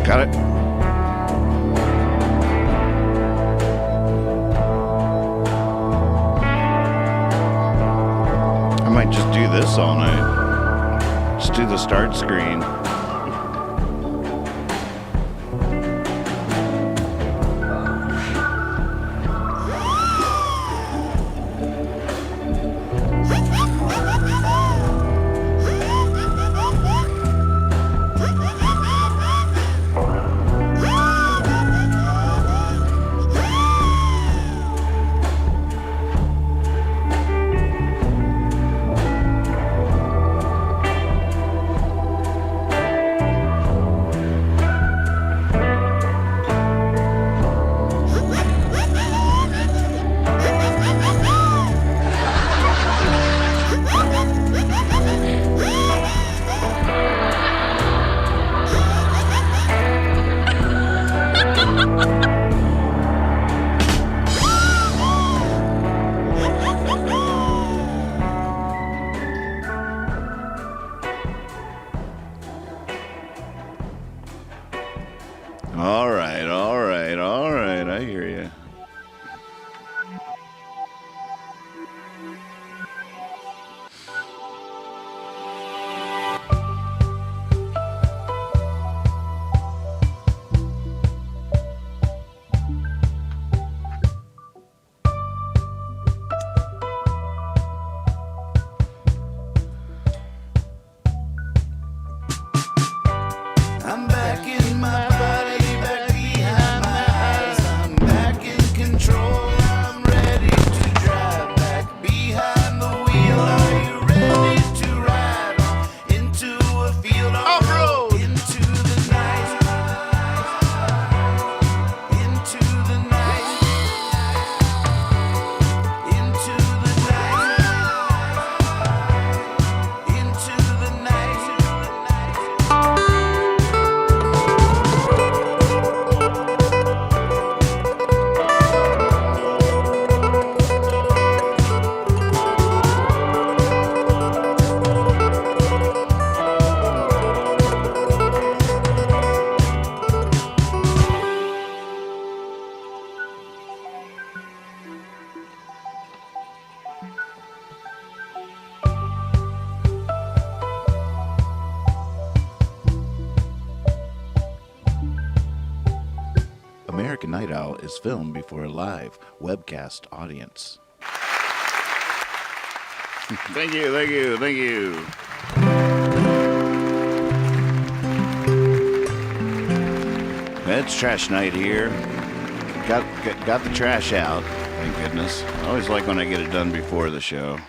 Got it? I might just do this all night. Just do the start screen. American Night Owl is filmed before a live webcast audience. Thank you, thank you, thank you. It's trash night here. Got the trash out, thank goodness. I always like when I get it done before the show.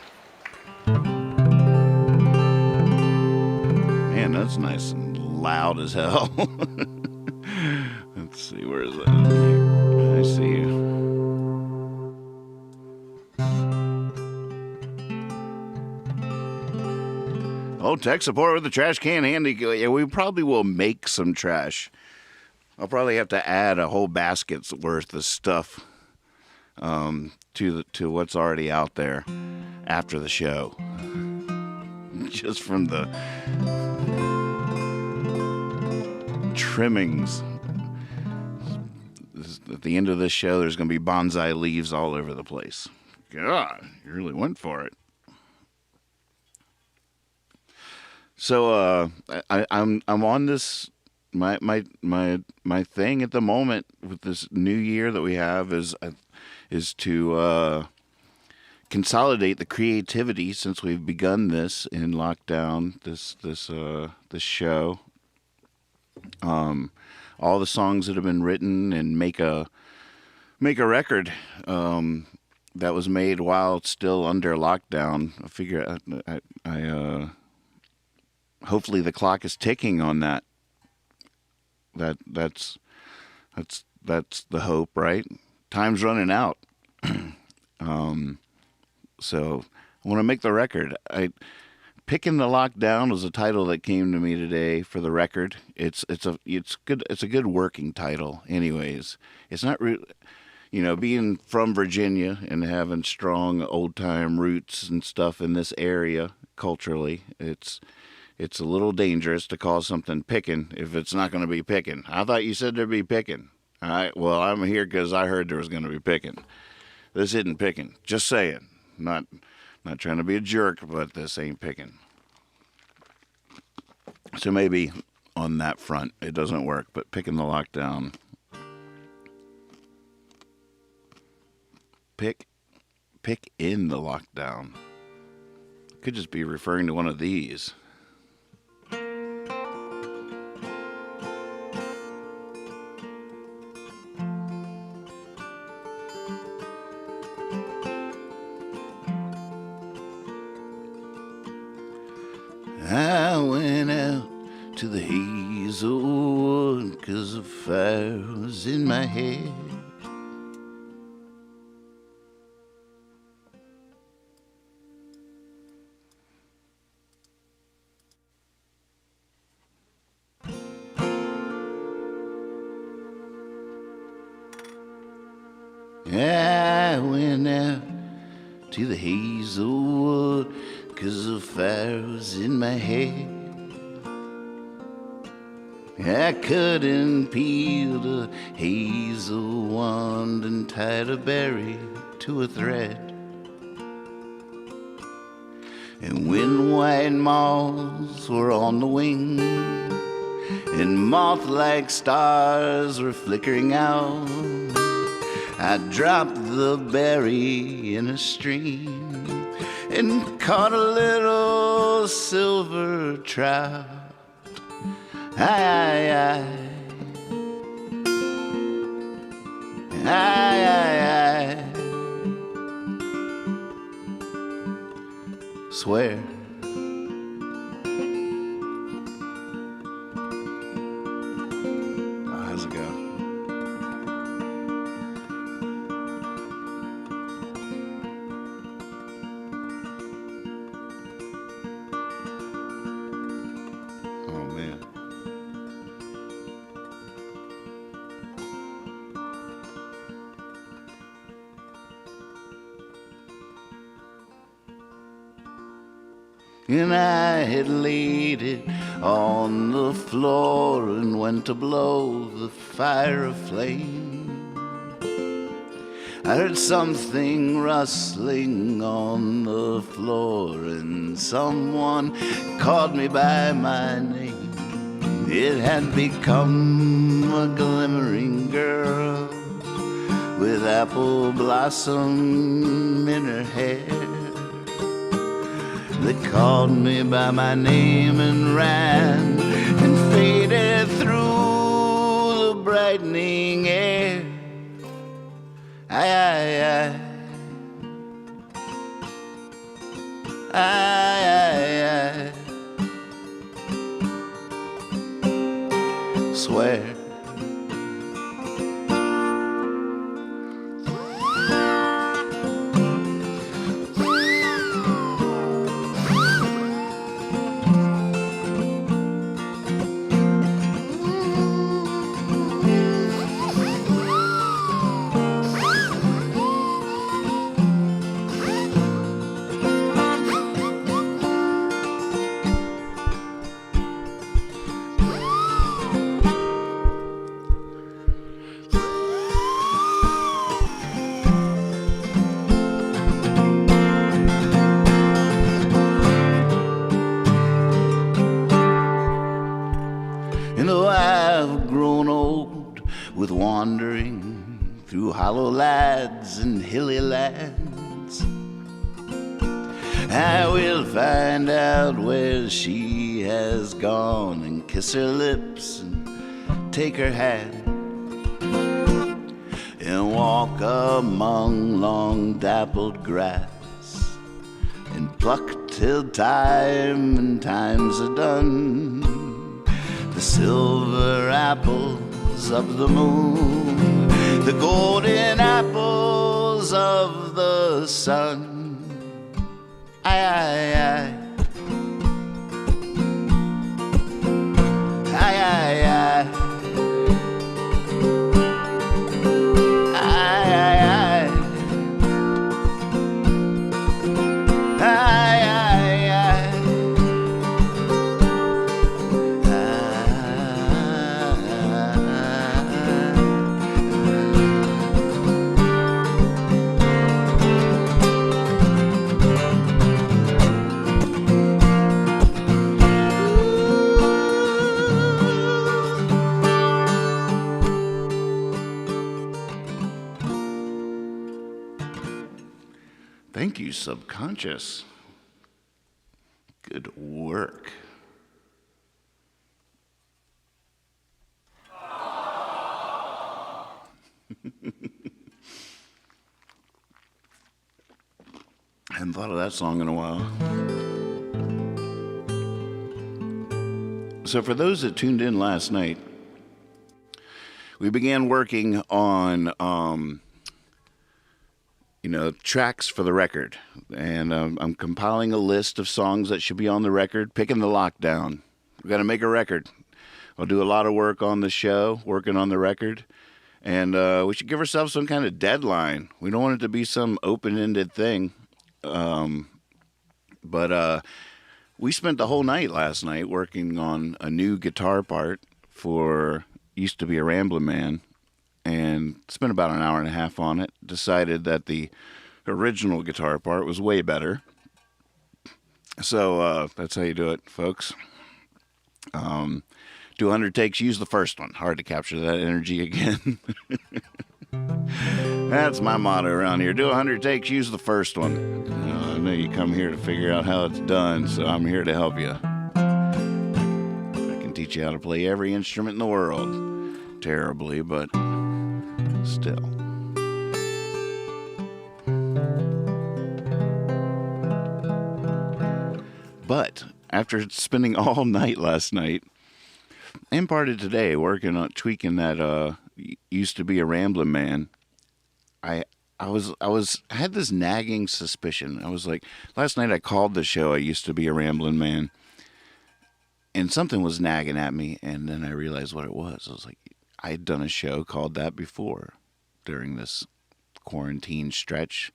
Man, that's nice and loud as hell. Let's see, where is that? I see you. Oh, tech support with the trash can handy. Yeah, we probably will make some trash. I'll probably have to add a whole basket's worth of stuff to what's already out there after the show. Just from the trimmings. At the end of this show, there's going to be bonsai leaves all over the place. God, you really went for it. So I'm on this. My thing at the moment with this new year that we have is to consolidate the creativity since we've begun this in lockdown. This show, all the songs that have been written, and make a record that was made while it's still under lockdown. I figure I hopefully the clock is ticking on that. That's the hope, right? Time's running out. So I want to make the record. Picking the Lockdown was a title that came to me today for the record. It's good. It's a good working title, anyways. It's not really, being from Virginia and having strong old time roots and stuff in this area culturally. It's a little dangerous to call something pickin' if it's not going to be pickin'. I thought you said there'd be pickin'. All right, well, I'm here because I heard there was going to be pickin'. This isn't pickin'. Just saying. Not trying to be a jerk, but this ain't pickin'. So maybe on that front it doesn't work, but picking the Lockdown. Pick in the Lockdown. Could just be referring to one of these. I went out to the hazelwood 'cause the fire was in my head. I went out to the hazelwood 'cause the fire was in my head. I couldn't peel the hazel wand and tied a berry to a thread. And when white moths were on the wing and moth-like stars were flickering out, I dropped the berry in a stream and caught a little silver trout. I swear. Oh, how's it go? And I had laid it on the floor and went to blow the fire aflame. I heard something rustling on the floor and someone called me by my name. It had become a glimmering girl with apple blossom in her hair, that called me by my name and ran and faded through the brightening air. I swear. You know, I've grown old with wandering through hollow lads and hilly lands. I will find out where she has gone and kiss her lips and take her hand and walk among long dappled grass and pluck till time and times are done the silver apples of the moon, the golden apples of the sun. I Thank you, Subconscious. Good work. I hadn't thought of that song in a while. So for those that tuned in last night, we began working on tracks for the record. And I'm compiling a list of songs that should be on the record, picking the lockdown. We've got to make a record. I'll do a lot of work on the show, working on the record. And we should give ourselves some kind of deadline. We don't want it to be some open-ended thing. But we spent the whole night last night working on a new guitar part for Used to Be a Ramblin' Man. And spent about an hour and a half on it. Decided that the original guitar part was way better. So that's how you do it, folks. Do 100 takes, use the first one. Hard to capture that energy again. That's my motto around here. Do 100 takes, use the first one. I know you come here to figure out how it's done, so I'm here to help you. I can teach you how to play every instrument in the world. Terribly, but still. But after spending all night last night and part of today working on tweaking that Used to Be a Ramblin' Man, I had this nagging suspicion. I was like, last night I called the show I Used to Be a Ramblin' Man, and something was nagging at me, and then I realized what it was. I was like, I had done a show called that before during this quarantine stretch.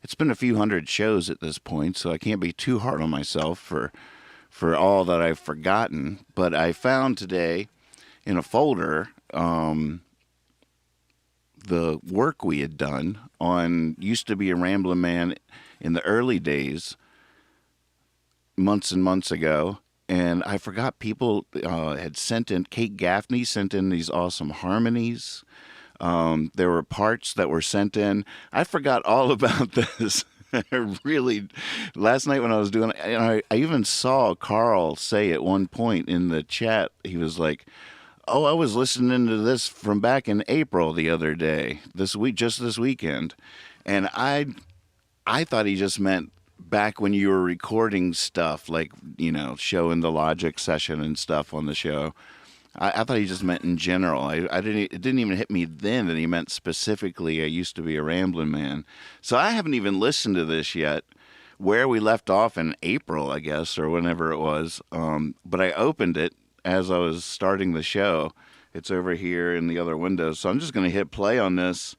It's been a few hundred shows at this point, so I can't be too hard on myself for all that I've forgotten. But I found today in a folder the work we had done on Used to Be a Ramblin' Man in the early days, months and months ago. And I forgot people had sent in, Kate Gaffney sent in these awesome harmonies. There were parts that were sent in. I forgot all about this. I really, last night when I was doing it, I even saw Carl say at one point in the chat, he was like, "Oh, I was listening to this from back in April the other day, this week, just this weekend," and I thought he just meant back when you were recording stuff, like showing the Logic session and stuff on the show. I thought he just meant in general. I didn't. It didn't even hit me then that he meant specifically. I used to be a rambling man, so I haven't even listened to this yet. Where we left off in April, I guess, or whenever it was. But I opened it as I was starting the show. It's over here in the other window, so I'm just going to hit play on this,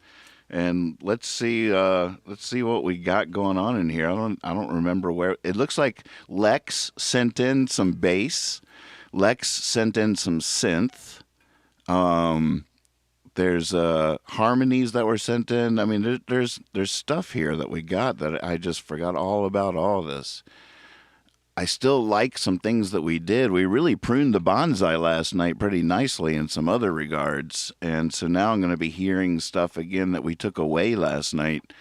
and let's see what we got going on in here. I don't remember where. It looks like Lex sent in some bass. Lex sent in some synth. There's harmonies that were sent in. I mean, there's stuff here that we got that I just forgot all about all this. I still like some things that we did. We really pruned the bonsai last night pretty nicely in some other regards. And so now I'm going to be hearing stuff again that we took away last night.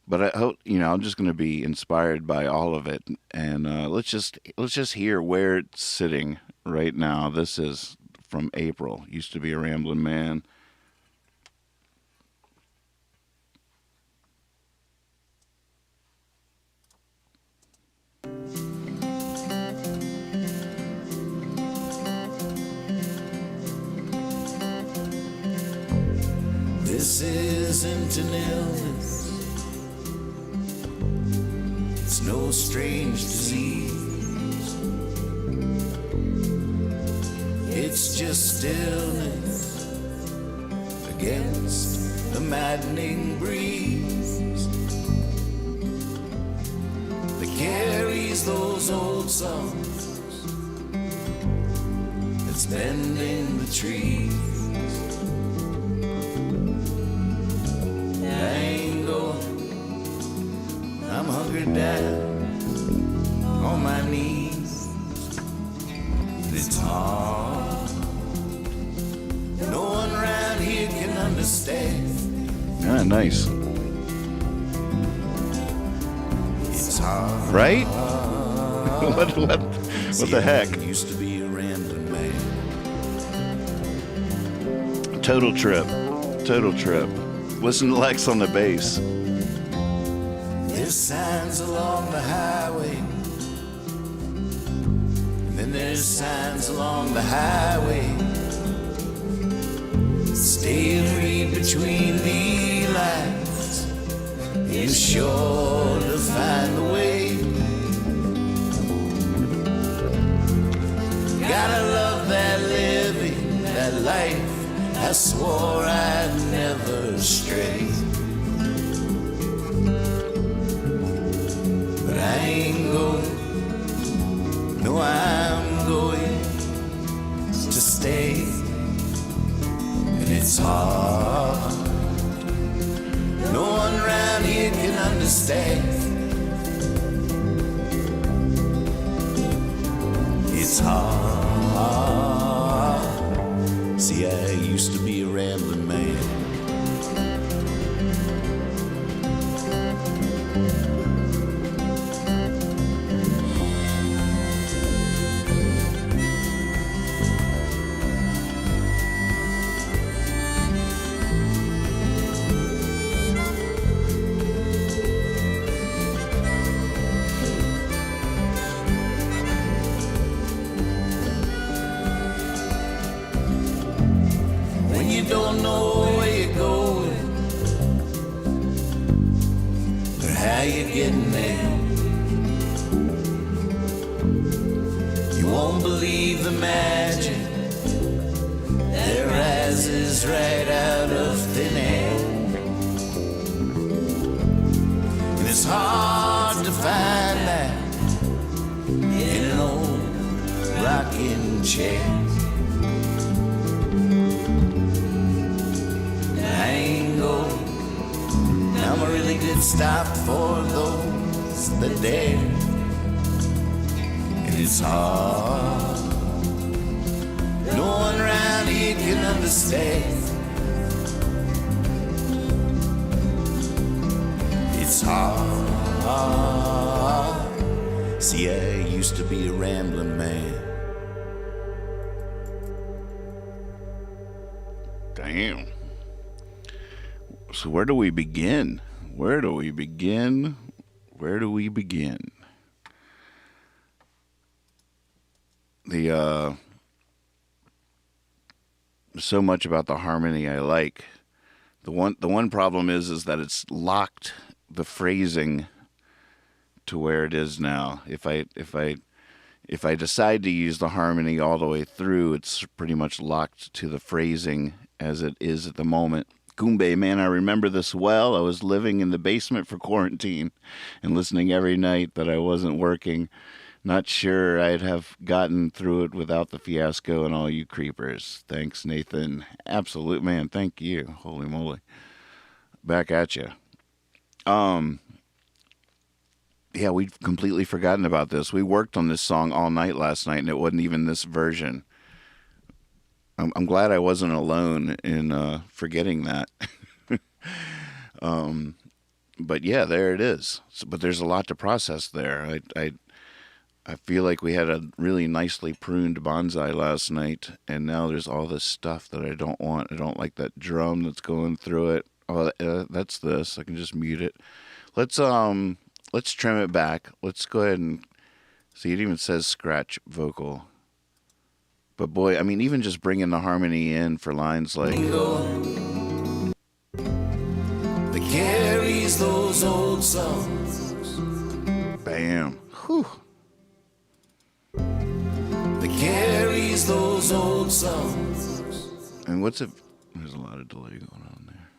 But I hope, I'm just going to be inspired by all of it. And let's just hear where it's sitting right now. This is from April. Used to be a rambling man. This isn't an illness. It's no strange disease. It's just stillness against the maddening breeze that carries those old songs, that's bending the trees. I ain't going, I'm hunkered down on my knees. It's hard. No one around here can understand. Ah, nice. It's hard. Right? What the heck? I used to be a rambling man. Total trip. Listen to Lex on the bass. There's signs along the highway, and then there's signs along the highway. Stay and read between the lines. You're sure to find the way. Gotta love that living, that life. I swore I'd never stray. But I ain't going. No, I'm going to stay. And it's hard. No one around here can understand. It's hard. See, I used to be a rambling man. Don't know where you're going or how you're getting there. You won't believe the magic that rises right out of thin air. And it's hard to find that in an old rocking chair. I'm a really good stop for those that dare. And it's hard. no one around here can understand. It's hard. See, I used to be a rambling man. Damn. So where do we begin? Where do we begin? Where do we begin? There's so much about the harmony I like. The one problem is that it's locked the phrasing to where it is now. If I decide to use the harmony all the way through, it's pretty much locked to the phrasing as it is at the moment. Goombay, man, I remember this well. I was living in the basement for quarantine and listening every night that I wasn't working. Not sure I'd have gotten through it without the fiasco and all you creepers. Thanks, Nathan. Absolute, man. Thank you. Holy moly. Back at you. Yeah, we'd completely forgotten about this. We worked on this song all night last night, and it wasn't even this version. I'm glad I wasn't alone in forgetting that. But yeah, there it is. But there's a lot to process there. I feel like we had a really nicely pruned bonsai last night, and now there's all this stuff that I don't want. I don't like that drum that's going through it. Oh, that's this. I can just mute it. Let's trim it back. Let's go ahead and see. It even says scratch vocal. But boy, I mean, even just bringing the harmony in for lines like that carries those old songs. Bam. Whew. That carries those old songs. And what's it? There's a lot of delay going on there.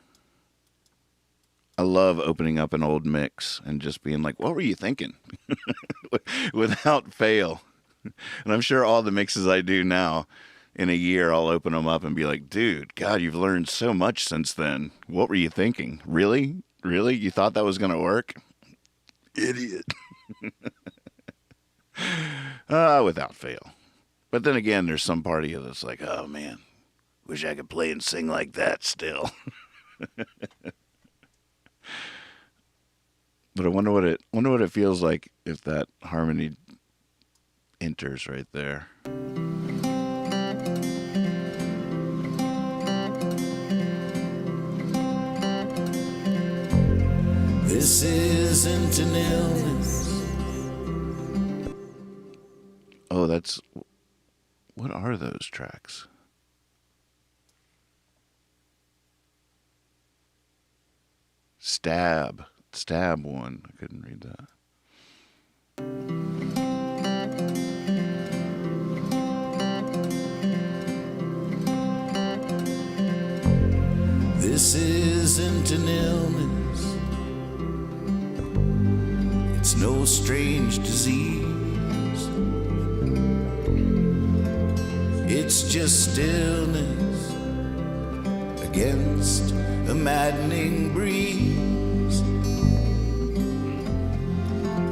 I love opening up an old mix and just being like, what were you thinking? Without fail. And I'm sure all the mixes I do now, in a year, I'll open them up and be like, dude, God, you've learned so much since then. What were you thinking? Really? Really? You thought that was going to work? Idiot. Without fail. But then again, there's some part of you that's like, oh, man, wish I could play and sing like that still. But I wonder what it feels like if that harmony enters right there. This isn't an illness. Oh, what are those tracks? Stab one. I couldn't read that. This isn't an illness. It's no strange disease. It's just stillness against a maddening breeze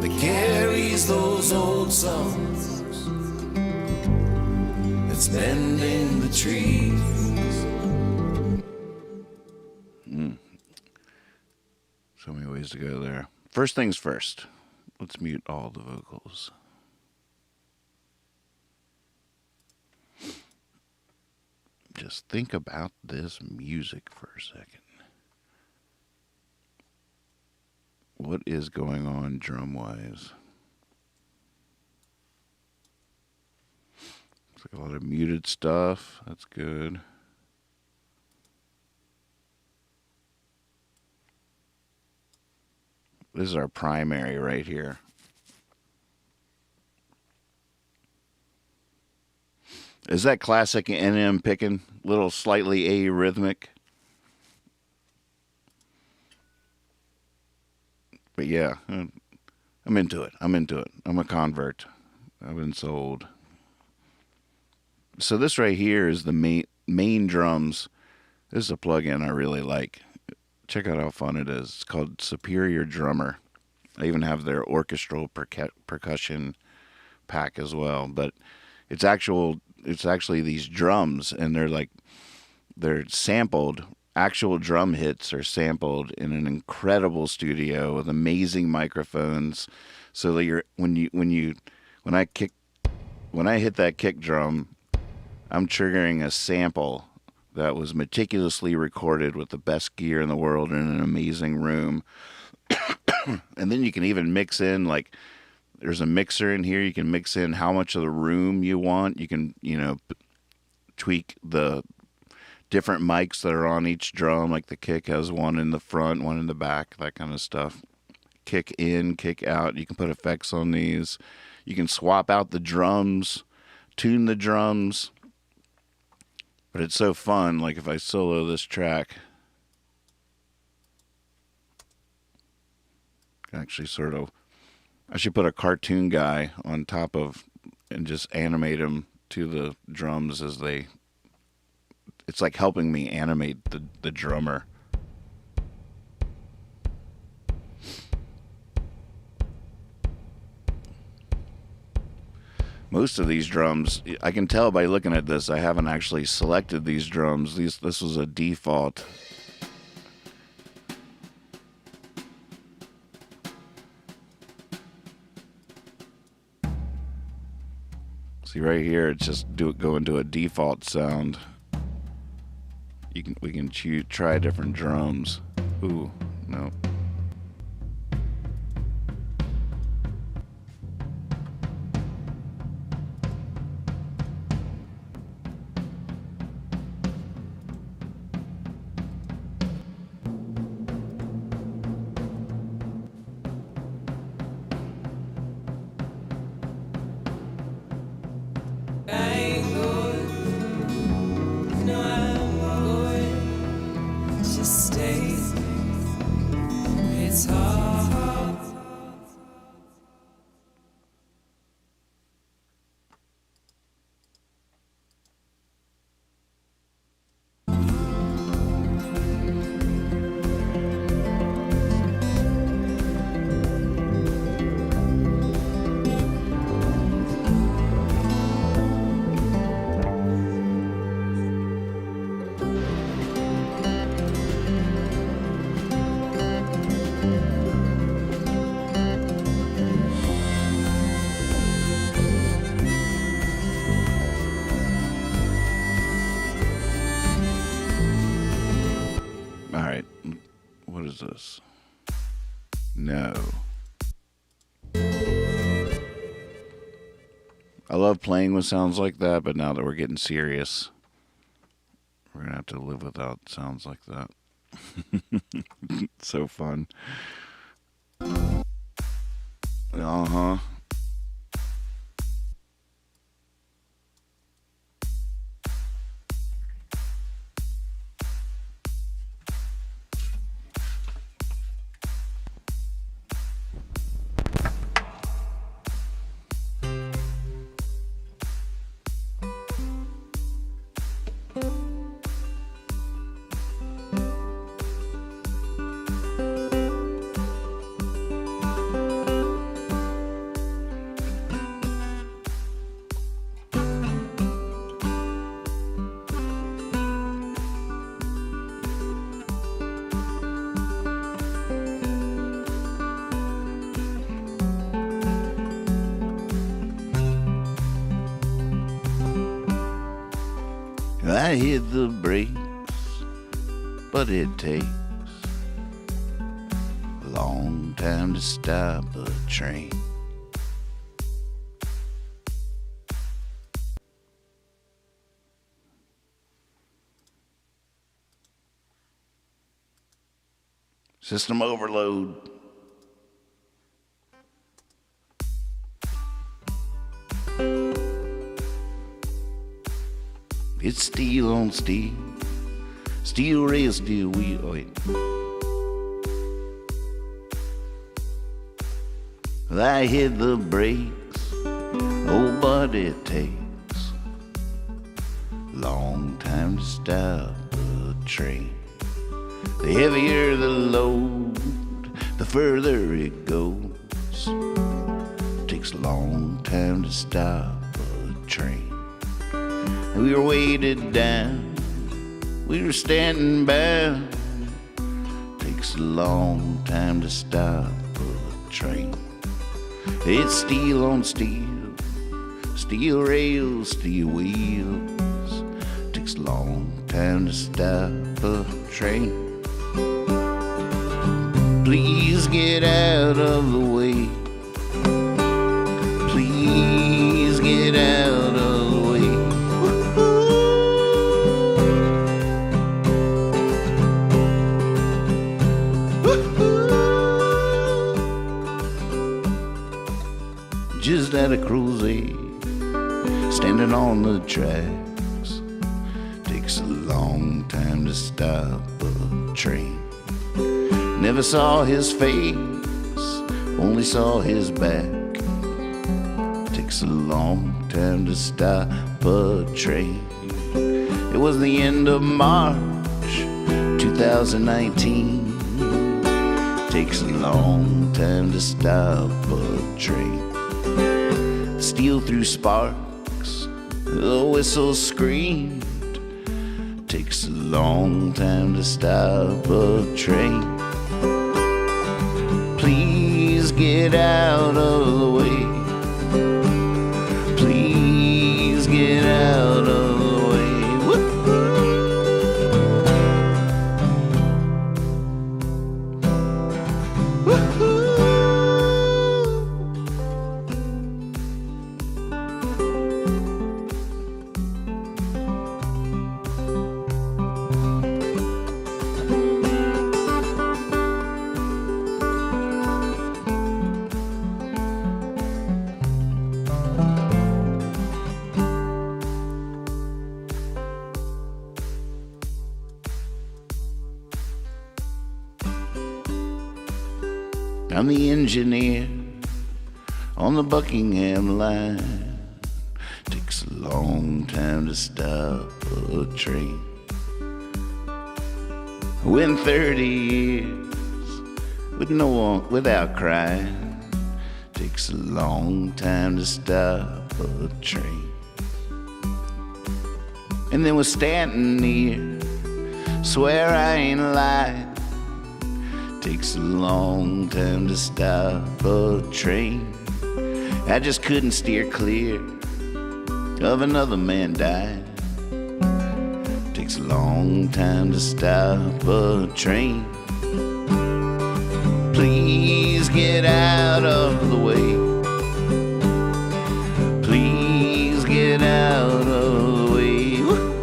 that carries those old songs, that's bending the trees. So many ways to go there. First things first. Let's mute all the vocals. Just think about this music for a second. What is going on drum-wise? It's like a lot of muted stuff. That's good. This is our primary right here. Is that classic NM picking? Little slightly arrhythmic. But yeah, I'm into it. I'm a convert. I've been sold. So this right here is the main drums. This is a plugin I really like. Check out how fun it is. It's called Superior Drummer. I even have their orchestral percussion pack as well. But it's actual it's actually these drums, and they're sampled. Actual drum hits are sampled in an incredible studio with amazing microphones, so that when I hit that kick drum, I'm triggering a sample that was meticulously recorded with the best gear in the world in an amazing room. And then you can even mix in, like, there's a mixer in here. You can mix in how much of the room you want. You can, tweak the different mics that are on each drum. Like the kick has one in the front, one in the back, that kind of stuff. Kick in, kick out. You can put effects on these. You can swap out the drums, tune the drums. But it's so fun. Like if I solo this track, actually I should put a cartoon guy on top of and just animate him to the drums it's like helping me animate the drummer. Most of these drums, I can tell by looking at this, I haven't actually selected these drums. This was a default. See right here, it's just go into a default sound. We can try different drums. Ooh, no. This? No. I love playing with sounds like that, but now that we're getting serious, we're gonna have to live without sounds like that. It's so fun. Uh-huh. I hit the brakes, but it takes a long time to stop a train. System overload. It's steel on steel, steel rail, steel wheel. Oh, wait. I hit the brakes, oh, but it takes a long time to stop a train. The heavier the load, the further it goes. Takes a long time to stop a train. We were weighted down, we were standing bound. Takes a long time to stop a train. It's steel on steel, steel rails, steel wheels. Takes a long time to stop a train. Please get out of the way. Please get out of the way. Just at a crow's egg, standing on the tracks. Takes a long time to stop a train. Never saw his face, only saw his back. Takes a long time to stop a train. It was the end of March 2019. Takes a long time to stop a train. Steel through sparks, the whistle screamed. Takes a long time to stop a train. Please get out of the way. Please get out of the way. Woo-hoo. Woo-hoo. I'm the engineer on the Buckingham line. Takes a long time to stop a train. Went 30 years with no one, without crying. Takes a long time to stop a train. And then was standing near, swear I ain't lying. Takes a long time to stop a train. I just couldn't steer clear of another man dying. Takes a long time to stop a train. Please get out of the way. Please get out of the way. Woo-hoo.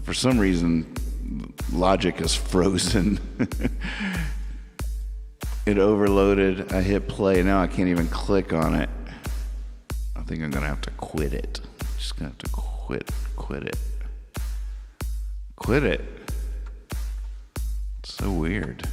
For some reason, Logic is frozen. It overloaded. I hit play. Now I can't even click on it. I think I'm gonna have to quit it. Just gonna have to quit it. Quit it. It's so weird.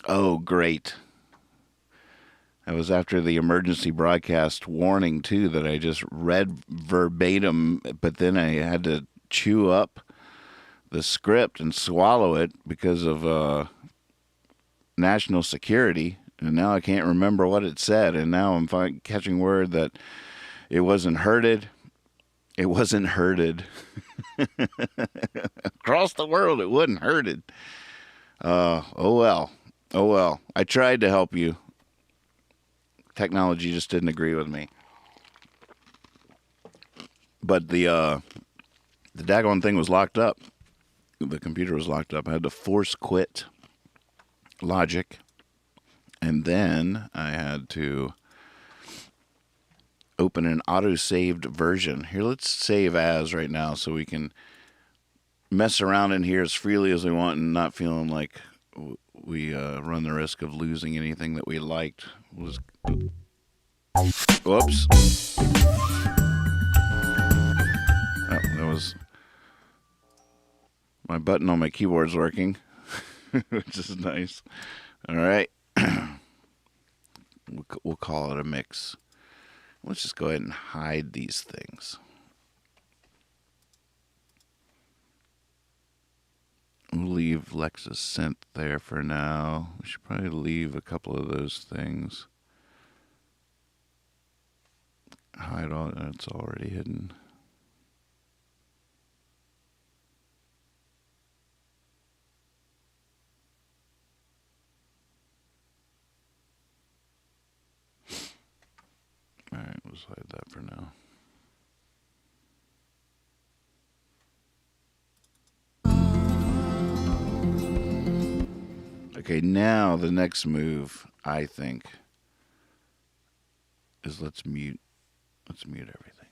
Oh, great. That was after the emergency broadcast warning, too, that I just read verbatim, but then I had to chew up the script and swallow it because of national security. And now I can't remember what it said. And now I'm catching word that it wasn't herded. It wasn't herded. Across the world, it wasn't herded. Oh well. Oh well. I tried to help you. Technology just didn't agree with me. But the daggone thing was locked up. The computer was locked up. I had to force quit Logic. And then I had to open an auto-saved version. Here, let's save as right now so we can mess around in here as freely as we want and not feeling like we run the risk of losing anything that we liked. Whoops. Oh, that was my button on my keyboard's working, which is nice. All right. We'll call it a mix. Let's just go ahead and hide these things. We'll leave Lexus Synth there for now. We should probably leave a couple of those things. Hide all that's already hidden. All right, let's hide that for now. Okay, now the next move, I think, is let's mute everything.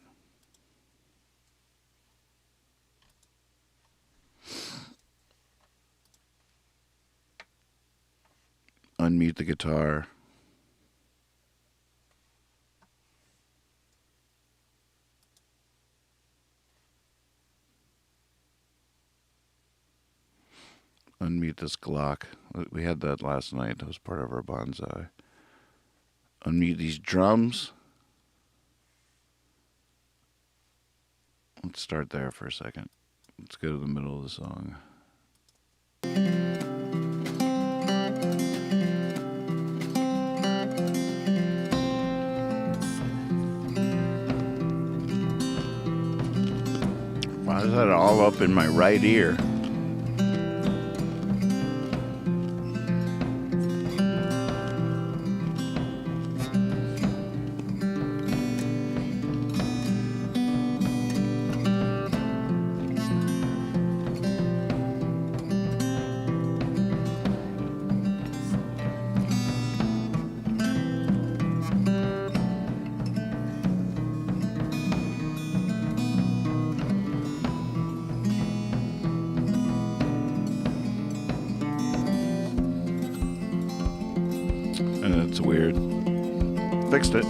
Unmute the guitar. Unmute this Glock. We had that last night. That was part of our bonsai. Unmute these drums. Let's start there for a second. Let's go to the middle of the song. Why is that all up in my right ear? It's weird. Fixed it.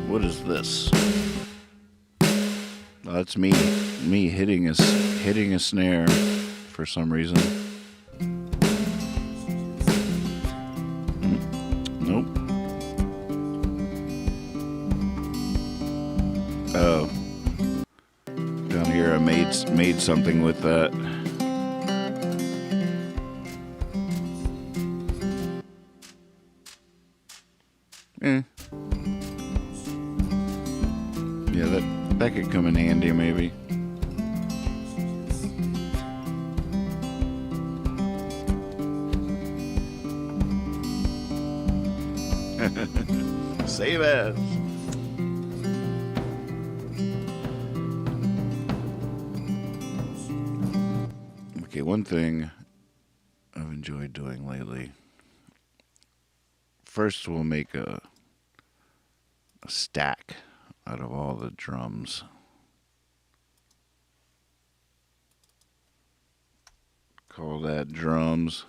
What is this? Oh, that's me hitting a snare for some reason. Nope. Oh. Down here I made something with that. Yeah, that could come in handy maybe. Save as. Okay, one thing I've enjoyed doing lately. First, we'll make a stack out of all the drums. Call that drums.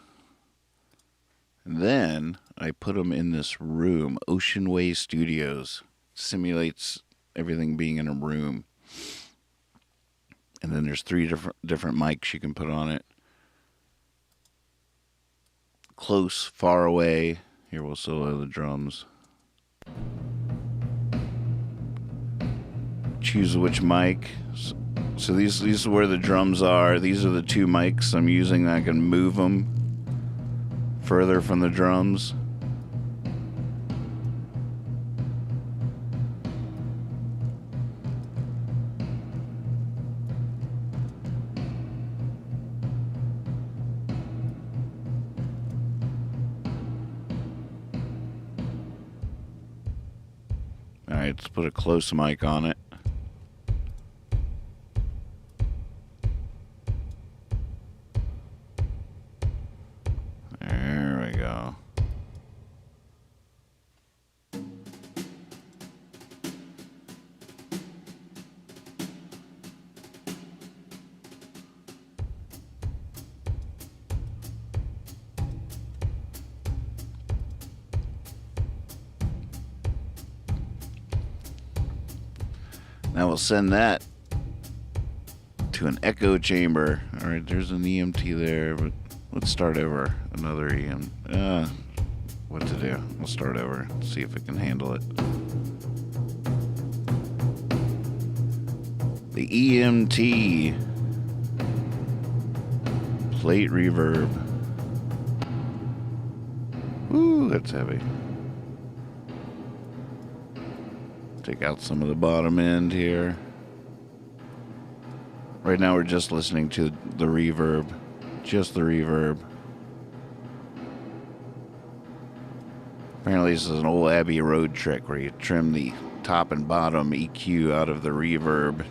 And then I put them in this room, Ocean Way Studios. Simulates everything being in a room. And then there's three different mics you can put on it. Close, far away. Here we'll solo the drums. Choose which mic. So these are where the drums are. These are the two mics I'm using. I can move them further from the drums. Alright, let's put a close mic on it. There we go. Now we'll send that to an echo chamber. All right, there's an EMT there, but let's start over another EM. What to do? We'll start over, see if it can handle it. The EMT Plate Reverb. Ooh, that's heavy. Take out some of the bottom end here. Right now we're just listening to the reverb. Just the reverb. Apparently this is an old Abbey Road trick where you trim the top and bottom EQ out of the reverb.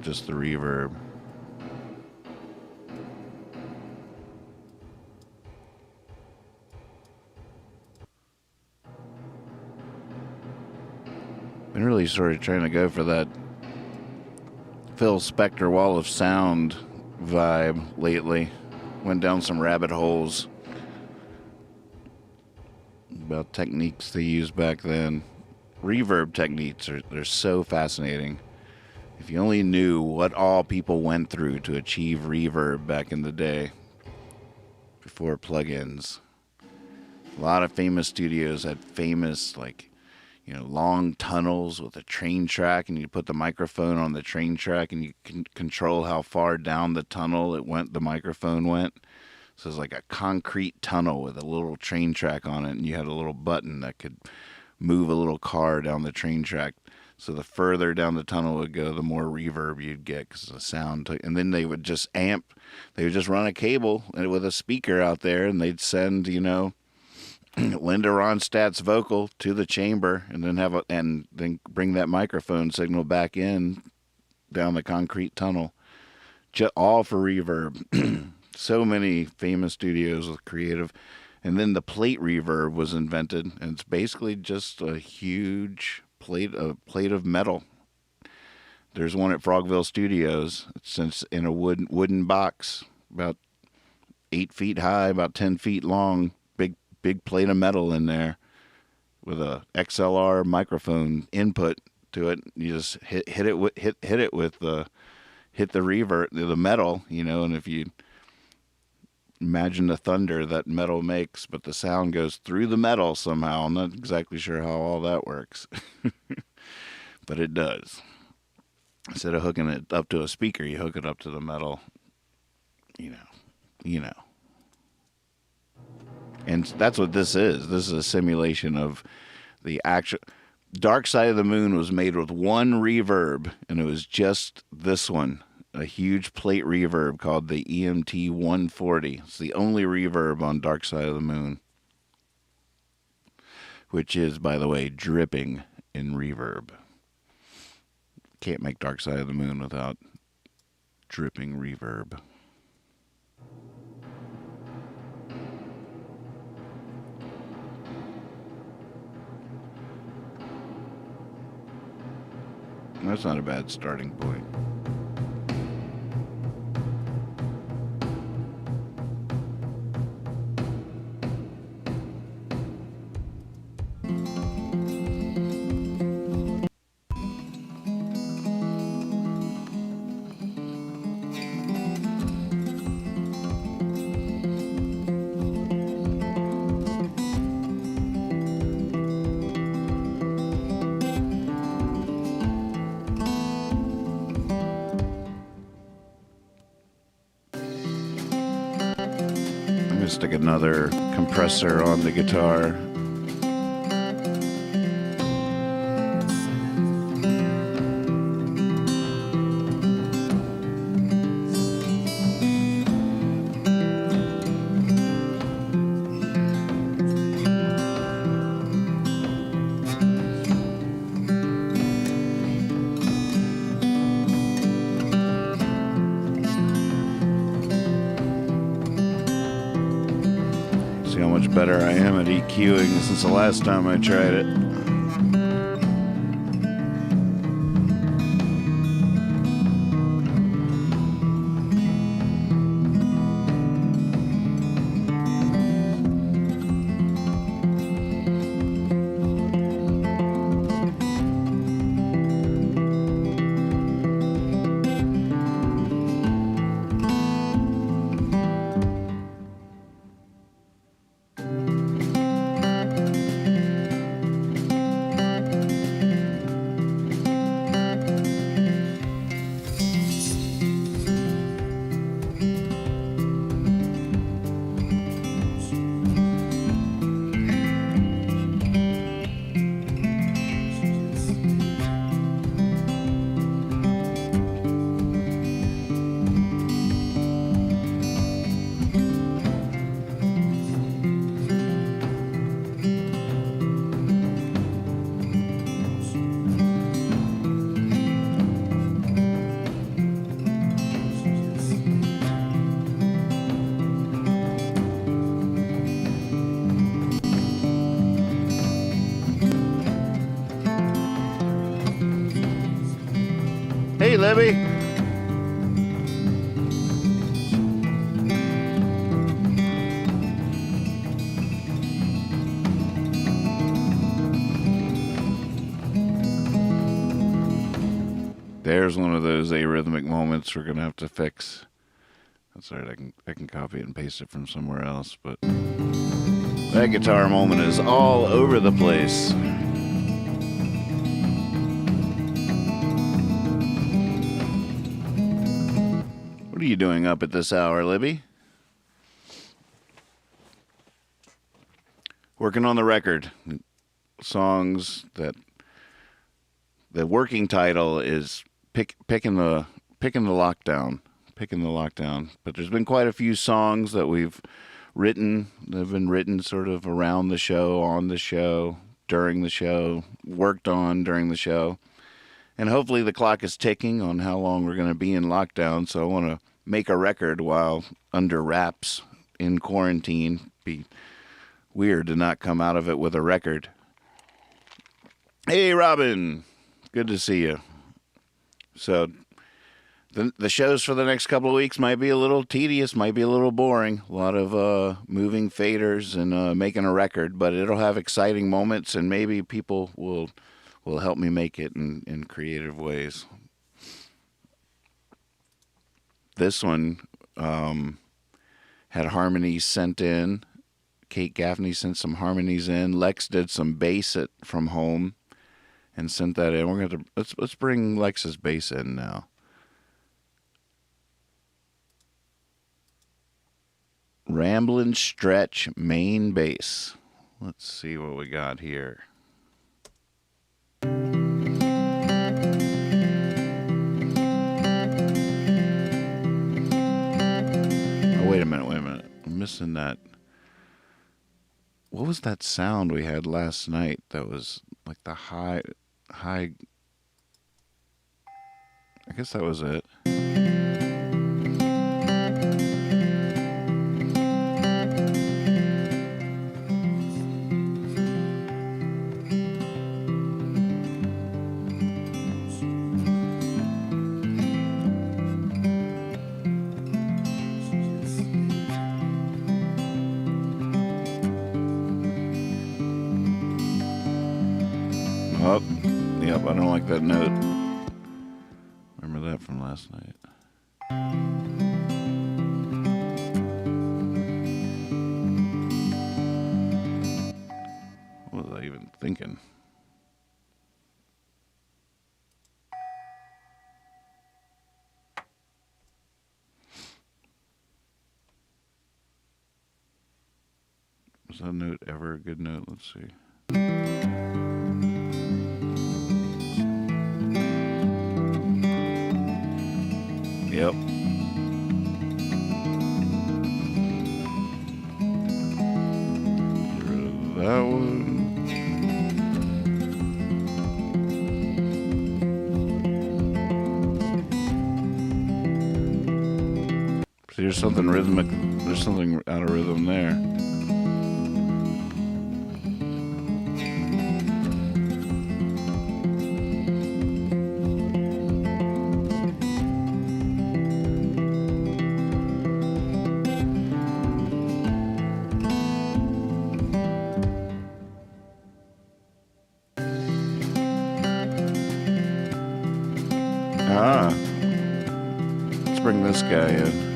Just the reverb. Been really sort of trying to go for that Phil Spector Wall of Sound vibe lately. Went down some rabbit holes about techniques they used back then. Reverb techniques they're so fascinating. If you only knew what all people went through to achieve reverb back in the day, before plugins. A lot of famous studios had famous, like, long tunnels with a train track, and you put the microphone on the train track and you can control how far down the tunnel the microphone went. So it's like a concrete tunnel with a little train track on it, and you had a little button that could move a little car down the train track. So the further down the tunnel it would go, the more reverb you'd get because the sound. And then they would just run a cable with a speaker out there, and they'd send, Linda Ronstadt's vocal to the chamber, and then bring that microphone signal back in down the concrete tunnel, all for reverb. So many famous studios with creative, and then the plate reverb was invented, and it's basically just a huge plate of metal. There's one at Frogville Studios. It's in a wooden box, about 8 feet high, about 10 feet long. Big plate of metal in there with a XLR microphone input to it. You just hit the reverb, the metal, and if you imagine the thunder that metal makes, but the sound goes through the metal somehow. I'm not exactly sure how all that works, but it does. Instead of hooking it up to a speaker, you hook it up to the metal, And that's what this is. This is a simulation of the actual. Dark Side of the Moon was made with one reverb, and it was just this one, a huge plate reverb called the EMT 140. It's the only reverb on Dark Side of the Moon, which is, by the way, dripping in reverb. Can't make Dark Side of the Moon without dripping reverb. That's not a bad starting point. stick another compressor on the guitar. See how much better I am at EQing since the last time I tried it. Hey, Libby. There's one of those arrhythmic moments we're gonna have to fix. That's alright. I can copy it and paste it from somewhere else, but that guitar moment is all over the place. What are you doing up at this hour, Libby? Working on the record. Songs that the working title is picking the lockdown. Picking the lockdown. But there's been quite a few songs that we've written that have been written sort of around the show, on the show, during the show, worked on during the show. And hopefully the clock is ticking on how long we're going to be in lockdown. So I want to make a record while under wraps in quarantine. Be weird to not come out of it with a record. Hey, Robin. Good to see you. So the shows for the next couple of weeks might be a little tedious, might be a little boring. A lot of moving faders and making a record, but it'll have exciting moments, and maybe people will help me make it in creative ways. This one had harmonies sent in. Kate Gaffney sent some harmonies in. Lex did some bass from home and sent that in. We're going to let's bring Lex's bass in now. Ramblin' Stretch main bass. Let's see what we got here. Wait a minute. I'm missing that. What was that sound we had last night that was like the high? I guess that was it. Oh, yep, I don't like that note. Remember that from last night. What was I even thinking? that note ever a good note? Let's see. Yep. Get rid of that one. See, there's something rhythmic. There's something out of rhythm there. Ah, let's bring this guy in.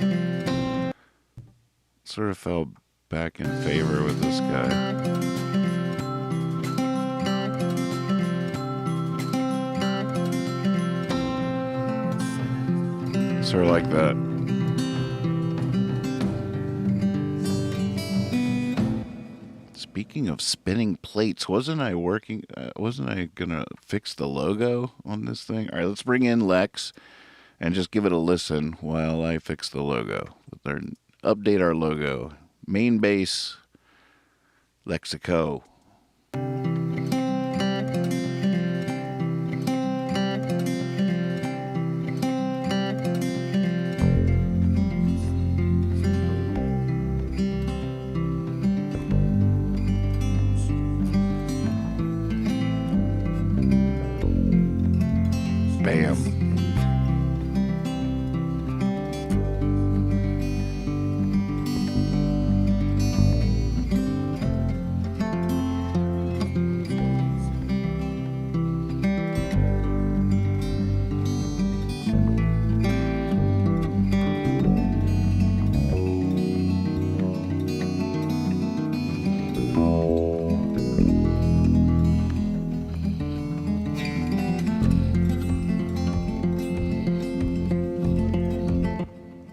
Sort of fell back in favor with this guy. Sort of like that. Speaking of spinning plates, wasn't I gonna fix the logo on this thing? All right, let's bring in Lex and just give it a listen while I fix the logo. Update our logo. Main base, Lexico. Bam.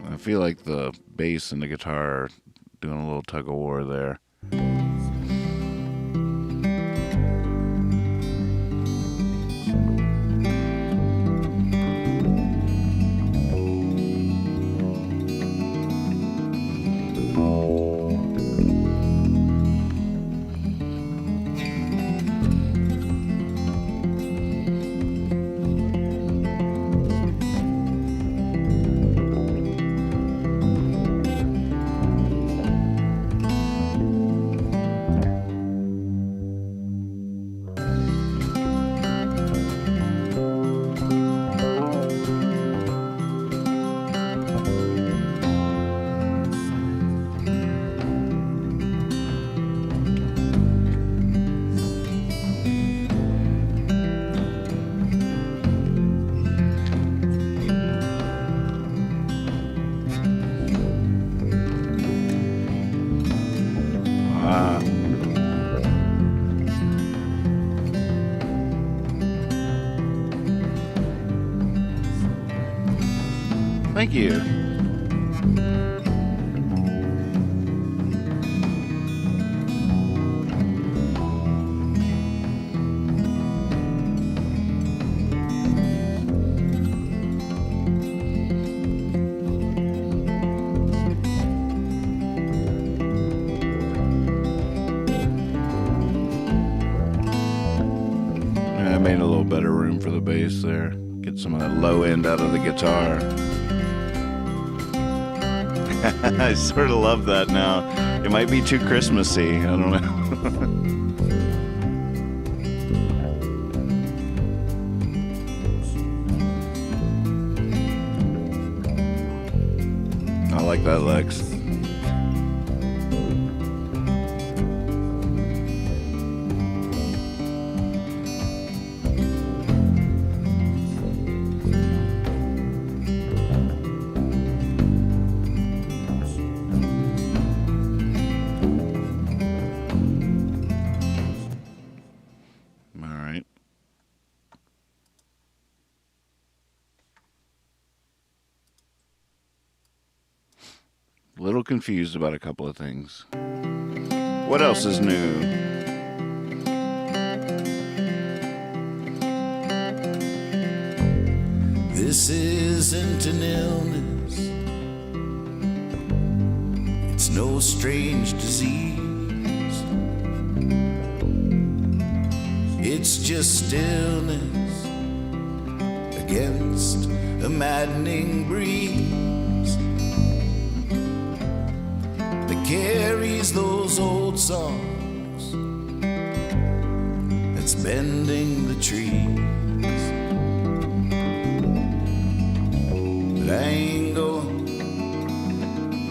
I feel like the bass and the guitar are doing a little tug of war there. Thank you. I made a little better room for the bass there. Get some of that low end out of the guitar. I sort of love that now. It might be too Christmassy. I don't know. I like that, Lex. A little confused about a couple of things. What else is new? This isn't an illness, it's no strange disease. It's just stillness against a maddening breeze that carries those old songs, that's bending the trees. But I ain't going,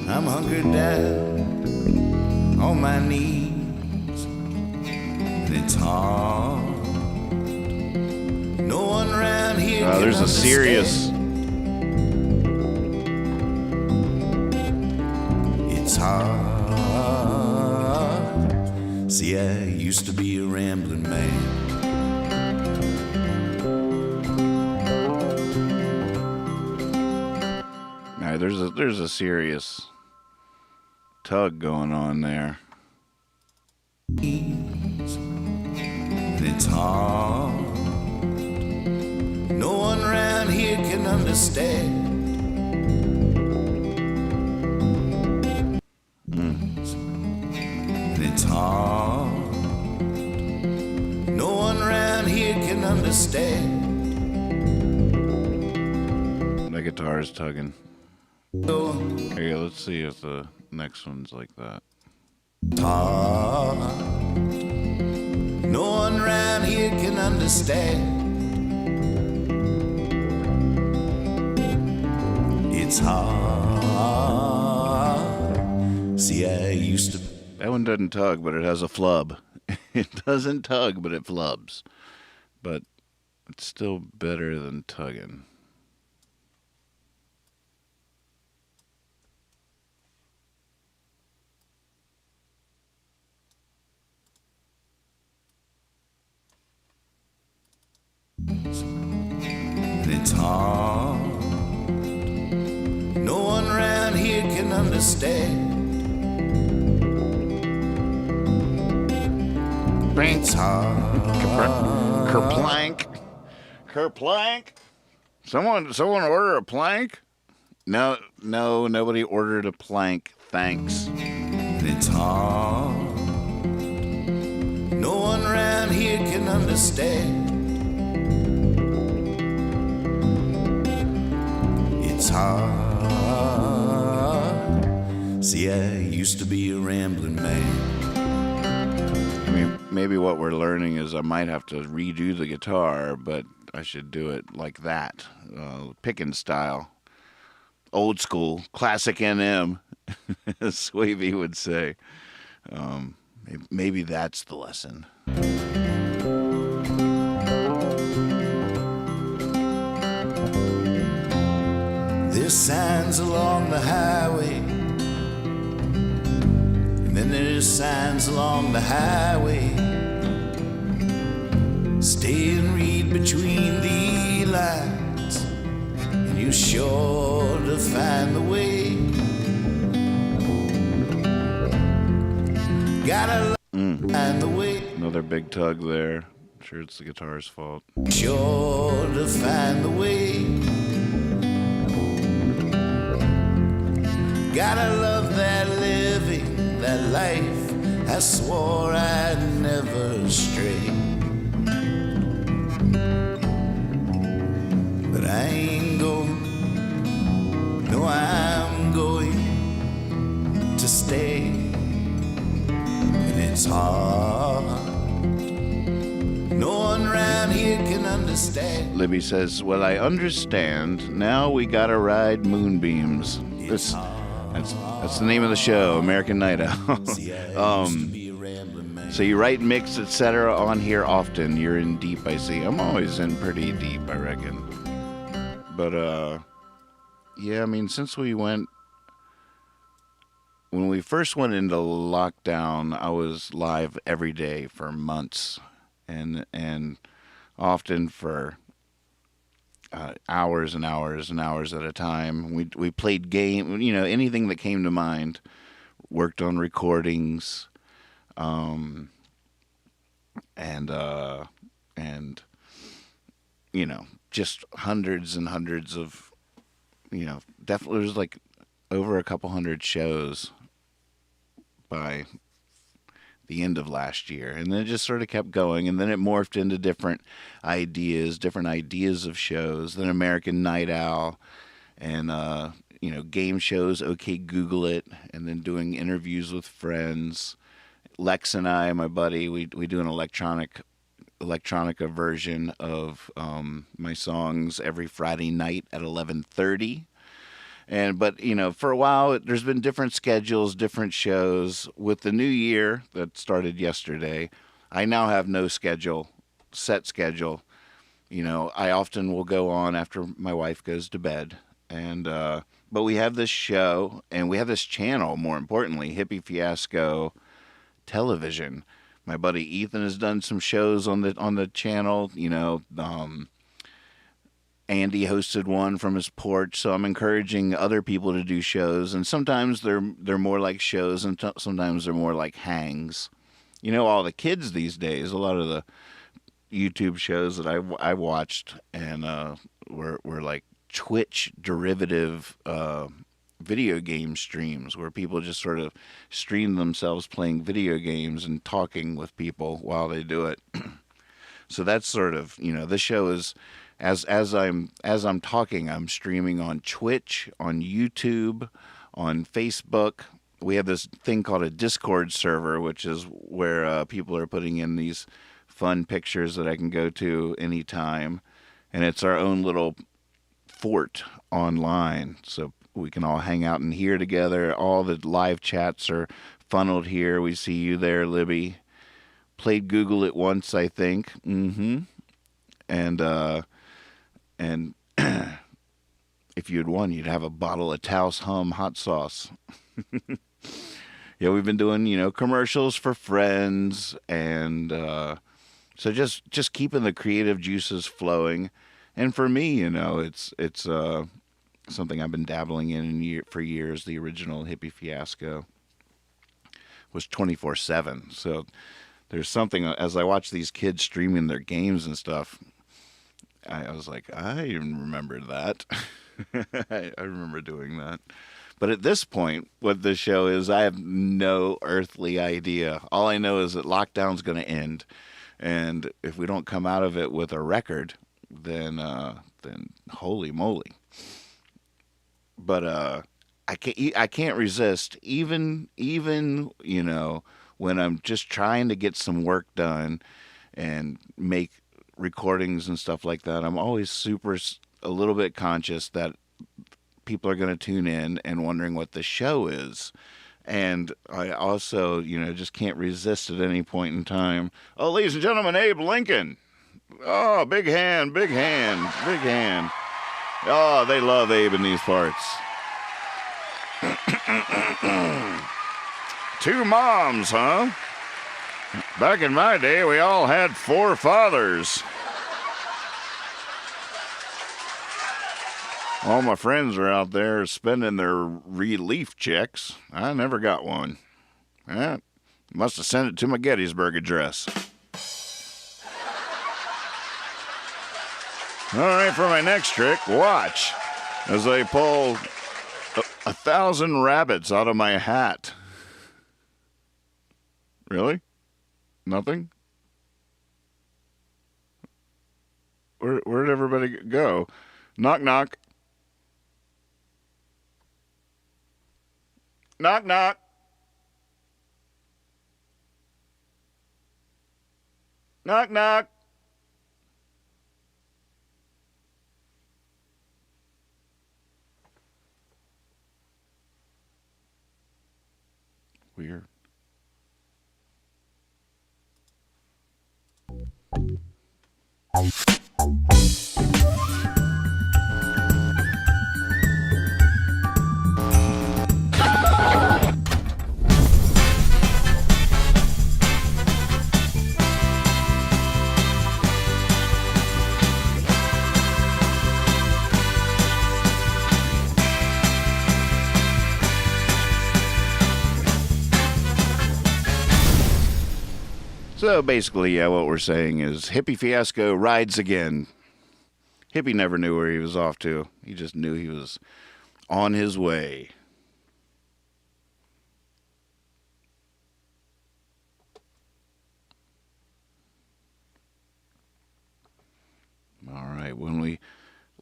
I'm hunkered down on my knees, and it's hard. No one around here can There's a understand. serious. It's hard. See, I used to be a rambling man. All right, there's a serious tug going on there. And it's hard. No one around here can understand. And it's hard. No one around here can understand. The guitar is tugging. Oh, Here you go, let's see if the next one's like that. it's hard. No one around here can understand. It's hard. See, I used to. That one doesn't tug, but it has a flub. It doesn't tug, but it flubs. But it's still better than tugging. And it's hard. No one around here can understand. It's hard. Kerplank. Kerplank. Someone order a plank? No, nobody ordered a plank. Thanks. And it's hard. No one around here can understand. It's hard. See, I used to be a rambling man. I mean, maybe what we're learning is I might have to redo the guitar, but I should do it like that, picking style, old school, classic NM, as Swavey would say. Maybe that's the lesson. There's signs along the highway, and then there's signs along the highway. Stay and read between the lines, and you're sure to find the way. Gotta find the way. Another big tug there. I'm sure it's the guitar's fault. Sure to find the way. Gotta love that living, that life. I swore I'd never stray. But I ain't going. No, I'm going to stay. And it's hard. No one around here can understand. Libby says, well, I understand. Now we gotta ride moonbeams. That's the name of the show, American Night Out. So you write mix, etc. on here often. You're in deep, I see. I'm always in pretty deep, I reckon. But, yeah, I mean, since when we first went into lockdown, I was live every day for months, and often for hours and hours and hours at a time. We played anything that came to mind. Worked on recordings. um, and and just hundreds and hundreds of definitely there's like over a couple hundred shows by the end of last year, and then it just sort of kept going, and then it morphed into different ideas of shows. Then American Night Owl, and game shows. Okay, Google it, and then doing interviews with friends. Lex and I, my buddy, we do an electronica version of my songs every Friday night at 11:30. But for a while there's been different schedules, different shows. With the new year that started yesterday, I now have no set schedule. I often will go on after my wife goes to bed, and but we have this show and we have this channel. More importantly, Hippie Fiasco Television. My buddy Ethan has done some shows on the channel. Andy hosted one from his porch, so I'm encouraging other people to do shows, and sometimes they're more like shows, and sometimes they're more like hangs. All the kids these days, a lot of the YouTube shows that I watched, and were like Twitch derivative video game streams, where people just sort of stream themselves playing video games and talking with people while they do it. So that's sort of this show is. As I'm talking, I'm streaming on Twitch, on YouTube, on Facebook. We have this thing called a Discord server, which is where people are putting in these fun pictures that I can go to anytime, and it's our own little fort online, so we can all hang out in here together. All the live chats are funneled here. We see you there, Libby. Played Google it once, I think. And if you had won, you'd have a bottle of Taos Hum hot sauce. Yeah, we've been doing, commercials for friends, and so just keeping the creative juices flowing. And for me, it's something I've been dabbling in for years. The original Hippie Fiasco was 24/7. So there's something, as I watch these kids streaming their games and stuff, I was like, I remember that. I remember doing that. But at this point, what this show is, I have no earthly idea. All I know is that lockdown's going to end, and if we don't come out of it with a record, then holy moly. But I can't resist, even when I'm just trying to get some work done and make recordings and stuff like that. I'm always a little bit conscious that people are going to tune in and wondering what the show is. And I also, just can't resist at any point in time. Oh, ladies and gentlemen, Abe Lincoln. Oh, big hand, big hand, big hand. Oh, they love Abe in these parts. Two moms, huh? Back in my day, we all had 4 fathers. All my friends are out there spending their relief checks. I never got one. Must have sent it to my Gettysburg Address. All right, for my next trick, watch as I pull 1,000 rabbits out of my hat. Really? Nothing? Where'd everybody go? Knock, knock. Knock, knock. Knock, knock. Weird. So basically, yeah, what we're saying is Hippie Fiasco rides again. Hippie never knew where he was off to. He just knew he was on his way. All right, when we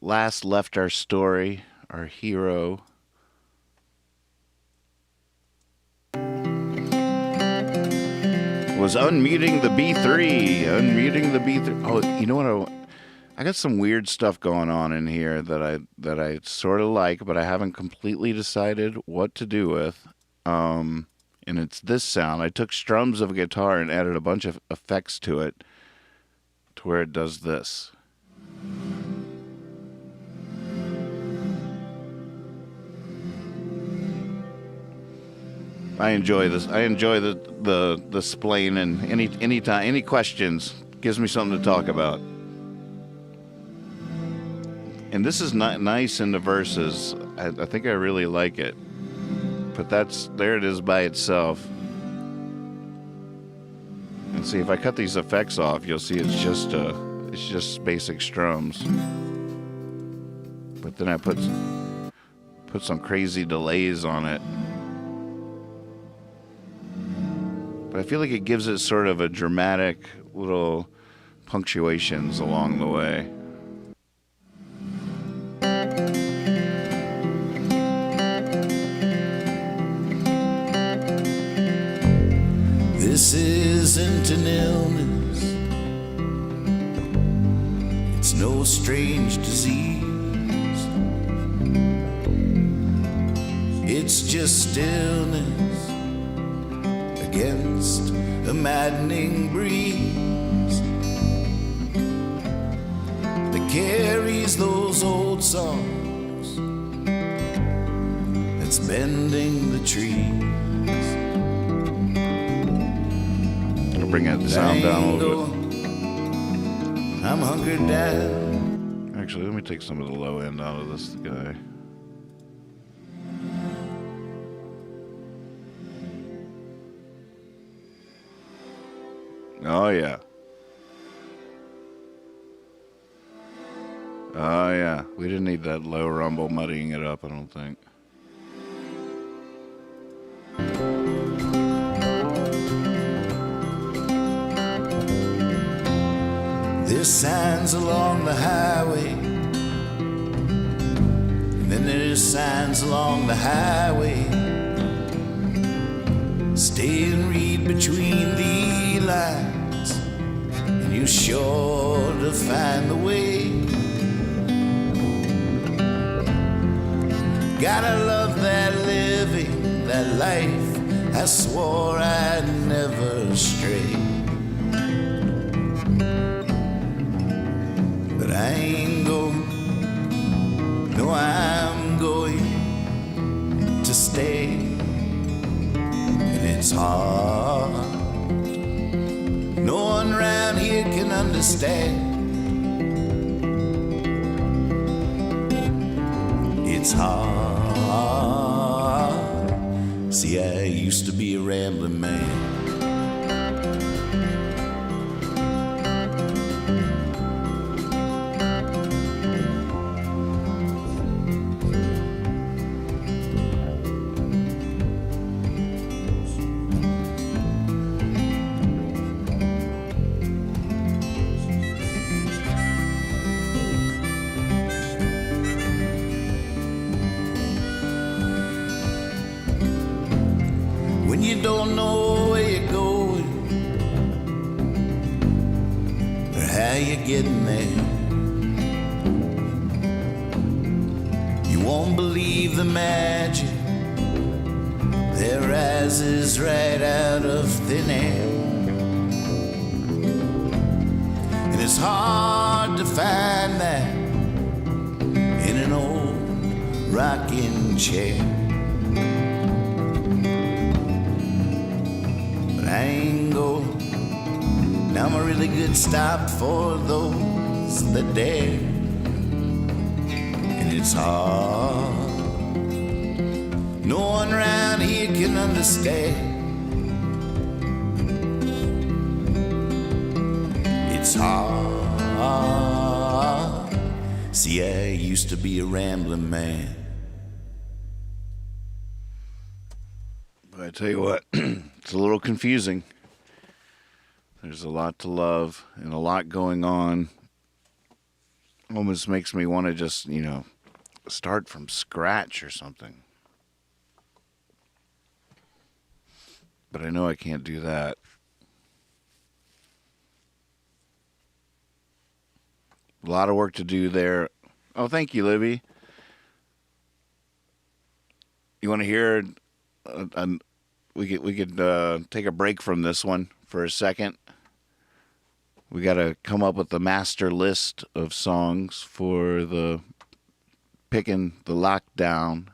last left our story, our hero was unmuting the B3. Unmuting the B3. Oh, you know what? I got some weird stuff going on in here that I sort of like, but I haven't completely decided what to do with. And it's this sound. I took strums of a guitar and added a bunch of effects to it to where it does this. I enjoy this. I enjoy the splaying, and anytime any questions gives me something to talk about. And this is not nice in the verses. I think I really like it. But there it is by itself. And see, if I cut these effects off, you'll see it's just basic strums. But then I put some crazy delays on it. But I feel like it gives it sort of a dramatic little punctuations along the way. This isn't an illness, it's no strange disease. It's just stillness against a maddening breeze that carries those old songs, that's bending the trees. Bring that sound down a little bit. I'm hunkered down. Actually, let me take some of the low end out of this guy. Oh yeah. Oh yeah. We didn't need that low rumble muddying it up, I don't think. There's signs along the highway, and then there's signs along the highway. Stay and read between the lines, and you're sure to find the way. Gotta love that living, that life I swore I'd never stray. But I ain't going, no, I'm going to stay. And it's hard, no one around here can understand. It's hard, see, I used to be a rambling man. When you don't know where you're going or how you're getting there, you won't believe the magic that rises right out of thin air. And it's hard to find that in an old rocking chair. I ain't going. Now I'm a really good stop for those that dare. And it's hard, no one around here can understand. it's hard. See, I used to be a rambling man. But I tell you what, it's a little confusing. There's a lot to love and a lot going on. Almost makes me want to just, start from scratch or something. But I know I can't do that. A lot of work to do there. Oh, thank you, Libby. You want to hear? We could take a break from this one for a second. We got to come up with the master list of songs for the picking the lockdown.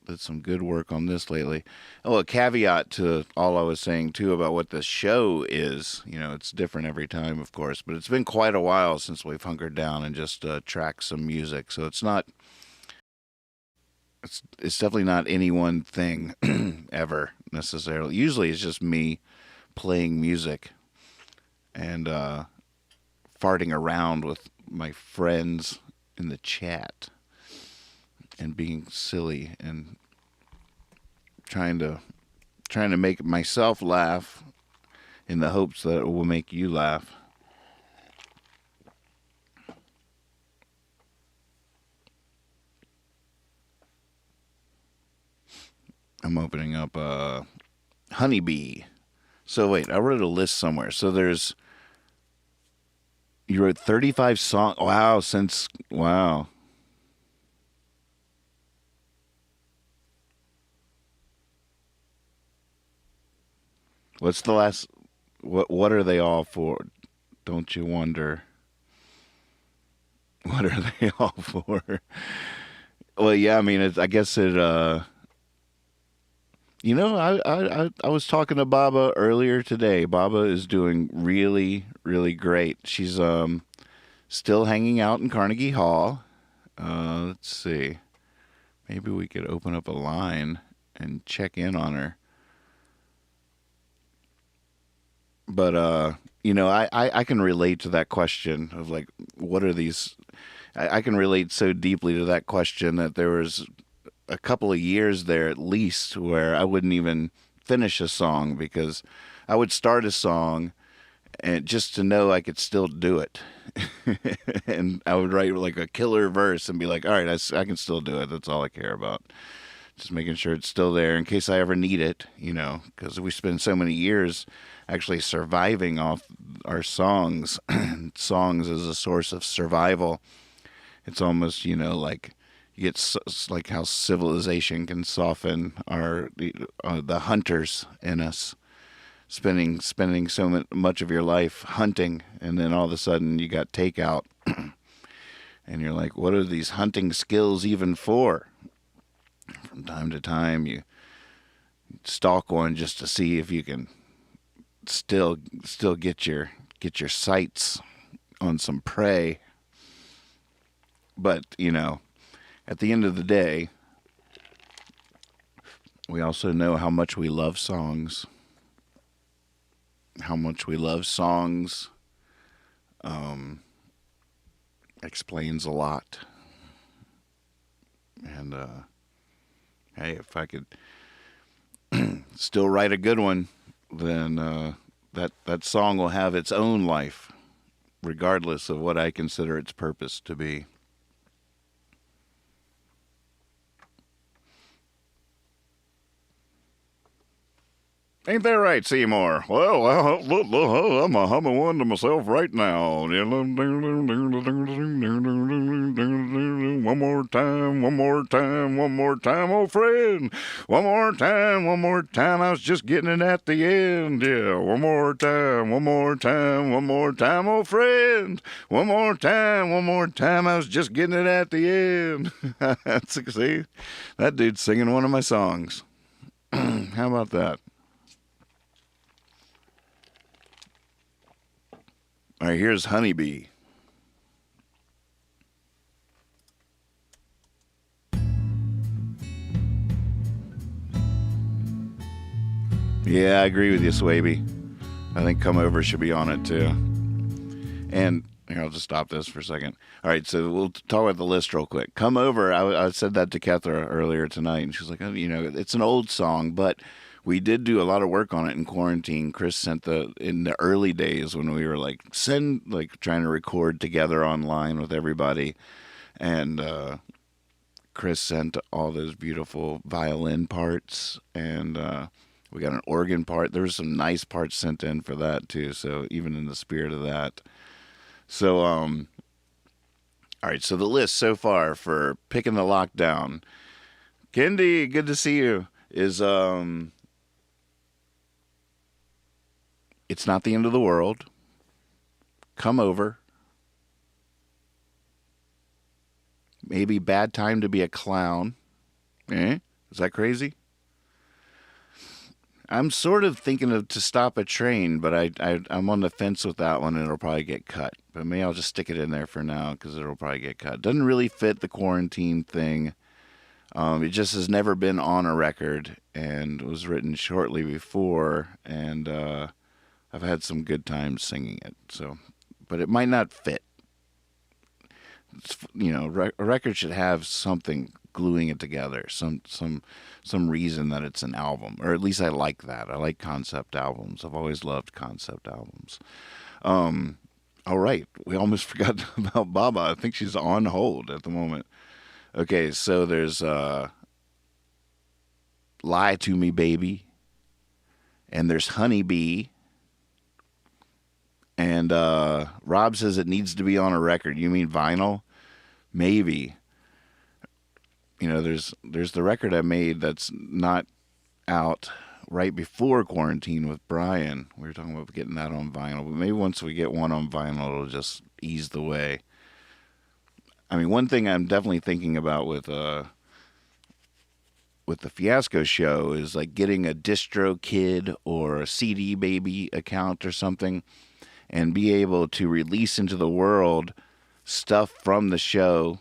Did some good work on this lately. Oh, a caveat to all I was saying too about what the show is. It's different every time, of course, but it's been quite a while since we've hunkered down and just tracked some music. So it's definitely not any one thing ever necessarily. Usually it's just me playing music and farting around with my friends in the chat and being silly and trying to make myself laugh in the hopes that it will make you laugh. I'm opening up Honeybee. So wait, I wrote a list somewhere. So you wrote 35 songs. Wow. What's the last? What are they all for? Don't you wonder? What are they all for? Well, yeah. I mean, I guess it. I was talking to Baba earlier today. Baba is doing really, really great. She's still hanging out in Carnegie Hall. Let's see. Maybe we could open up a line and check in on her. But I can relate to that question of like, what are these? I can relate so deeply to that question that there was a couple of years there at least where I wouldn't even finish a song because I would start a song and just to know I could still do it. And I would write like a killer verse and be like, all right, I can still do it. That's all I care about. Just making sure it's still there in case I ever need it, because we spend so many years actually surviving off our songs. Songs as a source of survival. It's almost, like you get like how civilization can soften the hunters in us. Spending so much of your life hunting, and then all of a sudden you got takeout, and you're like, what are these hunting skills even for? From time to time, you stalk one just to see if you can still get your sights on some prey. But at the end of the day, we also know how much we love songs. How much we love songs explains a lot. And hey, if I could still write a good one, then that song will have its own life, regardless of what I consider its purpose to be. Ain't that right, Seymour? Well, I'm a humming one to myself right now. One more time, oh friend. One more time, I was just getting it at the end. Yeah, one more time, oh friend. One more time, I was just getting it at the end. See, that dude's singing one of my songs. How about that? All right, here's Honeybee. Yeah, I agree with you, Swaby. I think Come Over should be on it too. And here, I'll just stop this for a second. All right, so we'll talk about the list real quick. Come Over, I said that to Kethra earlier tonight, and she's like, oh, it's an old song, but we did do a lot of work on it in quarantine. Chris sent in the early days when we were trying to record together online with everybody, and Chris sent all those beautiful violin parts, and we got an organ part. There was some nice parts sent in for that too. So even in the spirit of that, so all right. So the list so far for Picking the Lockdown, Kendi, good to see you. Is It's Not the End of the World, Come Over, maybe Bad Time to Be a Clown. Is that crazy? I'm sort of thinking of To Stop a Train, but I'm on the fence with that one, and it'll probably get cut. But maybe I'll just stick it in there for now because it'll probably get cut. Doesn't really fit the quarantine thing. It just has never been on a record and was written shortly before, and I've had some good times singing it. So, but it might not fit. A record should have something gluing it together, some reason that it's an album, or at least I like that. I like concept albums. I've always loved concept albums. All right, we almost forgot about Baba. I think she's on hold at the moment. Okay, so there's Lie to Me Baby, and there's Honeybee, and Rob says it needs to be on a record. You mean vinyl? Maybe. There's the record I made that's not out right before quarantine with Brian. We were talking about getting that on vinyl, but maybe once we get one on vinyl, it'll just ease the way. I mean, one thing I'm definitely thinking about with the Fiasco show is like getting a DistroKid or a CD Baby account or something, and be able to release into the world stuff from the show,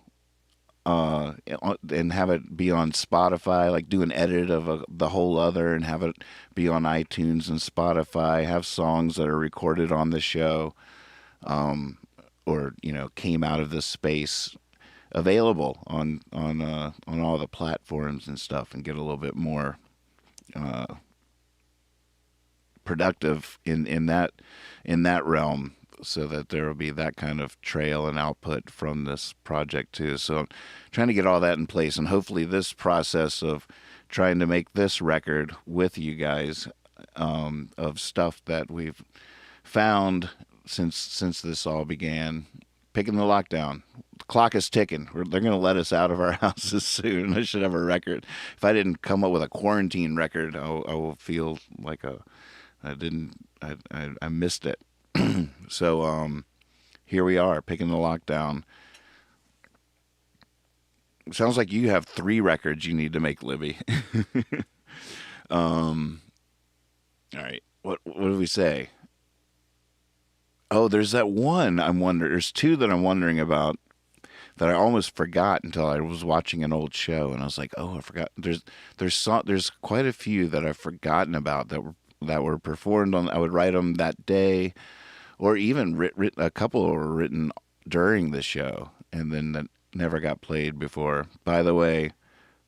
and have it be on Spotify, like do an edit of the whole other and have it be on iTunes and Spotify, have songs that are recorded on the show, or came out of this space, available on all the platforms and stuff, and get a little bit more productive in that realm, so that there will be that kind of trail and output from this project too. So I'm trying to get all that in place, and hopefully this process of trying to make this record with you guys, of stuff that we've found since this all began, picking the lockdown. The clock is ticking. They're going to let us out of our houses soon. I should have a record. If I didn't come up with a quarantine record, I will feel like I missed it. So here we are, picking the lockdown. Sounds like you have 3 records you need to make, Libby. All right. What do we say? Oh, there's that one there's 2 that I'm wondering about that I almost forgot until I was watching an old show, and I was like, oh, I forgot. There's quite a few that I've forgotten about that were performed on. I would write them that day, or even a couple were written during the show, and then that never got played before. By the way,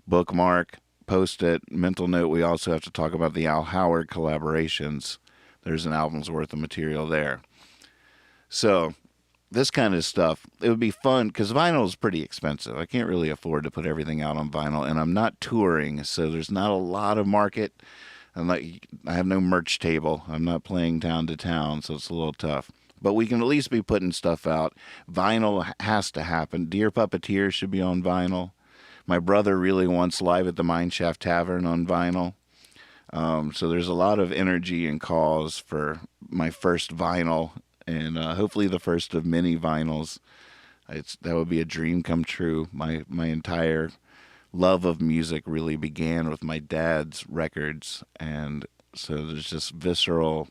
bookmark, post it, mental note. We also have to talk about the Al Howard collaborations. There's an album's worth of material there. So this kind of stuff, it would be fun because vinyl is pretty expensive. I can't really afford to put everything out on vinyl, and I'm not touring, so there's not a lot of market. I have no merch table. I'm not playing town to town, so it's a little tough. But we can at least be putting stuff out. Vinyl has to happen. Dear Puppeteer should be on vinyl. My brother really wants Live at the Mineshaft Tavern on vinyl. So there's a lot of energy and cause for my first vinyl, and hopefully the first of many vinyls. That would be a dream come true. My entire love of music really began with my dad's records, and so there's just visceral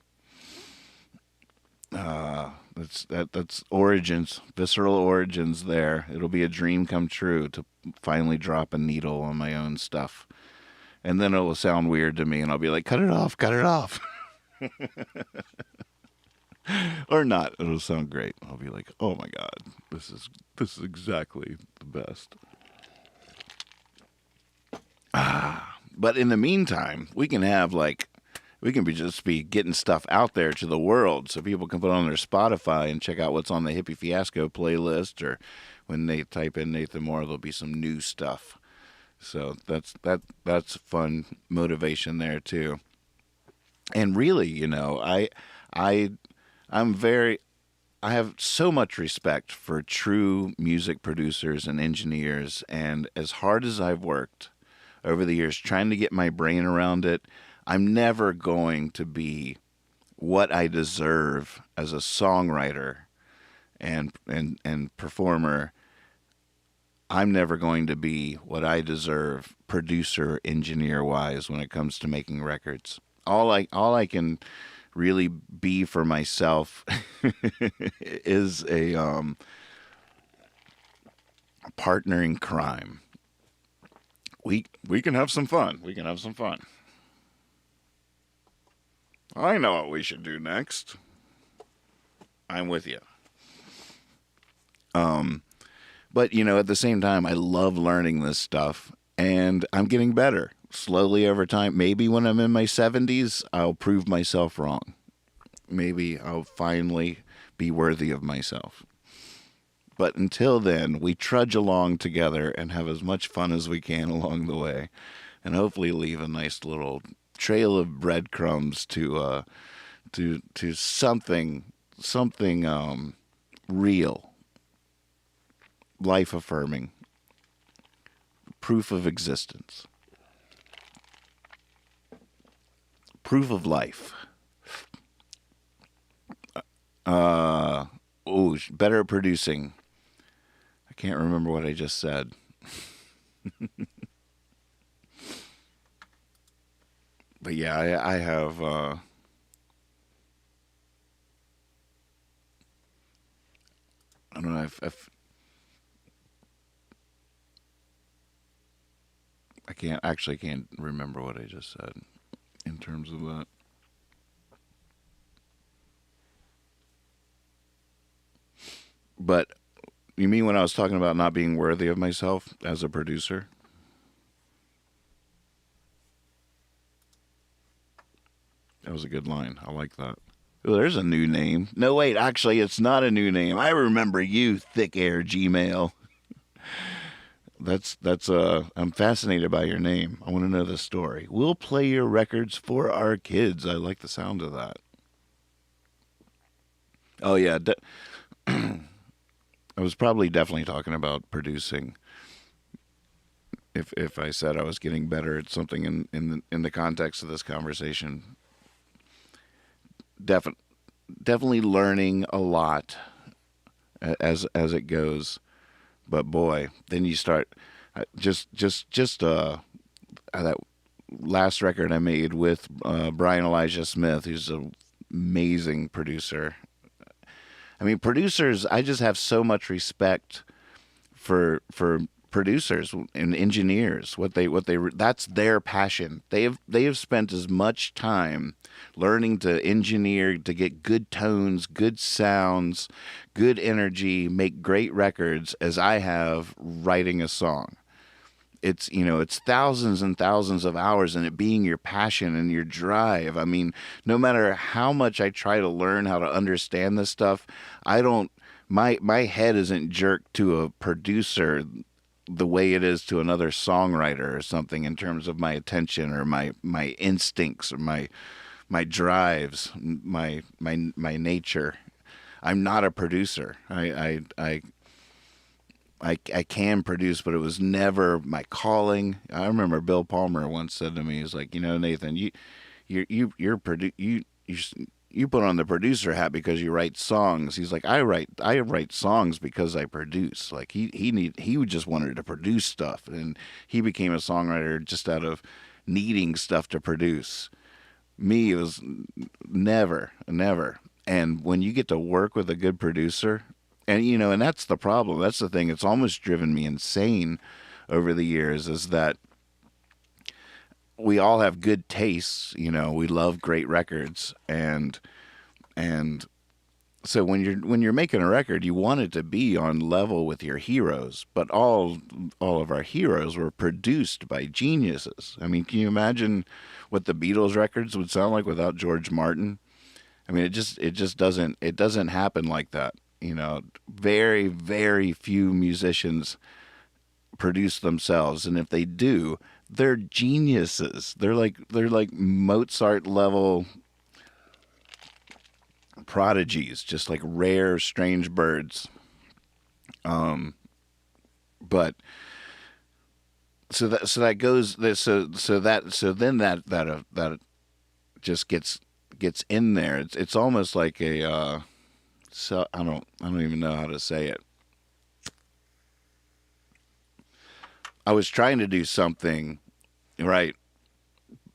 that's origins, visceral origins there. It'll be a dream come true to finally drop a needle on my own stuff and then it will sound weird to me, and I'll be like, cut it off, cut it off. Or not. It'll sound great. I'll be like, oh my God, this is exactly the best. But in the meantime, we can have like we can be getting stuff out there to the world so people can put on their Spotify and check out what's on the Hippie Fiasco playlist, or when they type in Nathan Moore, there'll be some new stuff. So that's fun motivation there too. And really, I I'm very I have so much respect for true music producers and engineers, and as hard as I've worked over the years trying to get my brain around it, I'm never going to be what I deserve as a songwriter and performer. I'm never going to be what I deserve producer engineer wise when it comes to making records. All I can really be for myself is a partner in crime. We can have some fun. We can have some fun. I know what we should do next. I'm with you. But at the same time, I love learning this stuff, and I'm getting better slowly over time. Maybe when I'm in my 70s, I'll prove myself wrong. Maybe I'll finally be worthy of myself. But until then, we trudge along together and have as much fun as we can along the way, and hopefully leave a nice little trail of breadcrumbs to something real, life affirming, proof of existence, proof of life. Better at producing. I can't remember what I just said. But yeah, I have. I don't know. I can't remember what I just said in terms of that. But you mean when I was talking about not being worthy of myself as a producer? That was a good line. I like that. Oh, there's a new name. No, wait, actually, it's not a new name. I remember you, Thick Air Gmail. I'm fascinated by your name. I want to know the story. We'll play your records for our kids. I like the sound of that. Oh, yeah. I was probably definitely talking about producing. If I said I was getting better at something in the context of this conversation, definitely learning a lot as it goes. But boy, then you start just that last record I made with Brian Elijah Smith, who's an amazing producer. I mean, producers. I just have so much respect for producers and engineers. That's their passion. They have spent as much time learning to engineer to get good tones, good sounds, good energy, make great records as I have writing a song. It's thousands and thousands of hours, and it being your passion and your drive. I mean, no matter how much I try to learn how to understand this stuff, I don't. My head isn't jerked to a producer the way it is to another songwriter or something in terms of my attention or my instincts or my drives, my nature. I'm not a producer. I can produce, but it was never my calling. I remember Bill Palmer once said to me, "He's like, Nathan, you put on the producer hat because you write songs." He's like, I write songs because I produce. Like he just wanted to produce stuff, and he became a songwriter just out of needing stuff to produce. Me, it was never. And when you get to work with a good producer, and that's the problem. That's the thing. It's almost driven me insane over the years is that we all have good tastes. We love great records, and so when you're making a record, you want it to be on level with your heroes. But all of our heroes were produced by geniuses. I mean, can you imagine what the Beatles records would sound like without George Martin? I mean, it doesn't happen like that. Very very few musicians produce themselves, and if they do, they're geniuses. They're like Mozart level prodigies, just like rare, strange birds. But so that goes that just gets in there. It's almost like a so I don't even know how to say it. I was trying to do something right,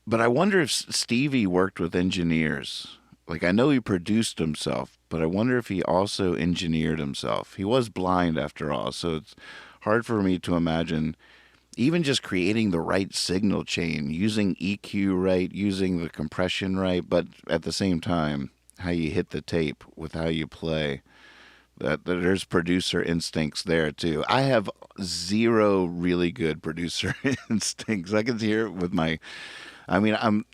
but I wonder if Stevie worked with engineers. Like, I know he produced himself, but I wonder if he also engineered himself. He was blind after all, so it's hard for me to imagine even just creating the right signal chain, using EQ right, using the compression right, but at the same time, how you hit the tape with how you play. That there's producer instincts there too. I have zero really good producer instincts. I can hear it with my. I mean, I'm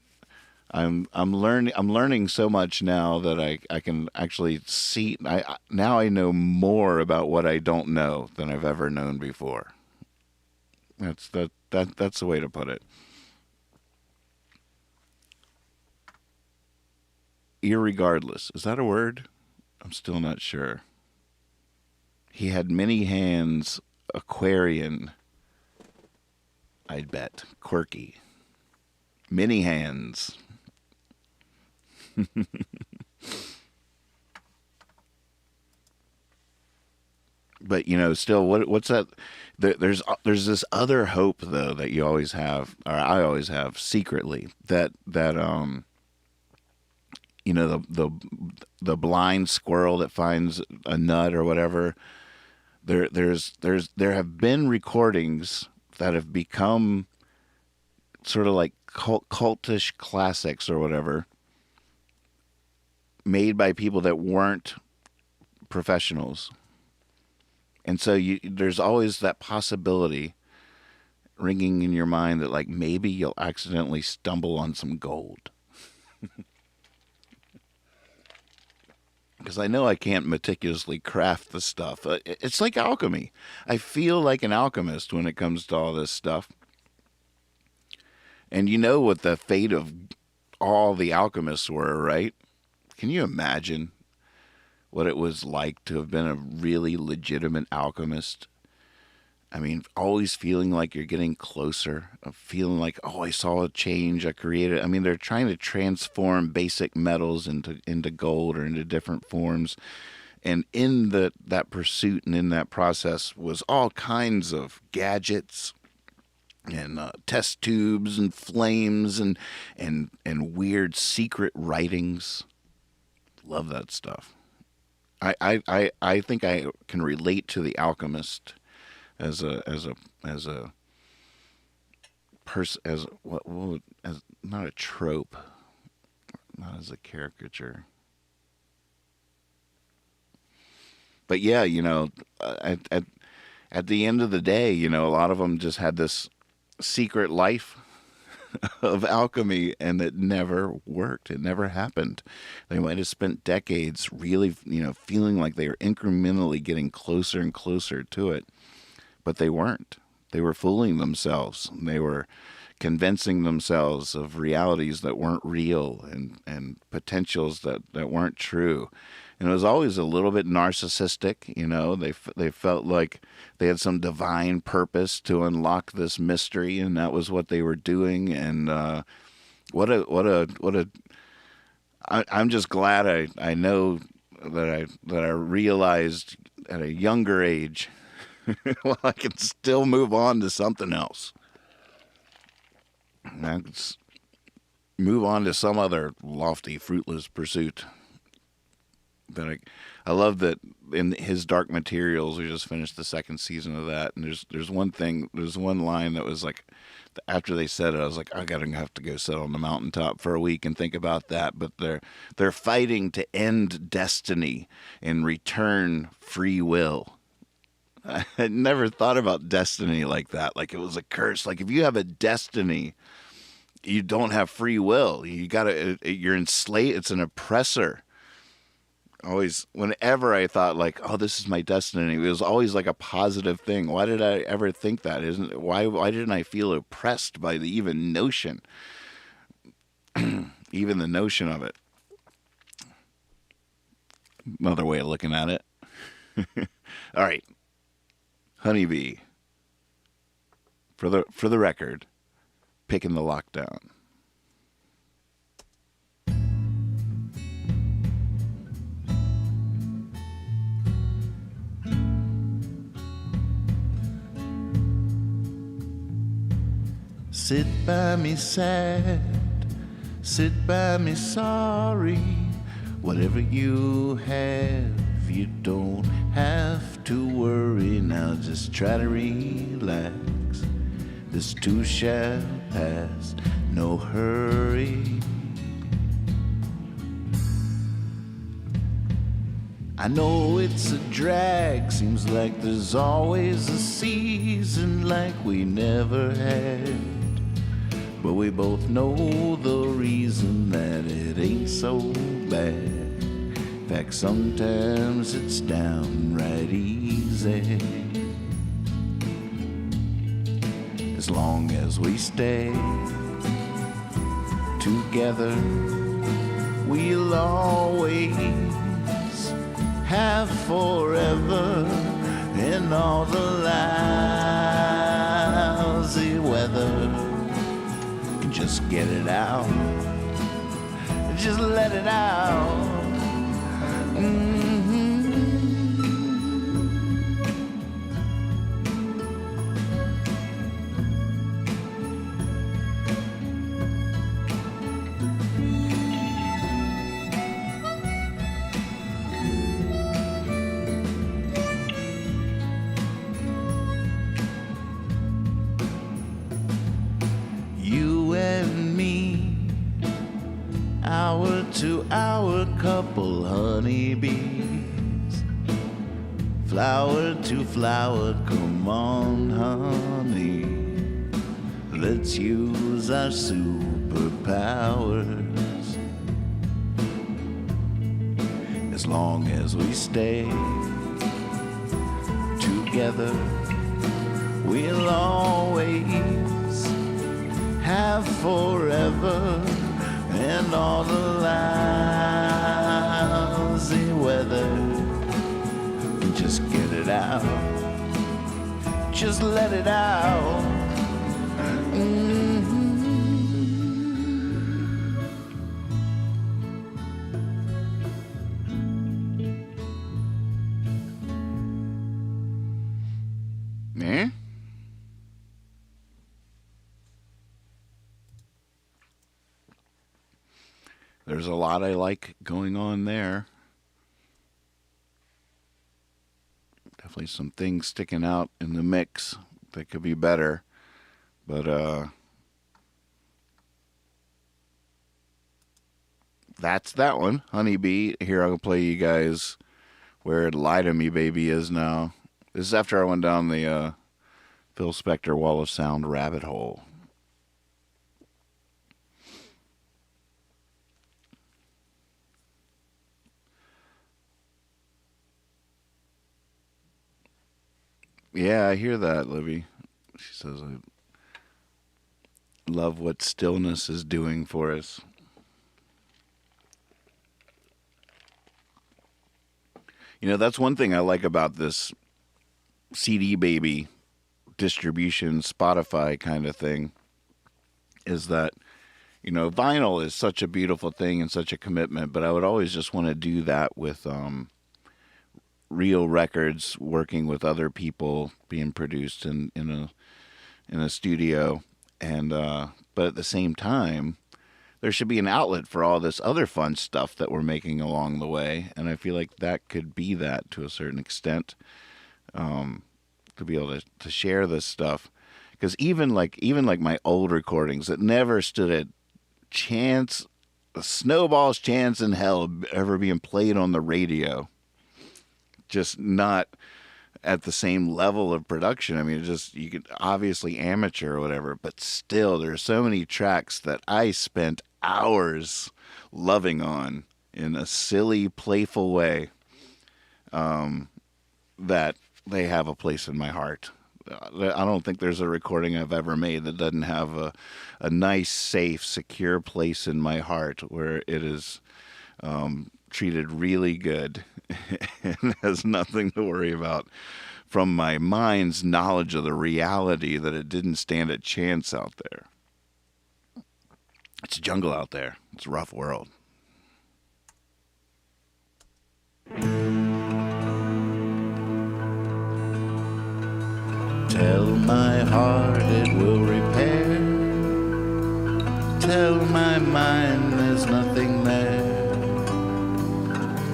learning so much now that I can actually see. Now I know more about what I don't know than I've ever known before. That's the way to put it. Irregardless, is that a word? I'm still not sure. He had many hands, Aquarian, I'd bet. Quirky. Many hands. But still, what's that? There's this other hope though that you always have, or I always have secretly, that the blind squirrel that finds a nut or whatever. There have been recordings that have become sort of like cultish classics or whatever, made by people that weren't professionals. And so there's always that possibility ringing in your mind that, like, maybe you'll accidentally stumble on some gold. Because I know I can't meticulously craft the stuff. It's like alchemy. I feel like an alchemist when it comes to all this stuff. And you know what the fate of all the alchemists were, right? Can you imagine what it was like to have been a really legitimate alchemist? I mean, always feeling like you're getting closer, feeling like, oh, I saw a change, I created. I mean, they're trying to transform basic metals into gold or into different forms. And in that pursuit and in that process was all kinds of gadgets and test tubes and flames and weird secret writings. Love that stuff. I think I can relate to the alchemist as a person, as as not a trope, not as a caricature. But yeah, at the end of the day, a lot of them just had this secret life of alchemy, and it never worked. It never happened. They might have spent decades really, feeling like they were incrementally getting closer and closer to it, but they weren't. They were fooling themselves. They were convincing themselves of realities that weren't real and potentials that weren't true. And it was always a little bit narcissistic. They felt like they had some divine purpose to unlock this mystery, and that was what they were doing. And what a I'm just glad I know that I realized at a younger age. Well, I can still move on to something else. I can move on to some other lofty, fruitless pursuit. That I love that in his Dark Materials. We just finished the second season of that, and there's one line that was like, after they said it, I was like, I gotta have to go sit on the mountaintop for a week and think about that. But they're fighting to end destiny and return free will. I had never thought about destiny like that. Like it was a curse. Like if you have a destiny, you don't have free will. You're enslaved. It's an oppressor. Always, whenever I thought like, oh, this is my destiny, it was always like a positive thing. Why did I ever think that? Isn't why didn't I feel oppressed by the even notion, even the notion of it? Another way of looking at it. All right, Honeybee. For the record, picking the lockdown. Sit by me sad, sit by me sorry. Whatever you have, you don't have to worry. Now just try to relax. This too shall pass, no hurry. I know it's a drag, seems like there's always a season like we never had. But we both know the reason that it ain't so bad. In fact, sometimes it's downright easy. As long as we stay together, we'll always have forever in all the lousy weather. Just get it out, just let it out. Hour to hour couple honeybees, flower to flower, come on honey, let's use our superpowers. As long as we stay together, we'll always have forever and all the lousy weather. Just get it out, just let it out. Eh? There's a lot I like going on there. Definitely some things sticking out in the mix that could be better. But that's that one. Honeybee. Here I'll play you guys where Lie to Me Baby is now. This is after I went down the Phil Spector Wall of Sound rabbit hole. Yeah, I hear that, Libby. She says, I love what stillness is doing for us. You know, that's one thing I like about this CD Baby distribution, Spotify kind of thing, is that, you know, vinyl is such a beautiful thing and such a commitment, but I would always just want to do that with real records, working with other people, being produced in a studio, and but at the same time, there should be an outlet for all this other fun stuff that we're making along the way, and I feel like that could be that to a certain extent, to be able to share this stuff. Because even like my old recordings that never stood a chance, a snowball's chance in hell of ever being played on the radio, just not at the same level of production. I mean, just you could obviously amateur or whatever, but still, there's so many tracks that I spent hours loving on in a silly, playful way, that they have a place in my heart. I don't think there's a recording I've ever made that doesn't have a nice, safe, secure place in my heart where it is treated really good and has nothing to worry about from my mind's knowledge of the reality that it didn't stand a chance out there. It's jungle out there. It's a rough world. Tell my heart it will repair. Tell my mind there's nothing there.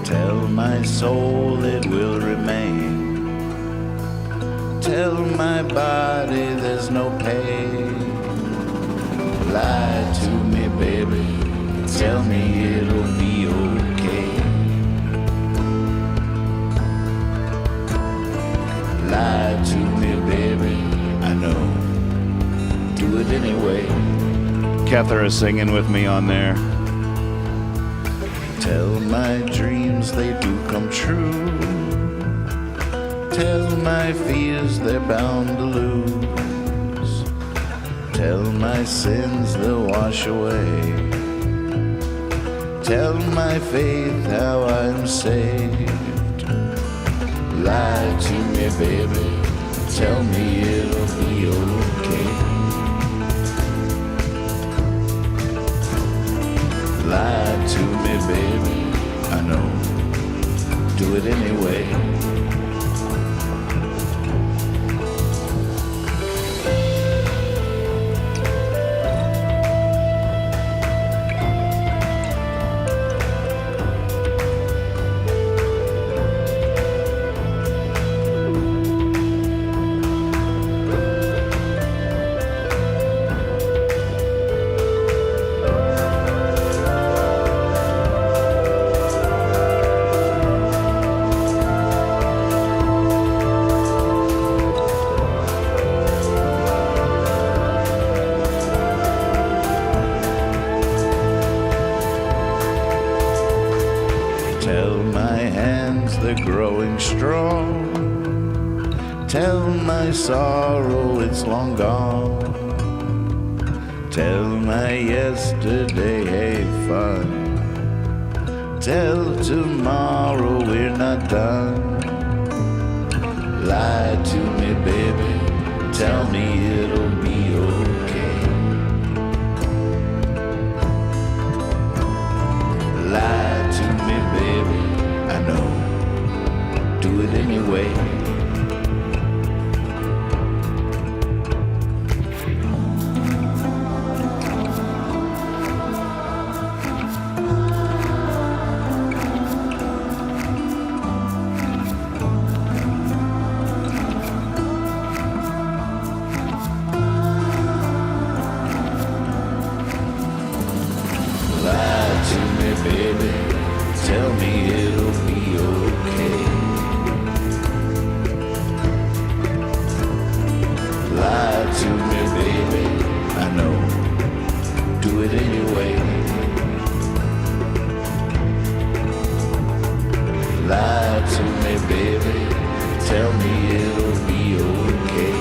Tell my soul it will remain. Tell my body there's no pain. Lie to me, baby. Tell me it'll be okay. Lie to me, baby. I know. Do it anyway. Kether is singing with me on there. Tell my dreams they do come true. Tell my fears they're bound to lose. Tell my sins they'll wash away. Tell my faith how I'm saved. Lie to me, baby. Tell me it'll be okay. Lie to me, baby. I know. Do it anyway. Growing strong. Tell my sorrow it's long gone. Tell my yesterday hey fun. Tell tomorrow we're not done. Lie to me, baby. Tell me it'll be okay. Lie to me, baby. I know. Do it anyway. Lie to me, baby. Tell me it'll be okay. Lie to me, baby. I know. Do it anyway. Lie to me, baby. Tell me it'll be okay.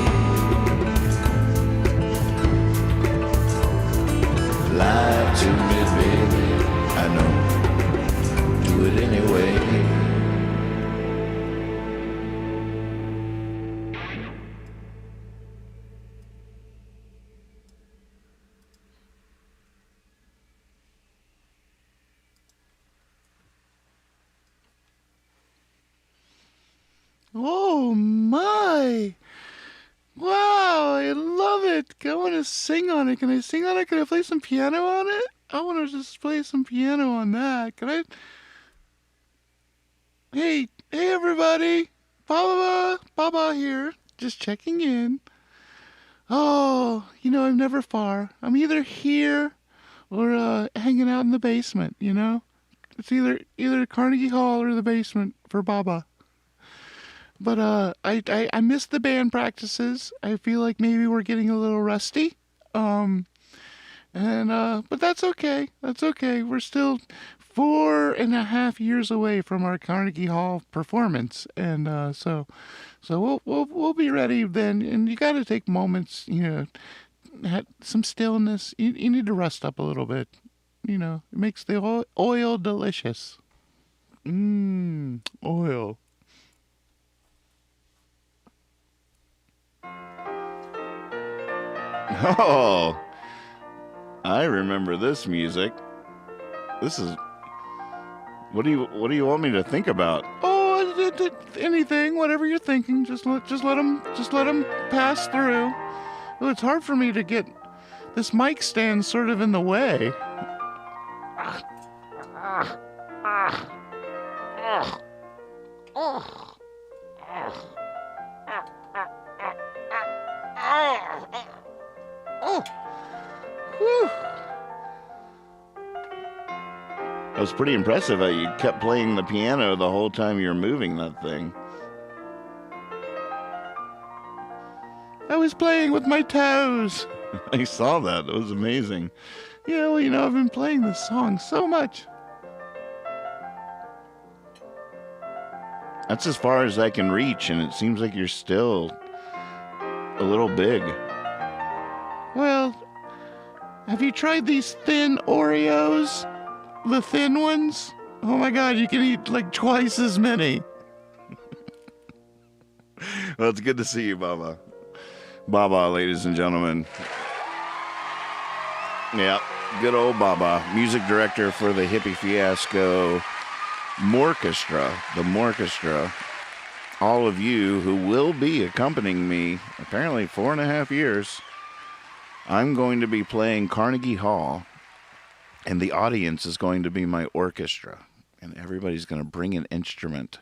Lie to me, baby. I know. Do it anyway. Oh my! Wow, I love it. I want to sing on it. Can I sing on it? Can I play some piano on it? I want to just play some piano on that. Can I? Hey, everybody. Baba here. Just checking in. Oh, I'm never far. I'm either here or hanging out in the basement. It's either Carnegie Hall or the basement for Baba. But I miss the band practices. I feel like maybe we're getting a little rusty. Um, but that's okay. That's okay. We're still 4.5 years away from our Carnegie Hall performance, and so we'll be ready then. And you got to take moments, some stillness. You need to rest up a little bit. It makes the oil delicious. Oil. Oh, I remember this music. This is what do you want me to think about? Oh, anything, whatever you're thinking. Just let them pass through. Oh, it's hard for me to get this mic stand sort of in the way. Whew. That was pretty impressive how you kept playing the piano the whole time you were moving that thing. I was playing with my toes. I saw that. It was amazing. Yeah, well, I've been playing this song so much. That's as far as I can reach, and it seems like you're still a little big. Well, have you tried these thin Oreos? The thin ones? Oh my God, you can eat like twice as many. Well, it's good to see you, Baba. Baba, ladies and gentlemen. Yeah, good old Baba, music director for the Hippie Fiasco Morchestra, the Morchestra. All of you who will be accompanying me, apparently 4.5 years, I'm going to be playing Carnegie Hall, and the audience is going to be my orchestra, and everybody's going to bring an instrument.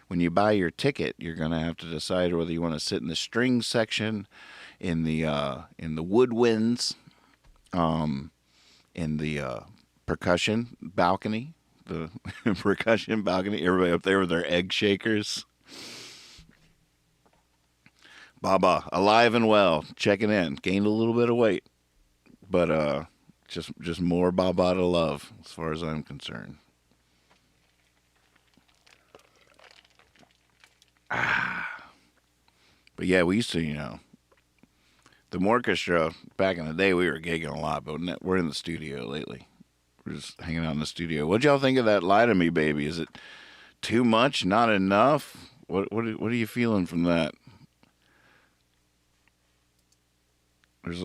When you buy your ticket, you're going to have to decide whether you want to sit in the string section, in the woodwinds, in the percussion balcony, the percussion balcony. Everybody up there with their egg shakers. Baba, alive and well, checking in. Gained a little bit of weight, but just more Baba to love, as far as I'm concerned. But yeah, we used to, the orchestra, back in the day, we were gigging a lot, but we're in the studio lately. We're just hanging out in the studio. What'd y'all think of that Lie to Me, Baby? Is it too much? Not enough? What are you feeling from that?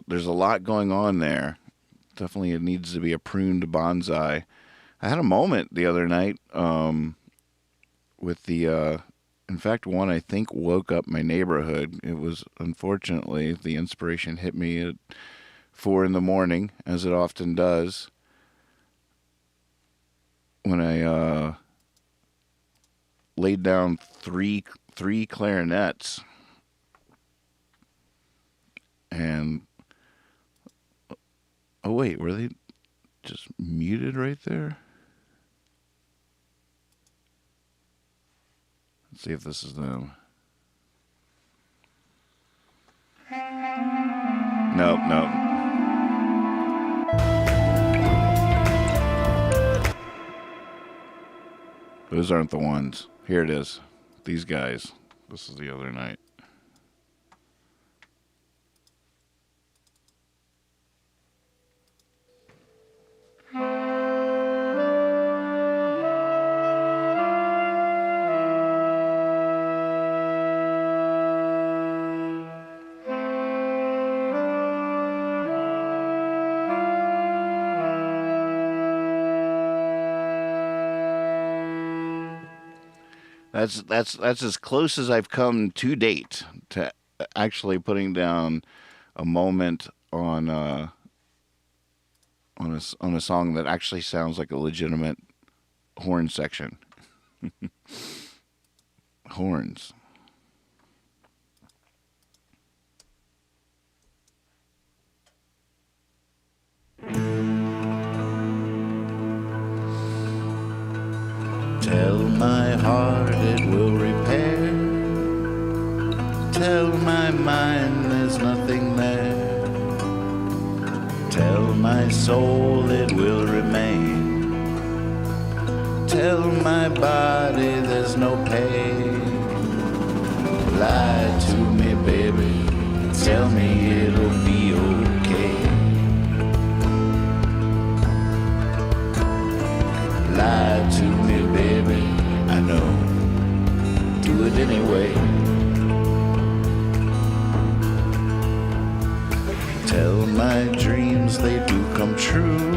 There's a lot going on there. Definitely it needs to be a pruned bonsai. I had a moment the other night with the... in fact, one I think woke up my neighborhood. It was, unfortunately, the inspiration hit me at 4 a.m, as it often does, when I laid down three clarinets. And, oh wait, were they just muted right there? Let's see if this is them. Nope. Those aren't the ones. Here it is. These guys. This is the other night. That's as close as I've come to date to actually putting down a moment on on a song that actually sounds like a legitimate horn section. Horns. Tell my heart it will repair. Tell my mind there's nothing there. Tell my soul it will remain. Tell my body there's no pain. Lie to me, baby. Tell me it'll be okay. Lie to me, baby. I know. Do it anyway. Tell my dreams they do come true.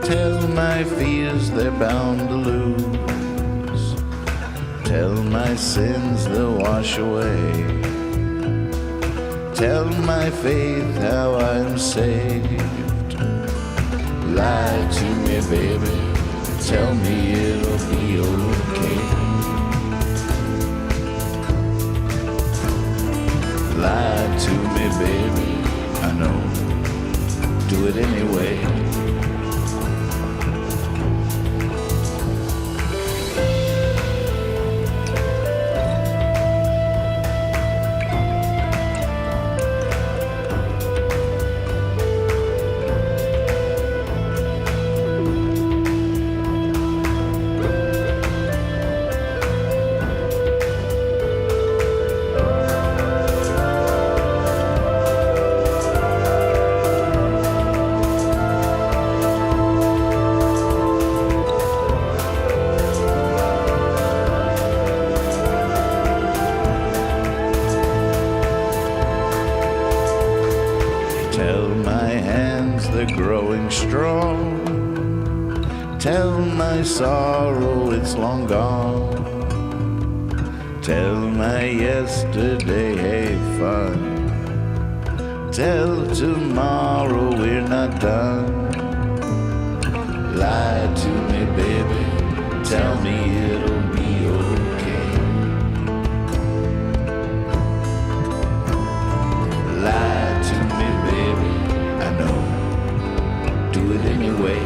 Tell my fears they're bound to lose. Tell my sins they'll wash away. Tell my faith how I'm saved. Lie to me, baby. Tell me it'll be okay. Lie to me, baby. I know. Do it anyway. Tell my hands they're growing strong. Tell my sorrow it's long gone. Tell my yesterday, hey fun. Tell tomorrow we're not done. Lie to me, baby. Tell me it'll be okay. Lie to me, baby. I know. Do it anyway.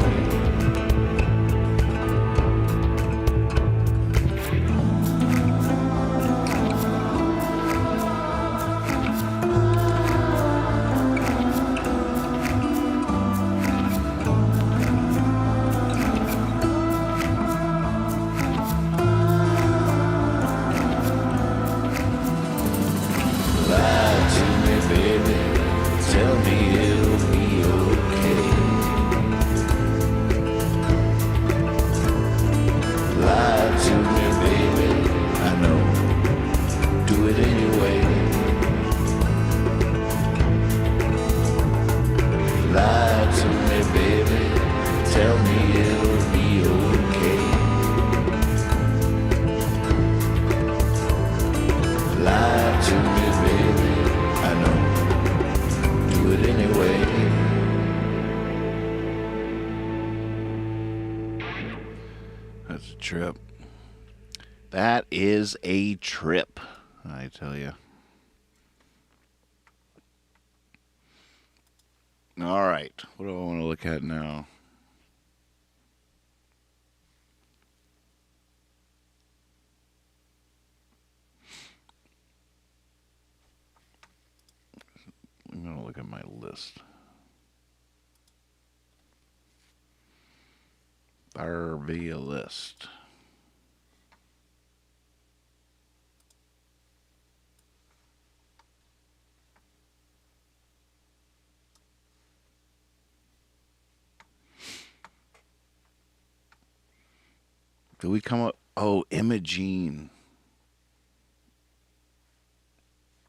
Lie to me, baby. Tell me it'll be okay. Lie to me, baby. I know. Do it anyway. Lie to me, baby. Tell me it'll be okay. Lie to me, baby. I know. Do it anyway. That's a trip. That is a trip, I tell you. All right. What do I want to look at now? I'm going to look at my list. There be a list. Did we come up? Oh, Imogene.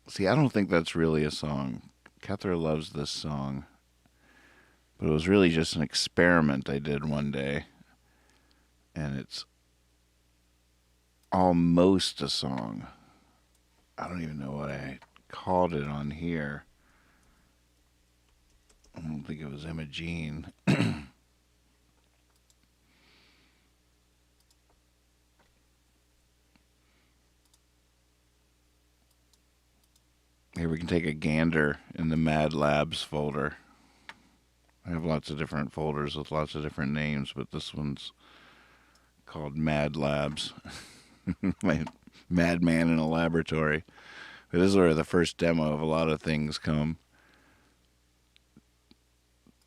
See, I don't think that's really a song. Cather loves this song. But it was really just an experiment I did one day. And it's almost a song. I don't even know what I called it on here. I don't think it was Imogene. Here we can take a gander in the Mad Labs folder. I have lots of different folders with lots of different names, but this one's called Mad Labs. My madman in a laboratory. But this is where the first demo of a lot of things come.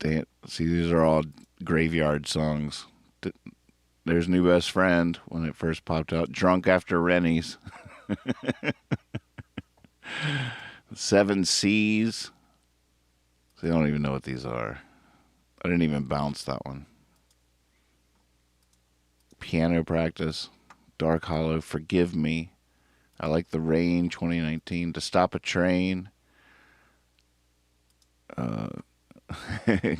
See, these are all graveyard songs. There's New Best Friend when it first popped out. Drunk After Rennie's. Seven Seas. So I don't even know what these are. I didn't even bounce that one. Piano Practice. Dark Hollow. Forgive Me. I Like the Rain 2019. To Stop a Train.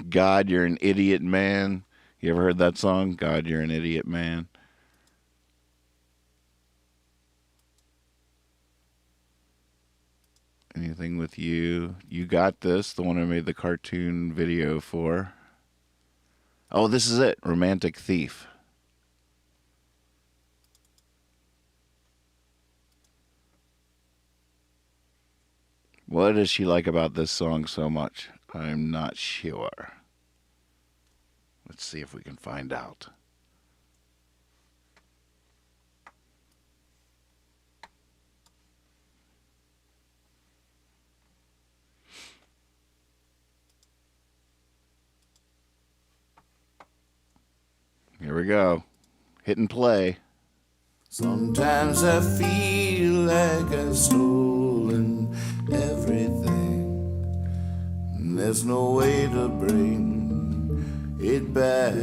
God, You're an Idiot Man. You ever heard that song? God, You're an Idiot Man. Anything with You. You Got This, the one I made the cartoon video for. Oh, this is it. Romantic Thief. What does she like about this song so much? I'm not sure. Let's see if we can find out. Here we go. Hit and play. Sometimes I feel like I've stolen everything. And there's no way to bring it back.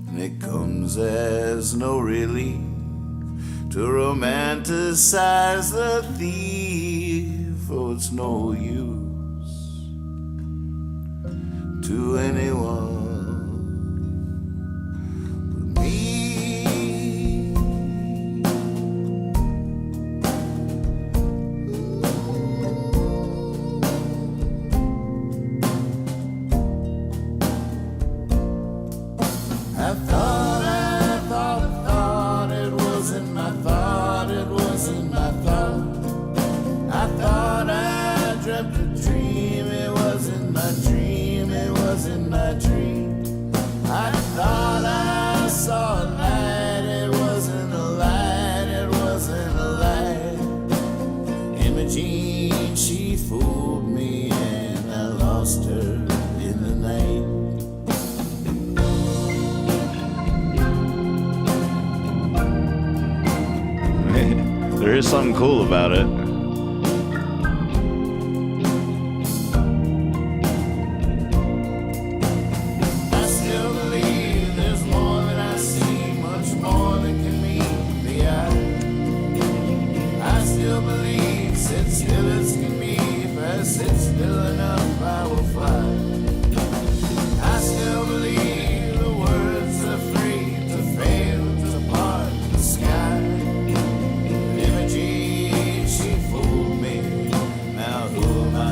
And it comes as no relief to romanticize the thief. Oh, it's no use to anyone. She fooled me and I lost her in the night. There is something cool about it. I still believe there's more than I see, much more than can meet the eye. I still believe sit still as can be. If I sit still enough, I will fly. I still believe the words are free to fail to part the sky. Imogene, she fooled me. Now who am I?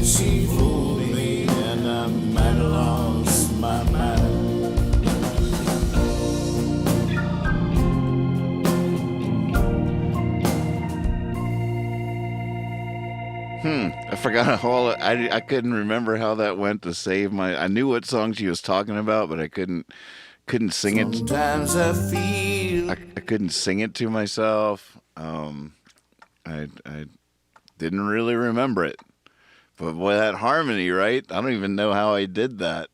She fooled me and I might have lost my mind. I forgot all. I couldn't remember how that went to save my. I knew what song she was talking about, but I couldn't sing it. Sometimes I feel I couldn't sing it to myself. I didn't really remember it, But boy, that harmony, right? I don't even know how I did that.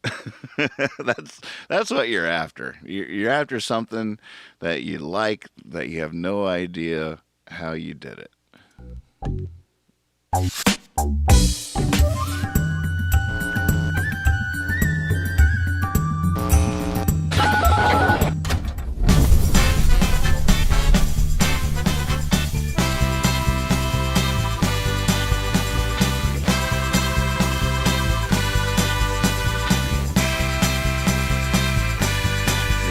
That's what you're after. You're after something that you like, that you have no idea how you did it.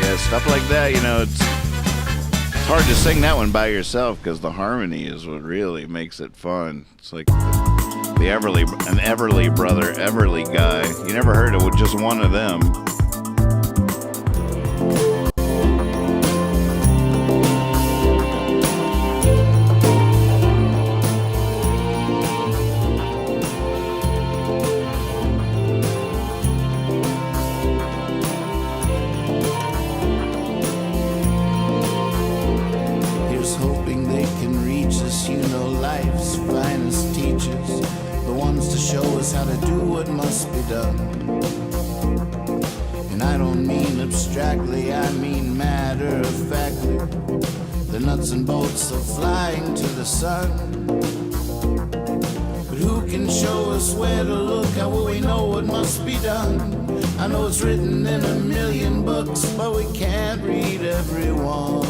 Yeah, stuff like that, it's hard to sing that one by yourself because the harmony is what really makes it fun. It's like the an Everly brother, Everly guy. You never heard of just one of them. Here's hoping they can reach us, life's finest teachers, the ones to show us how to do what must be done. And I don't mean abstractly, I mean matter-of-factly. The nuts and bolts of flying to the sun. But who can show us where to look? How will we know what must be done? I know it's written in a million books, but we can't read every one.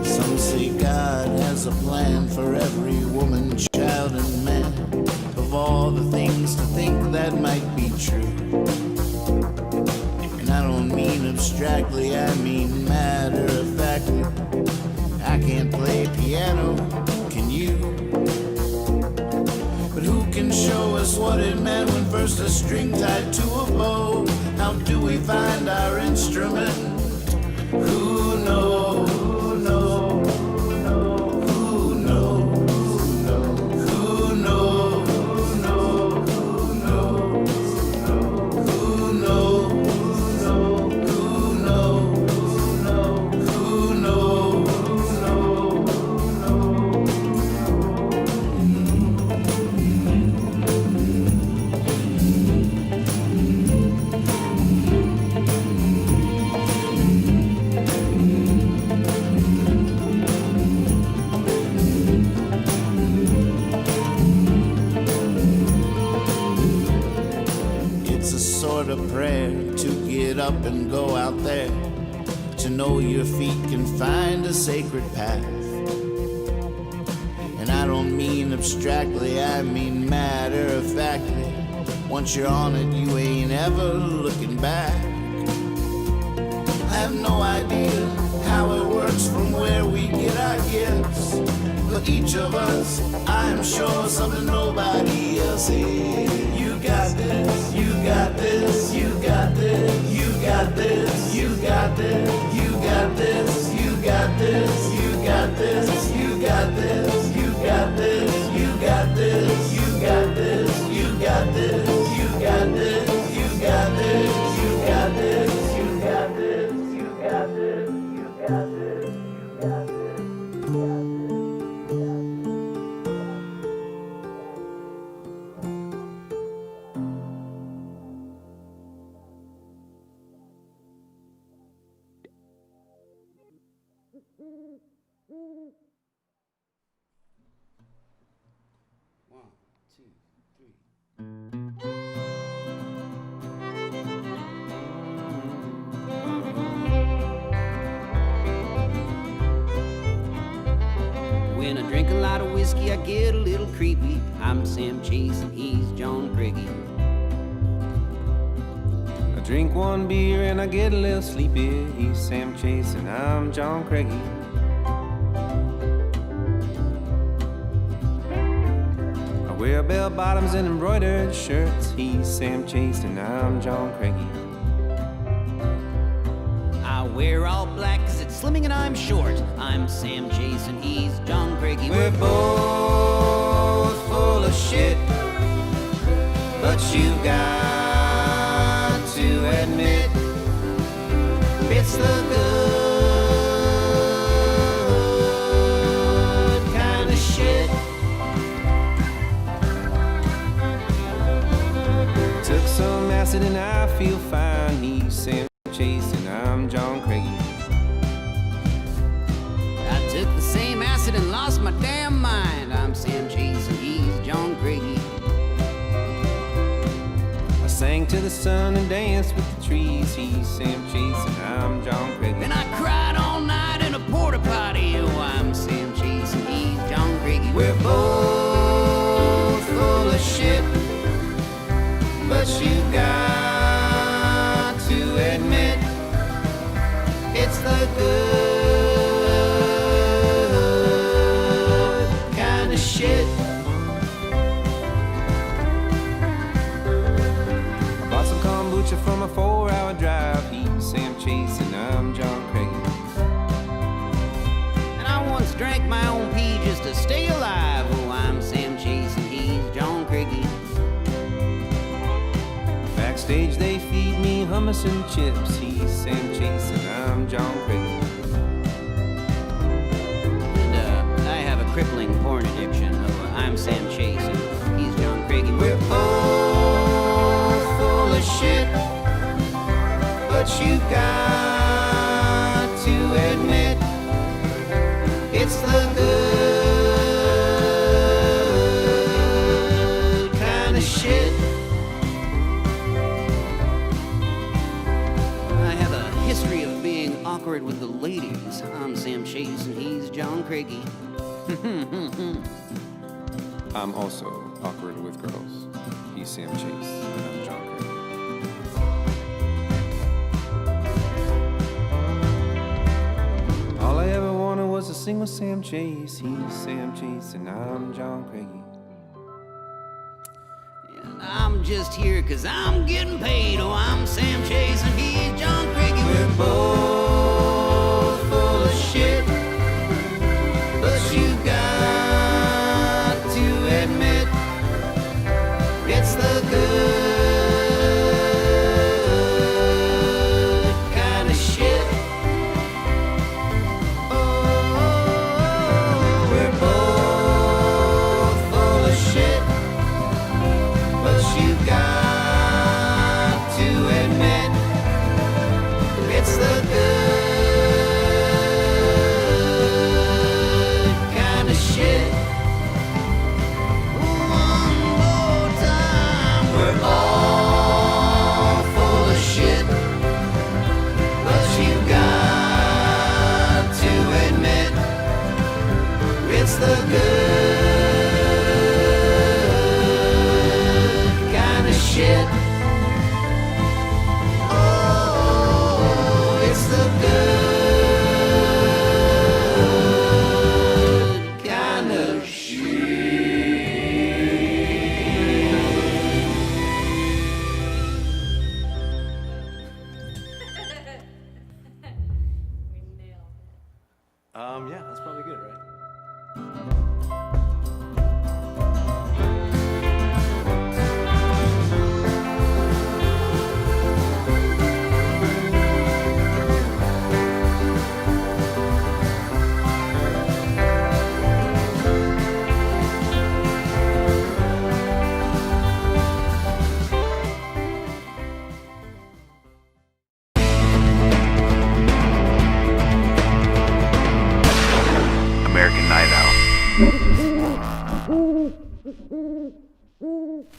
Some say God has a plan for every woman, child, and man. Of all the things to think that might be true. And I don't mean abstractly, I mean matter-of-factly. I can't play piano, can you? But who can show us what it meant when first a string tied to a bow? How do we find our instrument? Who knows? Who knows? Who knows? Who knows? Who knows? Who knows? Sort of prayer to get up and go out there, to know your feet can find a sacred path. And I don't mean abstractly, I mean matter-of-factly. Once you're on it, you ain't ever looking back. I have no idea how it works from where we get our gifts, but each of us, I am sure, something nobody else is. You got this, you got this, you got this, you got this, you got this, you got this, you got this, you got this, you got this, you got this, you got this, you got this, you got this, you got this, you got this, you got this, you got this, you got this, you got this, you got this. One, two, three. When I drink a lot of whiskey, I get a little creepy. I'm Sam Chase and he's John Craigie. I drink one beer and I get a little sleepy. He's Sam Chase and I'm John Craigie. I wear bell bottoms and embroidered shirts. He's Sam Chase and I'm John Craigie. I wear all black cause it's slimming and I'm short. I'm Sam Chase and he's John Craigie. We're both full of shit, but you got to admit it's the good I feel fine. He's Sam Chase and I'm John Craigie. I took the same acid and lost my damn mind. I'm Sam Chase and he's John Craigie. I sang to the sun and danced with the trees. He's Sam Chase and I'm John Craigie. And I cried all night in a porta potty. Oh, I'm Sam Chase and he's John Craigie. We're both full of shit, but you got to admit it's the good kind of shit. I bought some kombucha from a 4-hour drive. He's Sam Chase and I'm John Craigie. And I once drank my own pee just to stay alive. Oh, I'm Sam Chase and he's John Craigie. Backstage they feed me hummus and chips. He's Sam Chase and I'm John Craigie. And I have a crippling porn addiction. Oh, I'm Sam Chase and he's John Craigie. We're both full of shit, but you got to admit it's the good kind of shit. I have a history of being awkward with the ladies. I'm Sam Chase and he's John Craigie. I'm also awkward with girls. He's Sam Chase and I'm John Craigie. All I ever wanted was a single Sam Chase. He's Sam Chase and I'm John Craigie. And I'm just here 'cause I'm getting paid. Oh, I'm Sam Chase and he's John Craigie. We're both full of shit, but you got to admit it's the good kind of shit. Oh, we're both full of shit, but you got to admit it's the good kind of shit. One more time. We're all full of shit, but you got to admit it's the good kind of shit. Oh, it's the good kind of Yeah, that's probably good, right? American Night Owl.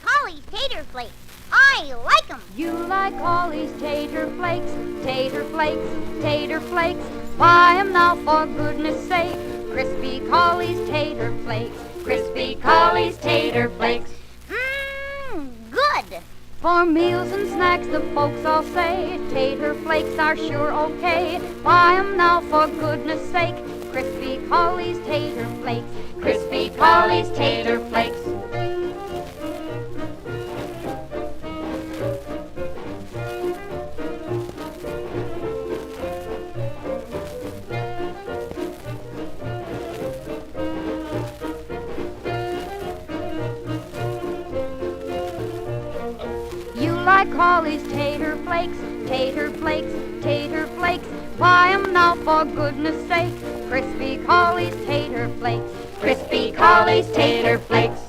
Holly's tater flakes. I like 'em. You like Holly's tater flakes, tater flakes, tater flakes. Buy 'em now for goodness sake. Crispy Holly's tater flakes, crispy Holly's tater flakes. Mmm, good. For meals and snacks the folks all say tater flakes are sure okay. Buy 'em now for goodness sake. Crispy Holly's tater flakes, crispy Holly's tater flakes. You like Holly's tater flakes, tater flakes, tater flakes. Buy 'em now for goodness sake. Crispy Holly's tater flakes, crispy Holly's tater flakes.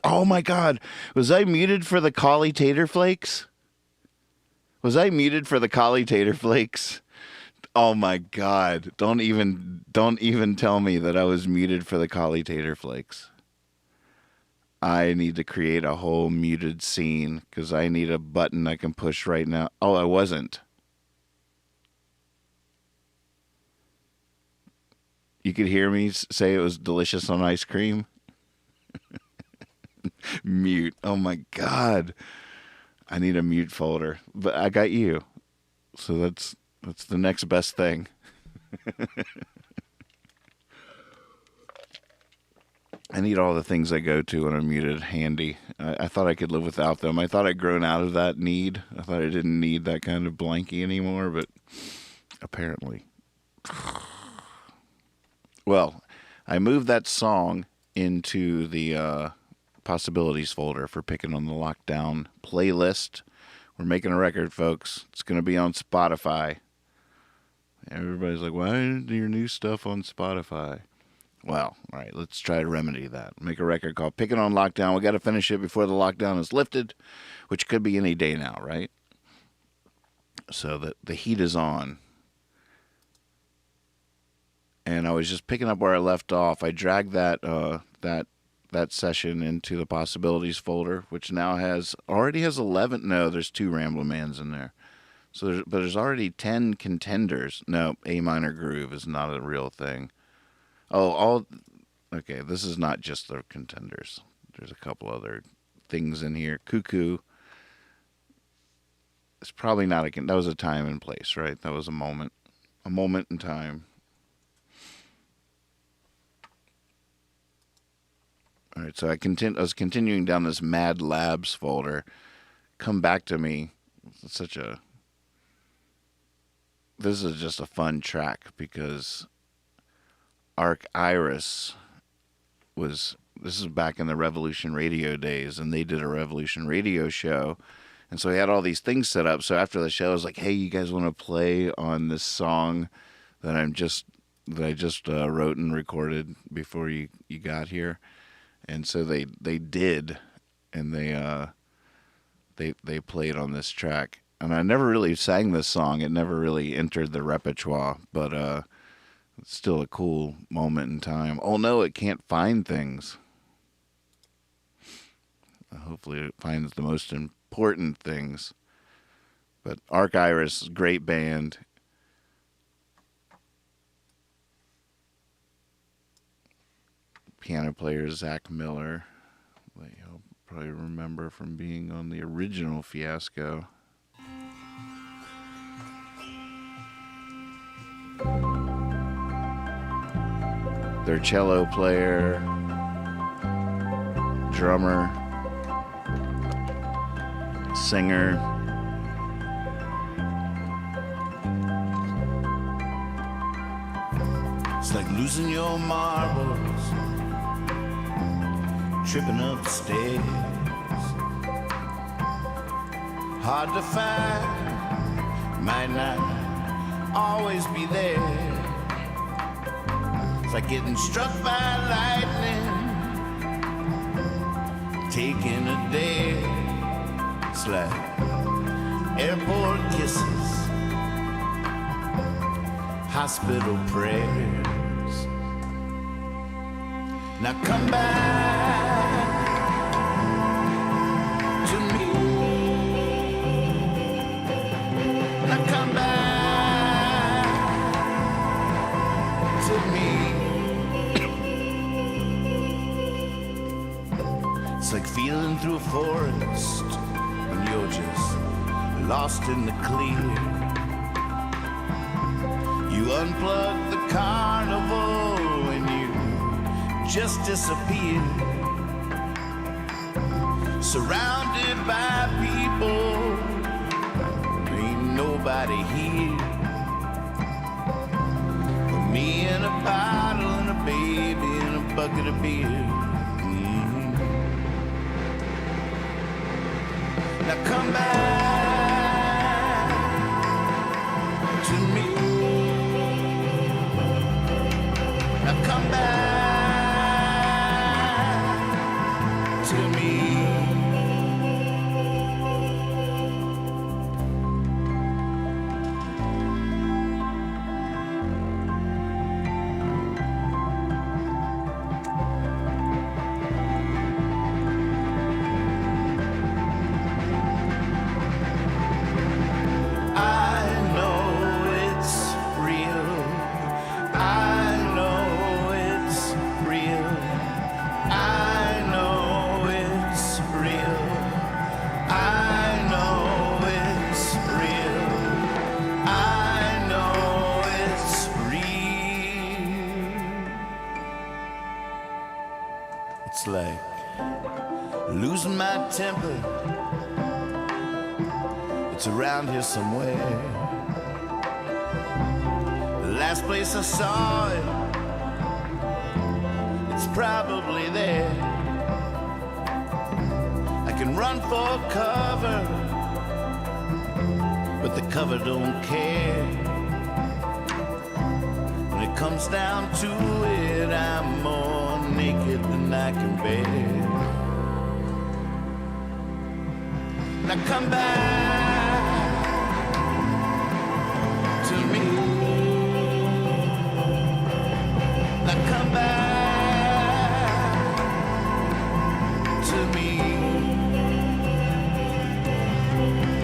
Oh my God, was I muted for the Collie Tater Flakes? Was I muted for the Collie Tater Flakes? Oh my God, don't even tell me that I was muted for the Collie Tater Flakes. I need to create a whole muted scene because I need a button I can push right now. Oh, I wasn't. You could hear me say it was delicious on ice cream. Mute. Oh my God. I need a mute folder. But I got you. So that's the next best thing. I need all the things I go to when I'm muted handy. I thought I could live without them. I thought I'd grown out of that need. I thought I didn't need that kind of blankie anymore, but apparently. Well, I moved that song into the possibilities folder for picking on the lockdown playlist. We're making a record, folks. It's going to be on Spotify. Everybody's like, why isn't your new stuff on Spotify? Well, all right, let's try to remedy that. Make a record called Picking on Lockdown. We got to finish it before the lockdown is lifted, which could be any day now, right? So that the heat is on. And I was just picking up where I left off. I dragged that session into the possibilities folder, which now already has 11. No, there's 2 Ramblin' Mans in there. So, but there's already 10 contenders. No, A minor groove is not a real thing. Oh, okay. This is not just the contenders. There's a couple other things in here. Cuckoo. It's probably not that was a time and place, right? That was a moment in time. All right, so I was continuing down this Mad Labs folder. Come back to me. This is just a fun track because Arc Iris this is back in the Revolution Radio days, and they did a Revolution Radio show. And so he had all these things set up. So after the show, I was like, hey, you guys want to play on this song that I just wrote and recorded before you got here? And so they did, and they played on this track. And I never really sang this song. It never really entered the repertoire, but it's still a cool moment in time. Oh no, it can't find things. Hopefully it finds the most important things. But Arc Iris, great band. Piano player Zach Miller, that you'll probably remember from being on the original Fiasco. Their cello player, drummer, singer. It's like losing your marbles, tripping up the stairs. Hard to find, might not always be there. It's like getting struck by lightning, taking a day. It's like airport kisses, hospital prayers. Now come back to me. Now come back to me. It's like feeling through a forest when you're just lost in the clear. You unplug the carnival and you just disappear. Surrounded by people, ain't nobody here. Me and a bottle and a baby and a bucket of beer. Now come back to me. Now come back to It's like losing my temper. It's around here somewhere. The last place I saw it, it's probably there. I can run for cover, but the cover don't care. When it comes down to it, I'm more naked than I can bear. Now come back to me. Now come back to me.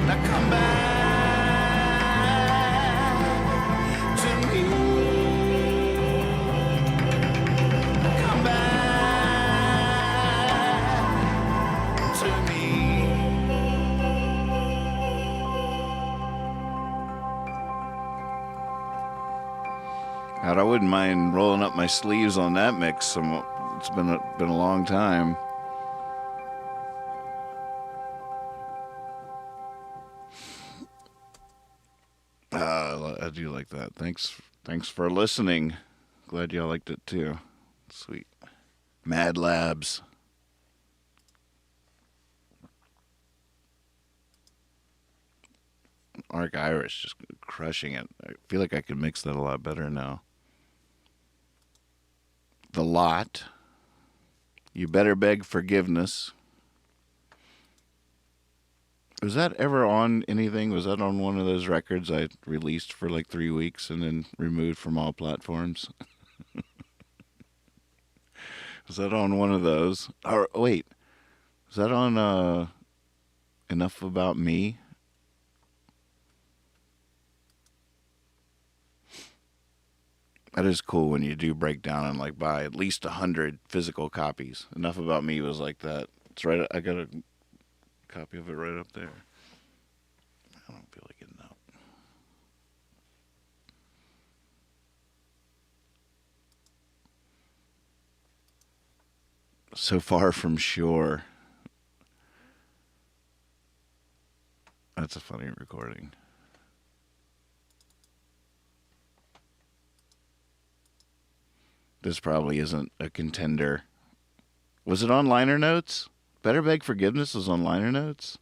Now come back to me. Come back to me. God, I wouldn't mind rolling up my sleeves on that mix. It's been a long time. I do like that. Thanks for listening. Glad y'all liked it too. Sweet. Mad Labs. Arc Irish just crushing it. I feel like I could mix that a lot better now. The Lot. You Better Beg Forgiveness. Was that ever on anything? Was that on one of those records I released for like 3 weeks and then removed from all platforms? Was that on one of those? Or wait, was that on Enough About Me? That is cool when you do break down and like buy at least 100 physical copies. Enough About Me was like that. It's right. I got a copy of it right up there. I don't feel like getting out. So Far From Shore. That's a funny recording. This probably isn't a contender. Was it on liner notes? Better Beg Forgiveness was on liner notes?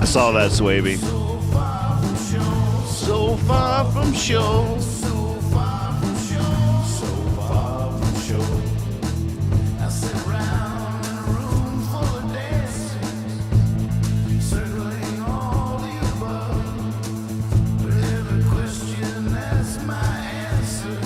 I saw that, Swaby. So far from shore. I sit around in a room full of dancing, circling all the above. But every question, that's my answer.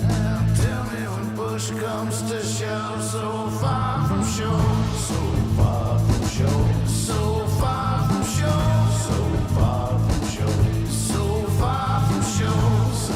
Now tell me when push comes to shove. So far from shore. So far from shore. So far from shore. So far from shore. So far from shore.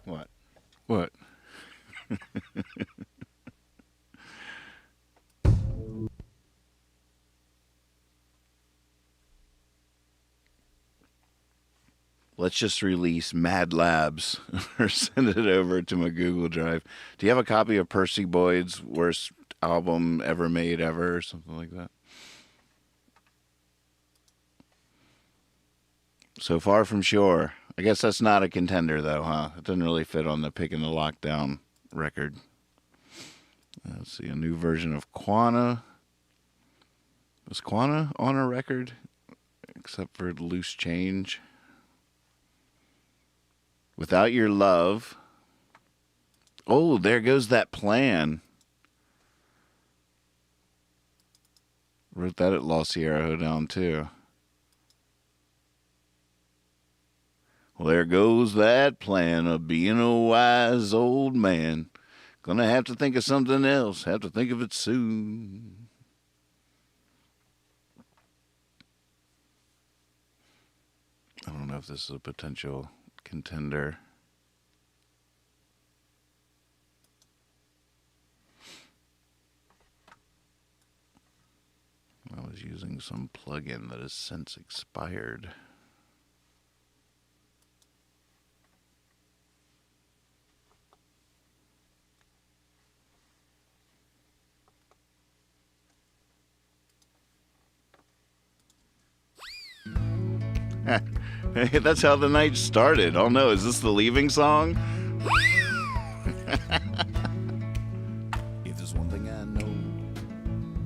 What? What? Let's just release Mad Labs or send it over to my Google Drive. Do you have a copy of Percy Boyd's worst album ever made ever or something like that? So Far From Shore. I guess that's not a contender though, huh? It doesn't really fit on the Picking the Lockdown record. Let's see, a new version of Quana. Was Quana on a record? Except for Loose Change. Without Your Love. Oh, There Goes That Plan. Wrote that at La Sierra Hoedown too. Well, there goes that plan of being a wise old man. Gonna have to think of something else. Have to think of it soon. I don't know if this is a potential contender. I was using some plugin that has since expired. Hey, that's how the night started. Oh no, is this the leaving song? If there's one thing I know,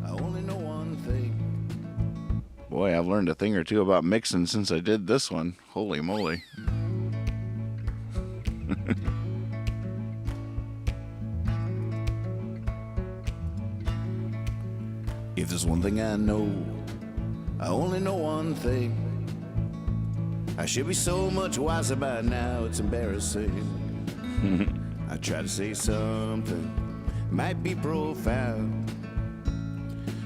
I only know one thing. Boy, I've learned a thing or two about mixing since I did this one. Holy moly. If there's one thing I know, I only know one thing. I should be so much wiser by now, it's embarrassing. I try to say something, might be profound,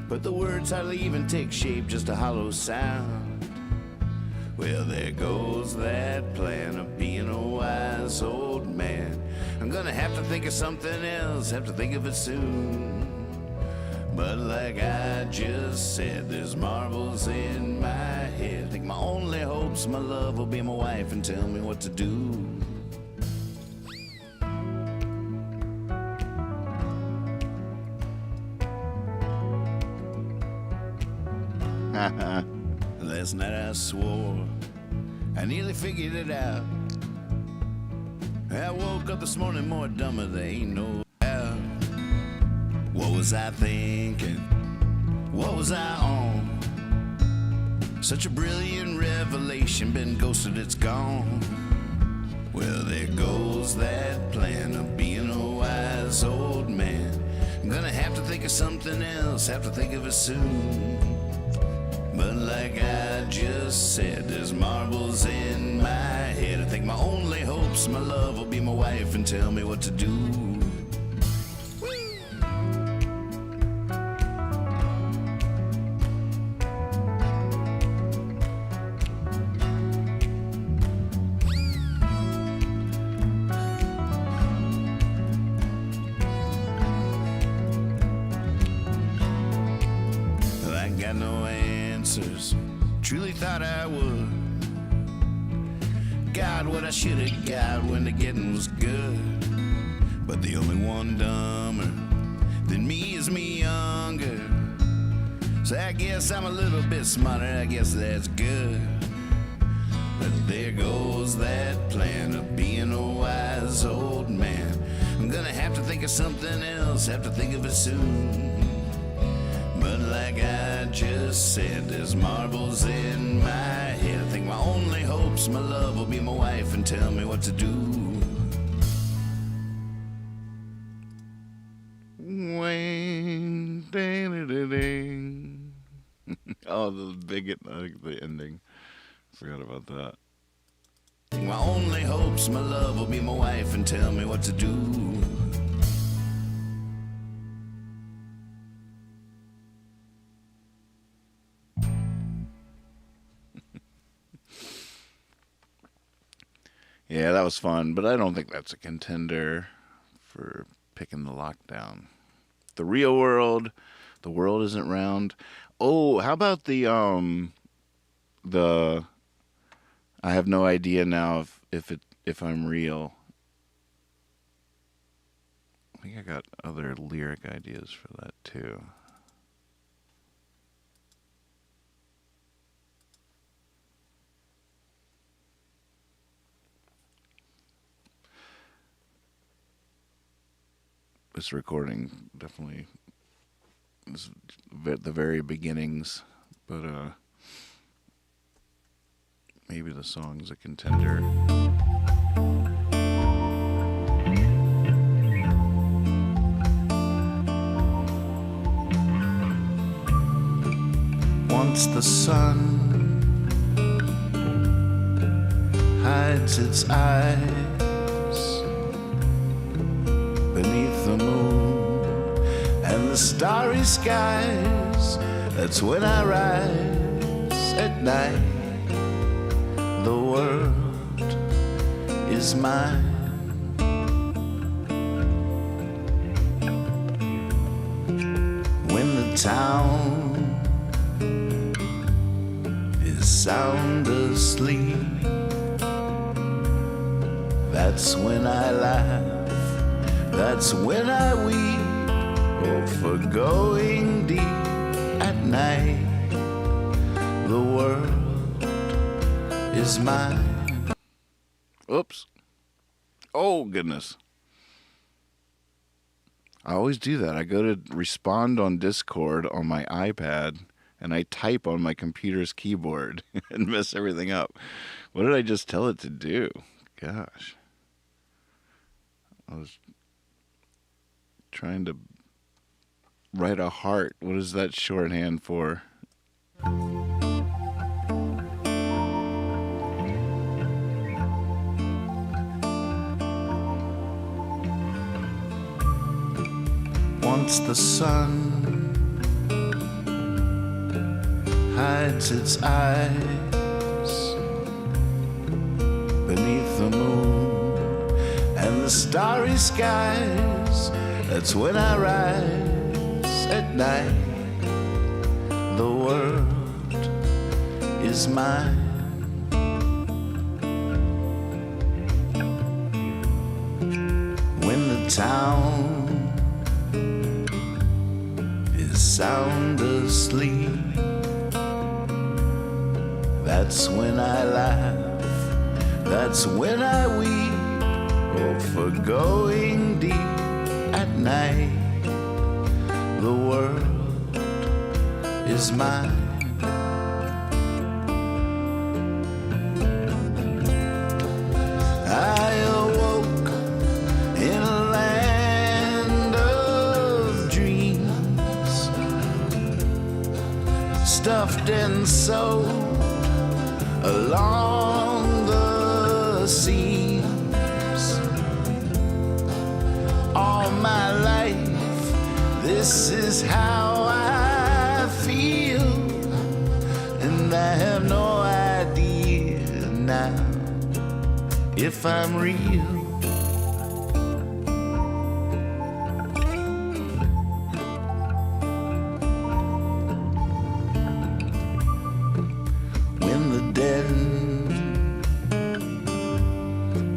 but the words hardly even take shape, just a hollow sound. Well, there goes that plan of being a wise old man. I'm gonna have to think of something else, have to think of it soon. But like I just said, there's marbles in my head. I think my only hope's my love will be my wife and tell me what to do. Last night I swore I nearly figured it out. I woke up this morning more dumber, there ain't no doubt. What was I thinking? What was I on? Such a brilliant revelation, been ghosted, it's gone. Well, there goes that plan of being a wise old man. I'm gonna have to think of something else, have to think of it soon. But like I just said, there's marbles in my head. I think my only hope's my love will be my wife and tell me what to do. I got no answers, truly thought I would. Got what I should have got when the getting was good. But the only one dumber than me is me younger. So I guess I'm a little bit smarter, I guess that's good. But there goes that plan of being a wise old man. I'm gonna have to think of something else, have to think of it soon. But like I just said, there's marbles in my head. I think my only hope's my love will be my wife and tell me what to do. Wayne, ding. Oh, the big, the ending. Forgot about that. I think my only hope's my love will be my wife and tell me what to do. Yeah, that was fun, but I don't think that's a contender for picking the lockdown. The real world, the world isn't round. Oh, how about the I have no idea now if I'm real. I think I got other lyric ideas for that too. This recording definitely is at the very beginnings, but maybe the song's a contender. Once the sun hides its eyes beneath the moon and the starry skies, that's when I rise at night. The world is mine. When the town is sound asleep, that's when I laugh, that's when I weep, oh, for going deep at night. The world is mine. Oops. Oh, goodness. I always do that. I go to respond on Discord on my iPad, and I type on my computer's keyboard and mess everything up. What did I just tell it to do? Gosh. I was trying to write a heart. What is that shorthand for? Once the sun hides its eyes beneath the moon and the starry skies, that's when I rise at night. The world is mine. When the town is sound asleep, that's when I laugh, that's when I weep, oh, for going deep at night. The world is mine. I awoke in a land of dreams, stuffed and sewed along the seams. All my life, this is how I feel, and I have no idea now if I'm real.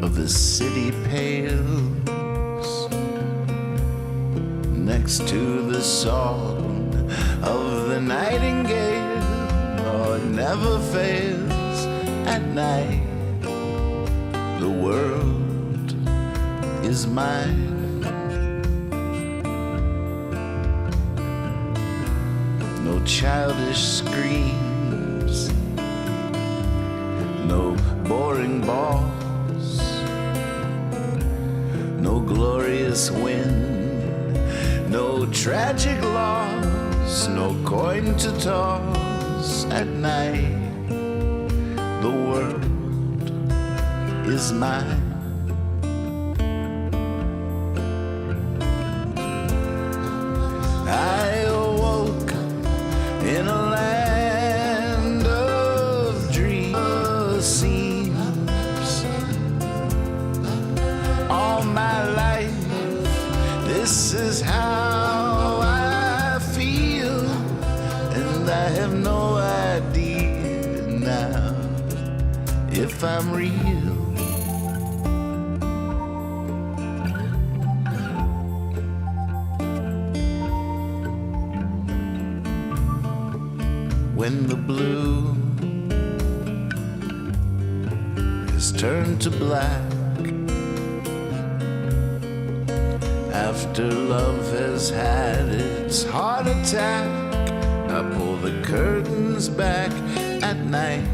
The city pales next to the song of the nightingale. Oh, it never fails at night. The world is mine. No childish screams, no boring balls, no glorious win, no tragic loss, no coin to toss at night. The world is mine. I awoke in a land of dreams, if I'm real. When the blue is turned to black, after love has had its heart attack, I pull the curtains back at night.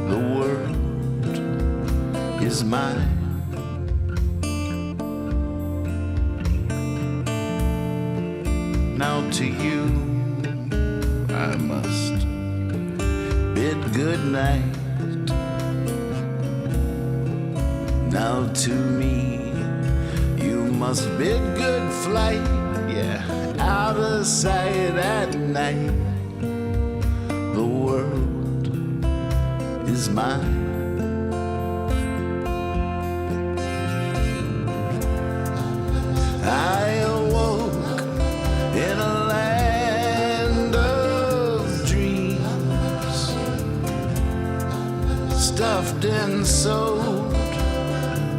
The world is mine. Now to you I must bid good night. Now to me you must bid good flight. Yeah, out of sight at night. The world is mine. I awoke in a land of dreams, stuffed and sewed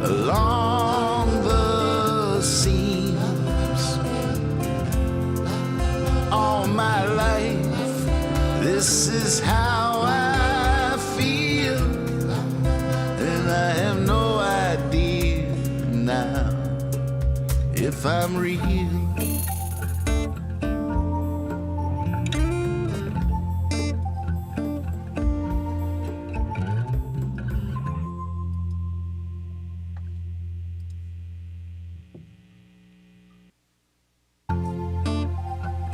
along the seams. All my life, this is how I feel, and I have no idea now if I'm real.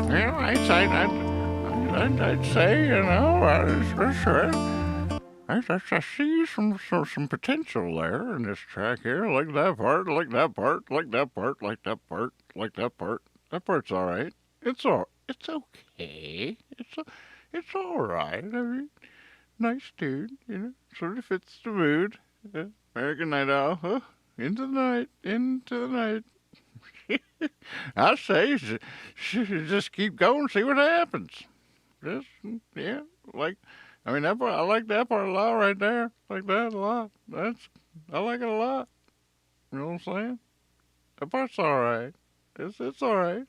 Well, I'd say, you know, I see some potential there in this track here. Like that part, like that part, like that part, like that part, like that part. That part's all right. It's okay. It's all right. I mean, nice tune, you know, sort of fits the mood. American Night Owl, huh? Into the night, into the night. I say, just keep going, see what happens. Just, yeah, like, I mean, that part, I like that part a lot right there. Like that a lot. I like it a lot. You know what I'm saying? That part's all right. It's all right.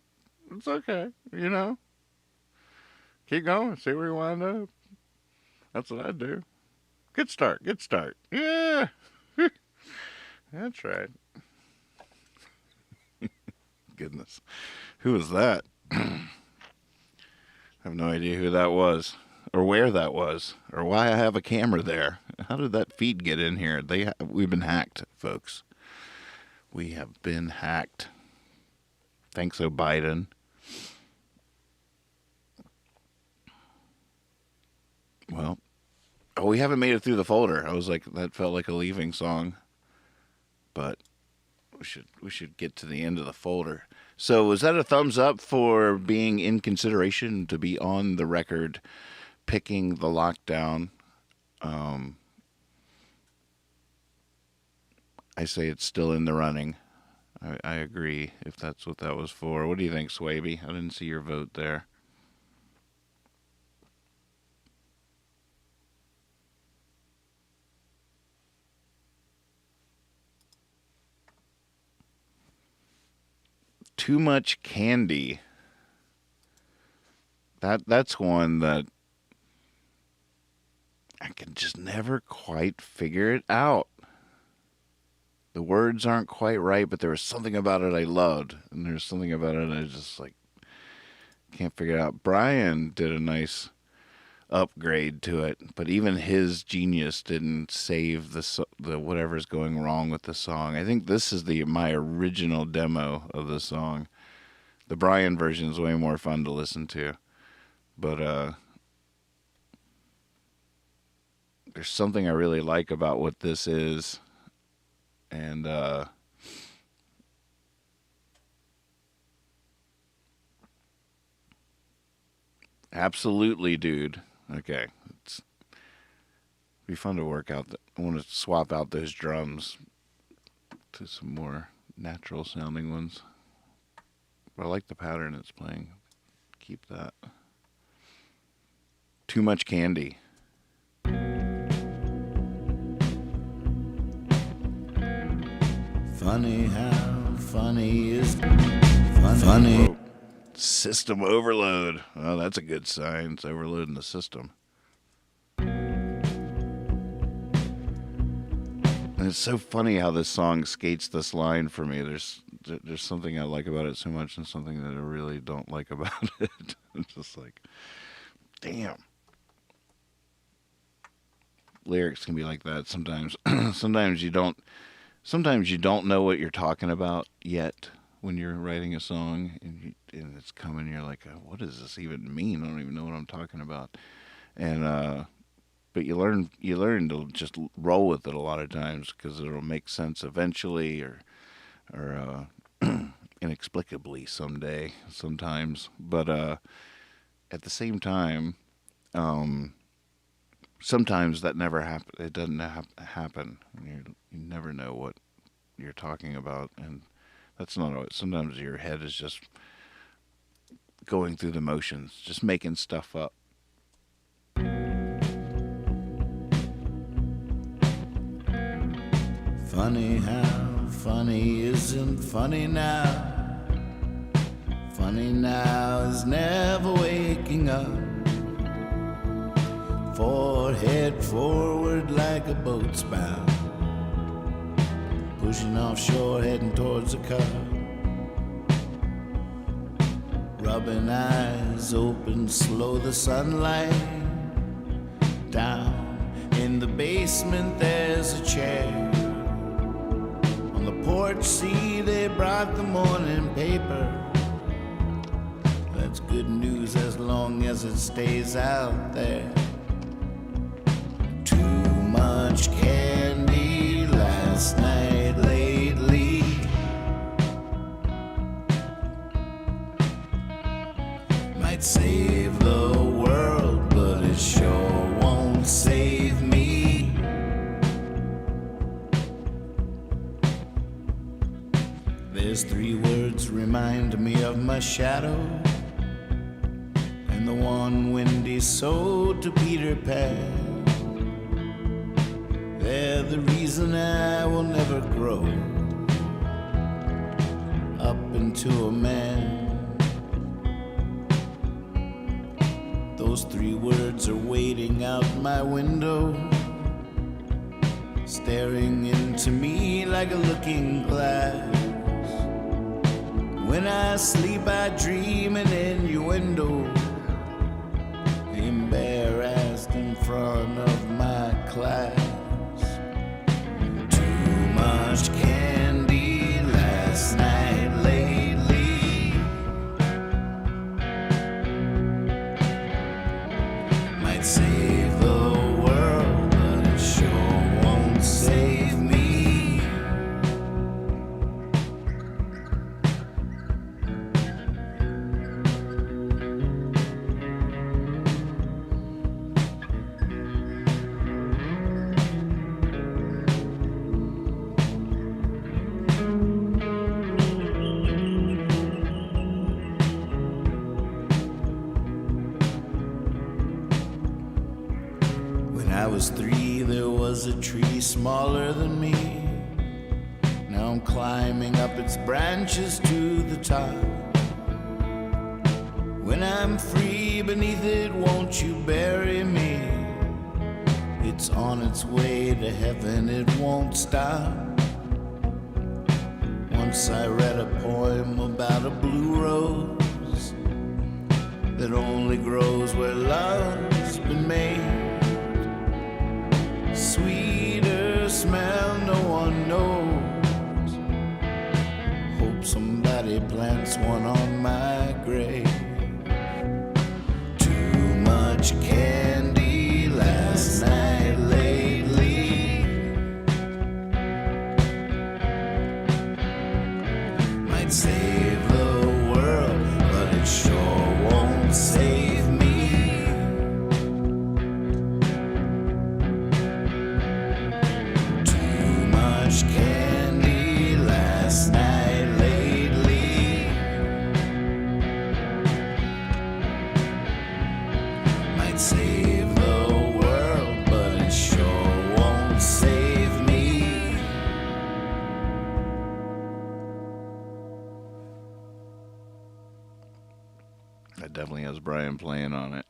It's okay. You know. Keep going. See where you wind up. That's what I do. Good start. Good start. Yeah. That's right. Goodness. Who was that? I have no idea who that was, or where that was, or why I have a camera there. How did that feed get in here? We've been hacked, folks. We have been hacked. Thanks, Biden. Well, we haven't made it through the folder. I was like, that felt like a leaving song, but we should get to the end of the folder. So was that a thumbs up for being in consideration to be on the record, picking the lockdown? I say it's still in the running. I agree if that's what that was for. What do you think, Swaby? I didn't see your vote there. Too Much Candy. That's one that I can just never quite figure it out. The words aren't quite right, but there was something about it I loved, and there's something about it I just like can't figure it out. Brian did a nice upgrade to it, but even his genius didn't save the whatever's going wrong with the song. I think this is my original demo of the song. The Brian version is way more fun to listen to, but there's something I really like about what this is, and absolutely, dude. Okay, it's be fun to work out. I want to swap out those drums to some more natural sounding ones. But I like the pattern it's playing. Keep that. Too Much Candy. Funny how funny is funny. Whoa. System overload. Oh, that's a good sign. It's overloading the system. And it's so funny how this song skates this line for me. There's something I like about it so much and something that I really don't like about it. I'm just like, damn. Lyrics can be like that sometimes. Sometimes you don't know what you're talking about yet when you're writing a song, and it's coming. You're like, what does this even mean? I don't even know what I'm talking about. And but you learn to just roll with it a lot of times because it'll make sense eventually, or inexplicably sometimes. But at the same time, sometimes that never happen. It doesn't happen. You never know what you're talking about, and that's not always. Sometimes your head is just going through the motions, just making stuff up. Funny how funny isn't funny now. Funny now is never waking up. Forehead forward like a boat's bow, pushing offshore, heading towards the cup. Rubbing eyes open, slow the sunlight. Down in the basement there's a chair. On the porch, see, they brought the morning paper. That's good news as long as it stays out there. Too much candy last night lately. Might save the world, but it sure won't save me. There's 3 words remind me of my shadow, and the one Wendy sold to Peter Pan. They're the reason I will never grow up into a man. Those 3 words are waiting out my window, staring into me like a looking glass. When I sleep I dream an innuendo, embarrassed in front of my class. Too much candy last night lately. Might save the world, but it sure won't save me. When I was 3, there was a tree smaller than me. Now I'm climbing up its branches to the top. When I'm free beneath it, won't you bury me? It's on its way to heaven, it won't stop. Once I read a poem about a blue rose that only grows where love's been made. Sweeter smell no one knows. Hope somebody plants one on my grave. Too much candy last night lately. Might save the world, but it sure won't save me. Candy last night lately. Might save the world, but it sure won't save me. that definitely has Brian playing on it.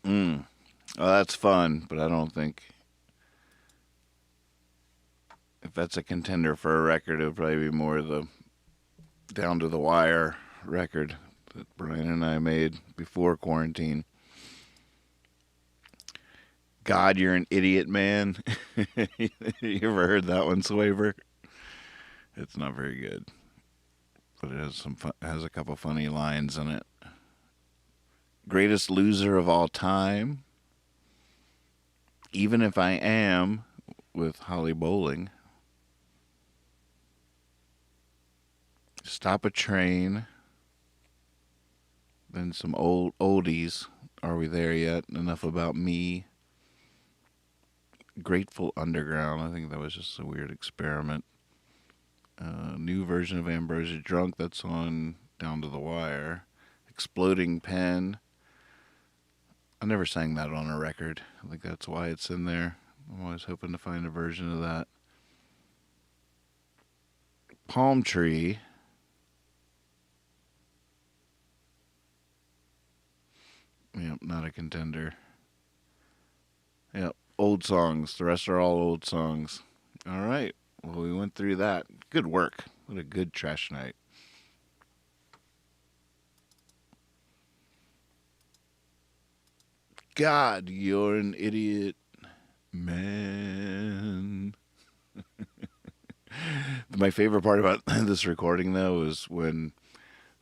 Well, that's fun, but I don't think if that's a contender for a record, it would probably be more the Down to the Wire record that Brian and I made before quarantine. God, You're an Idiot, Man. You ever heard that one, Swaver? It's not very good, but it has has a couple funny lines in it. Greatest Loser of All Time. Even If I Am, with Holly Bowling. Stop a Train. Then some oldies. Are We There Yet? Enough About Me. Grateful Underground. I think that was just a weird experiment. New version of Ambrosia Drunk. That's on Down to the Wire. Exploding Pen. I never sang that on a record. I think that's why it's in there. I'm always hoping to find a version of that. Palm Tree. Yep, not a contender. Yep, old songs. The rest are all old songs. All right. Well, we went through that. Good work. What a good trash night. God, You're an Idiot, Man. My favorite part about this recording, though, was when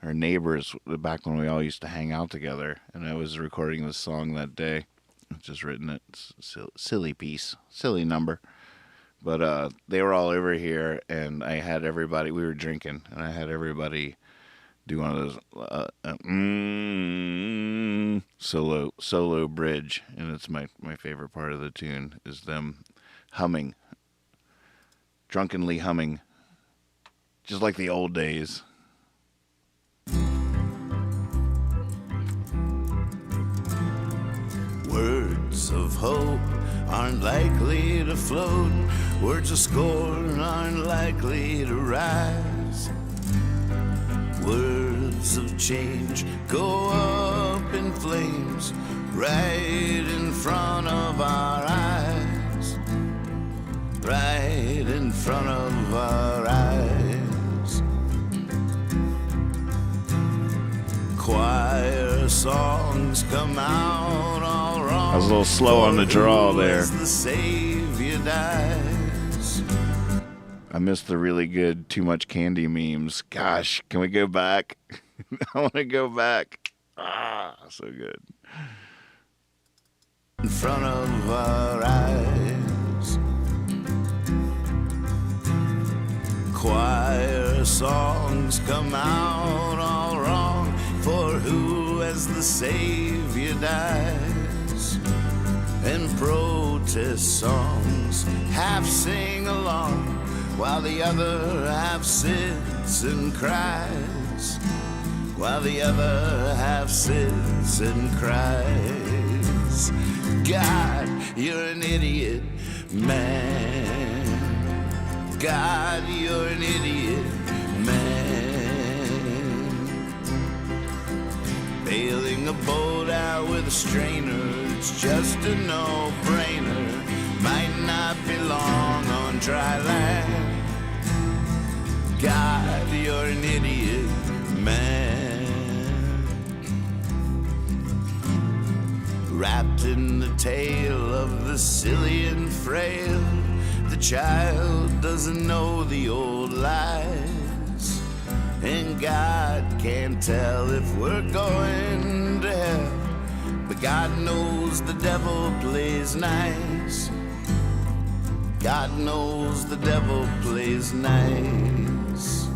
our neighbors, back when we all used to hang out together, and I was recording this song that day. I've just written it. It's a silly piece, silly number. But they were all over here, and I had everybody, we were drinking, and I had everybody do one of those solo bridge, and it's my favorite part of the tune is them humming, drunkenly humming, just like the old days. Words of hope aren't likely to float. Words of scorn aren't likely to rise. Words of change go up in flames right in front of our eyes. Right in front of our eyes. Choir songs come out all wrong. I was a little slow on the draw there. The Savior dies. I missed the really good Too Much Candy memes. Gosh, can we go back? I want to go back. So good. In front of our eyes. Choir songs come out all wrong. For who as the Savior dies? And protest songs half sing along, while the other half sits and cries. While the other half sits and cries. God, You're an idiot, man. God, You're an idiot, man. Bailing a boat out with a strainer, it's just a no-brainer. Might not be long on dry land. God, You're an idiot, man. Wrapped in the tale of the silly and frail, the child doesn't know the old lies. And God can't tell if we're going to hell, but God knows the devil plays nice. God knows the devil plays nice.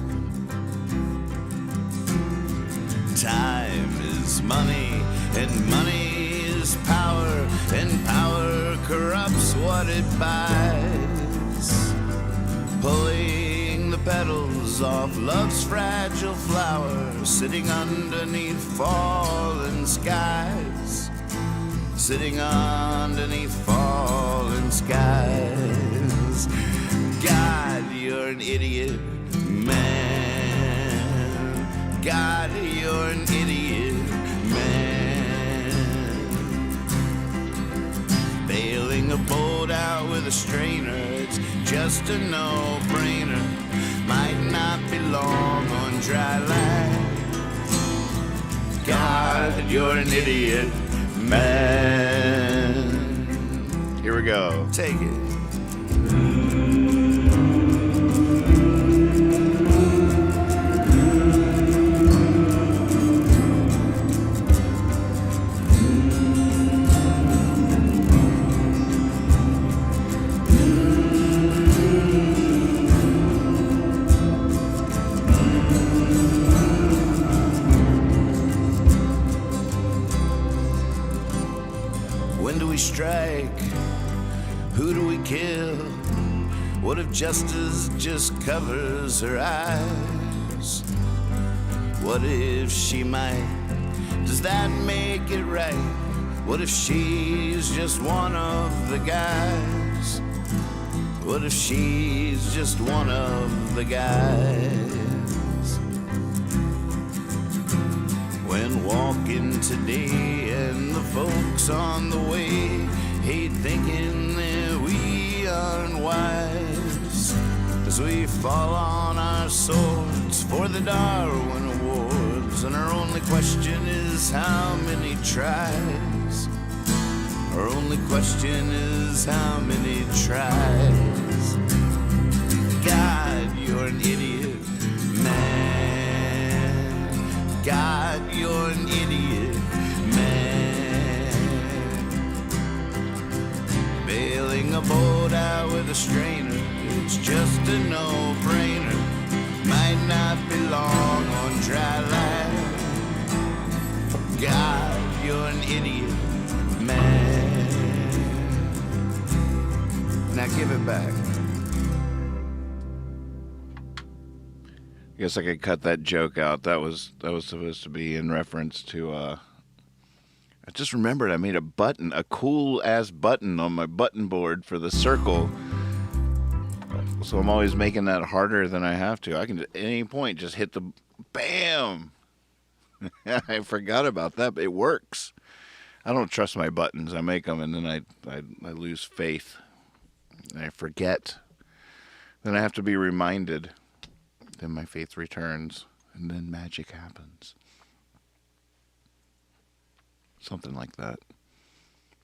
Time is money, and money is power, and power corrupts what it buys. Pulling the petals off love's fragile flower, sitting underneath fallen skies. Sitting underneath fallen skies. God, You're an idiot, man. God, you're an idiot, man. Bailing a boat out with a strainer, it's just a no-brainer. Might not be long on dry land. God, you're an idiot, man. Here we go. Take it. When do we strike? Who do we kill? What if justice just covers her eyes? What if she might? Does that make it right? What if she's just one of the guys? What if she's just one of the guys? When walking today and the folks on the way hate thinking that we aren't wise, as we fall on our swords for the Darwin Awards, and our only question is how many tries? Our only question is how many tries? God, you're an idiot, man. God, you're an idiot, man. Bailing a boat out with a strainer, it's just a no-brainer. Might not be long on dry land. God, you're an idiot, man. Now give it back. I guess I could cut that joke out. That was supposed to be in reference to I just remembered I made a button, a cool ass button on my button board for the circle. So I'm always making that harder than I have to. I can at any point just hit the bam. I forgot about that, but it works. I don't trust my buttons. I make them and then I lose faith. And I forget. Then I have to be reminded. Then my faith returns, and then magic happens. Something like that.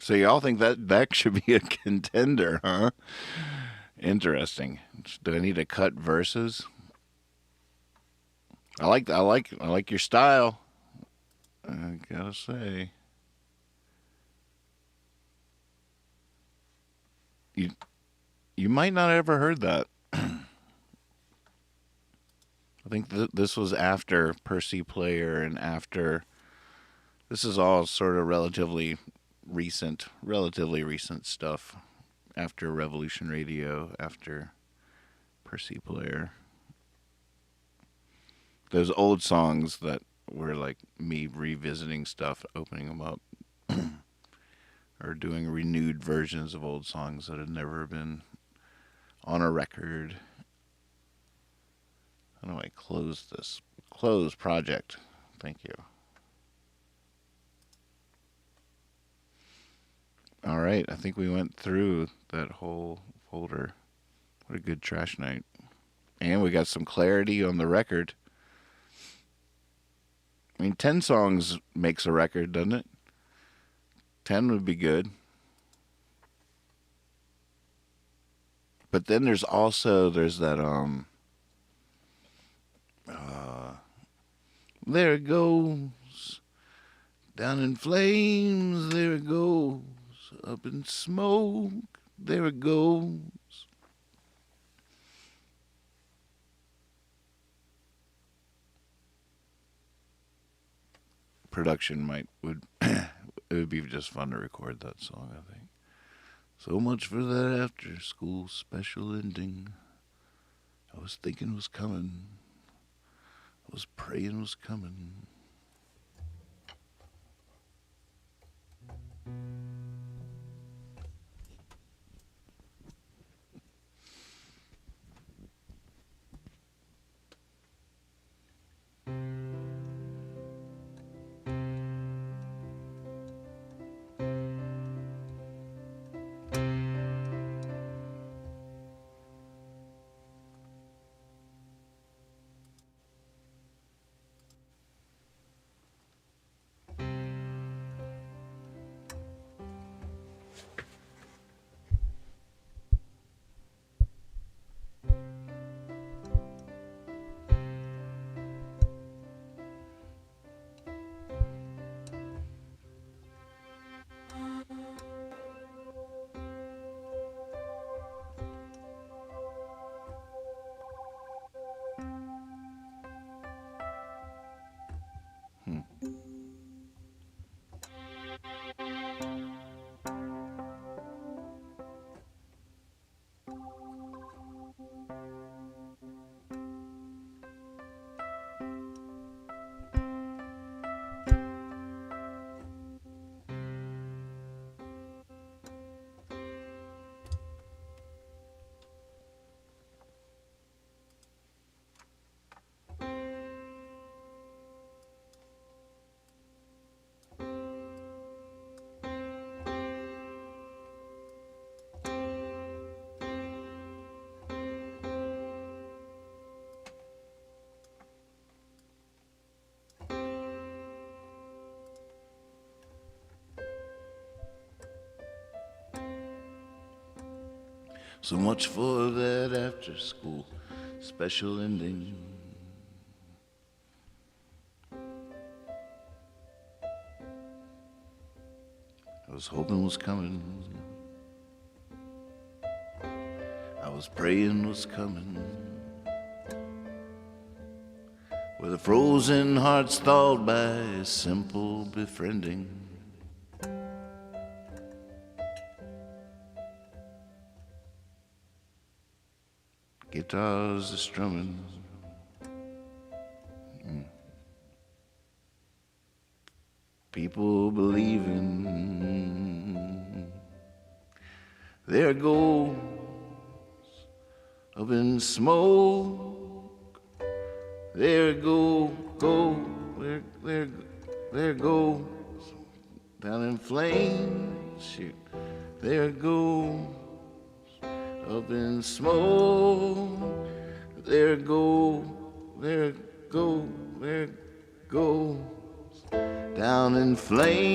So y'all think that should be a contender, huh? Interesting. Do I need to cut verses? I like your style. I gotta say. You might not have ever heard that. I think this was after Percy Player and after. This is all sort of relatively recent stuff. After Revolution Radio, after Percy Player. Those old songs that were like me revisiting stuff, opening them up, or doing renewed versions of old songs that had never been on a record. How do I close this? Close project. Thank you. All right. I think we went through that whole folder. What a good trash night. And we got some clarity on the record. I mean, 10 songs makes a record, doesn't it? 10 would be good. But then there's that, there it goes, down in flames, there it goes, up in smoke, there it goes. Production it would be just fun to record that song, I think. So much for that after school special ending. I was thinking was coming. I was praying was coming. So much for that after school special ending. I was hoping was coming. I was praying was coming. With a frozen heart stalled by simple befriending. Guitars are strumming. People believing. There goes up in smoke. There goes down in flames. Shoot, there goes up in smoke. There goes down in flames.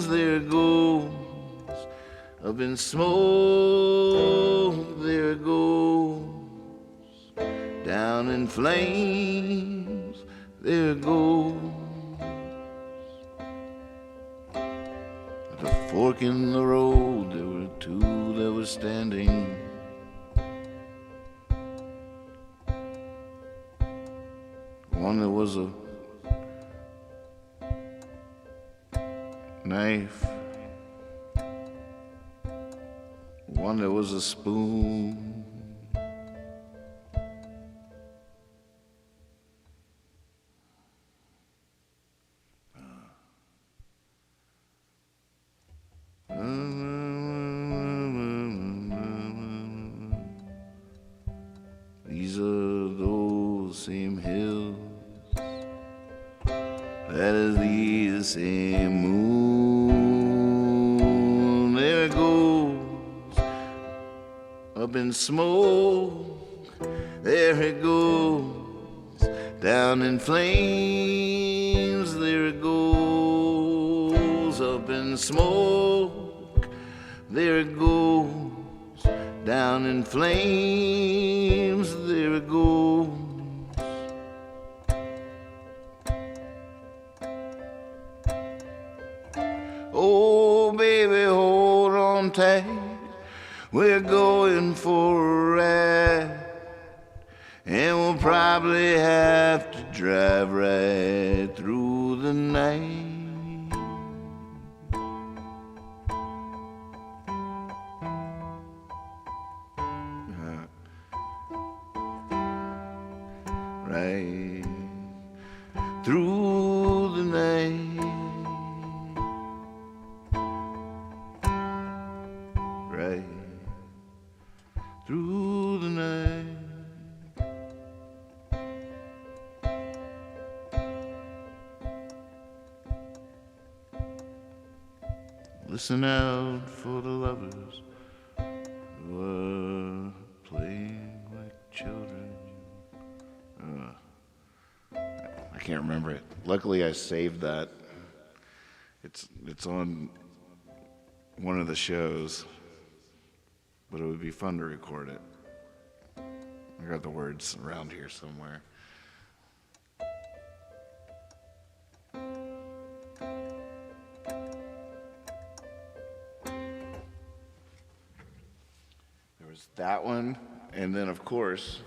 There goes up in smoke. There goes down in flames. There goes. At a fork in the road, there were two that were standing. One that was a knife, one that was a spoon. These are those same hills, that is the same moon. There it goes up in smoke. There it goes down in flames. There it goes up in smoke. There it goes down in flames. There it goes. Oh, baby, hold on tight. We're going for a ride, and we'll probably have to drive right through the night. Right through the night. Right through the night. Listen out for the lovers who are playing like children. I can't remember it. Luckily, I saved that. It's on one of the shows, but it would be fun to record it. I got the words around here somewhere. There was that one, and then of course,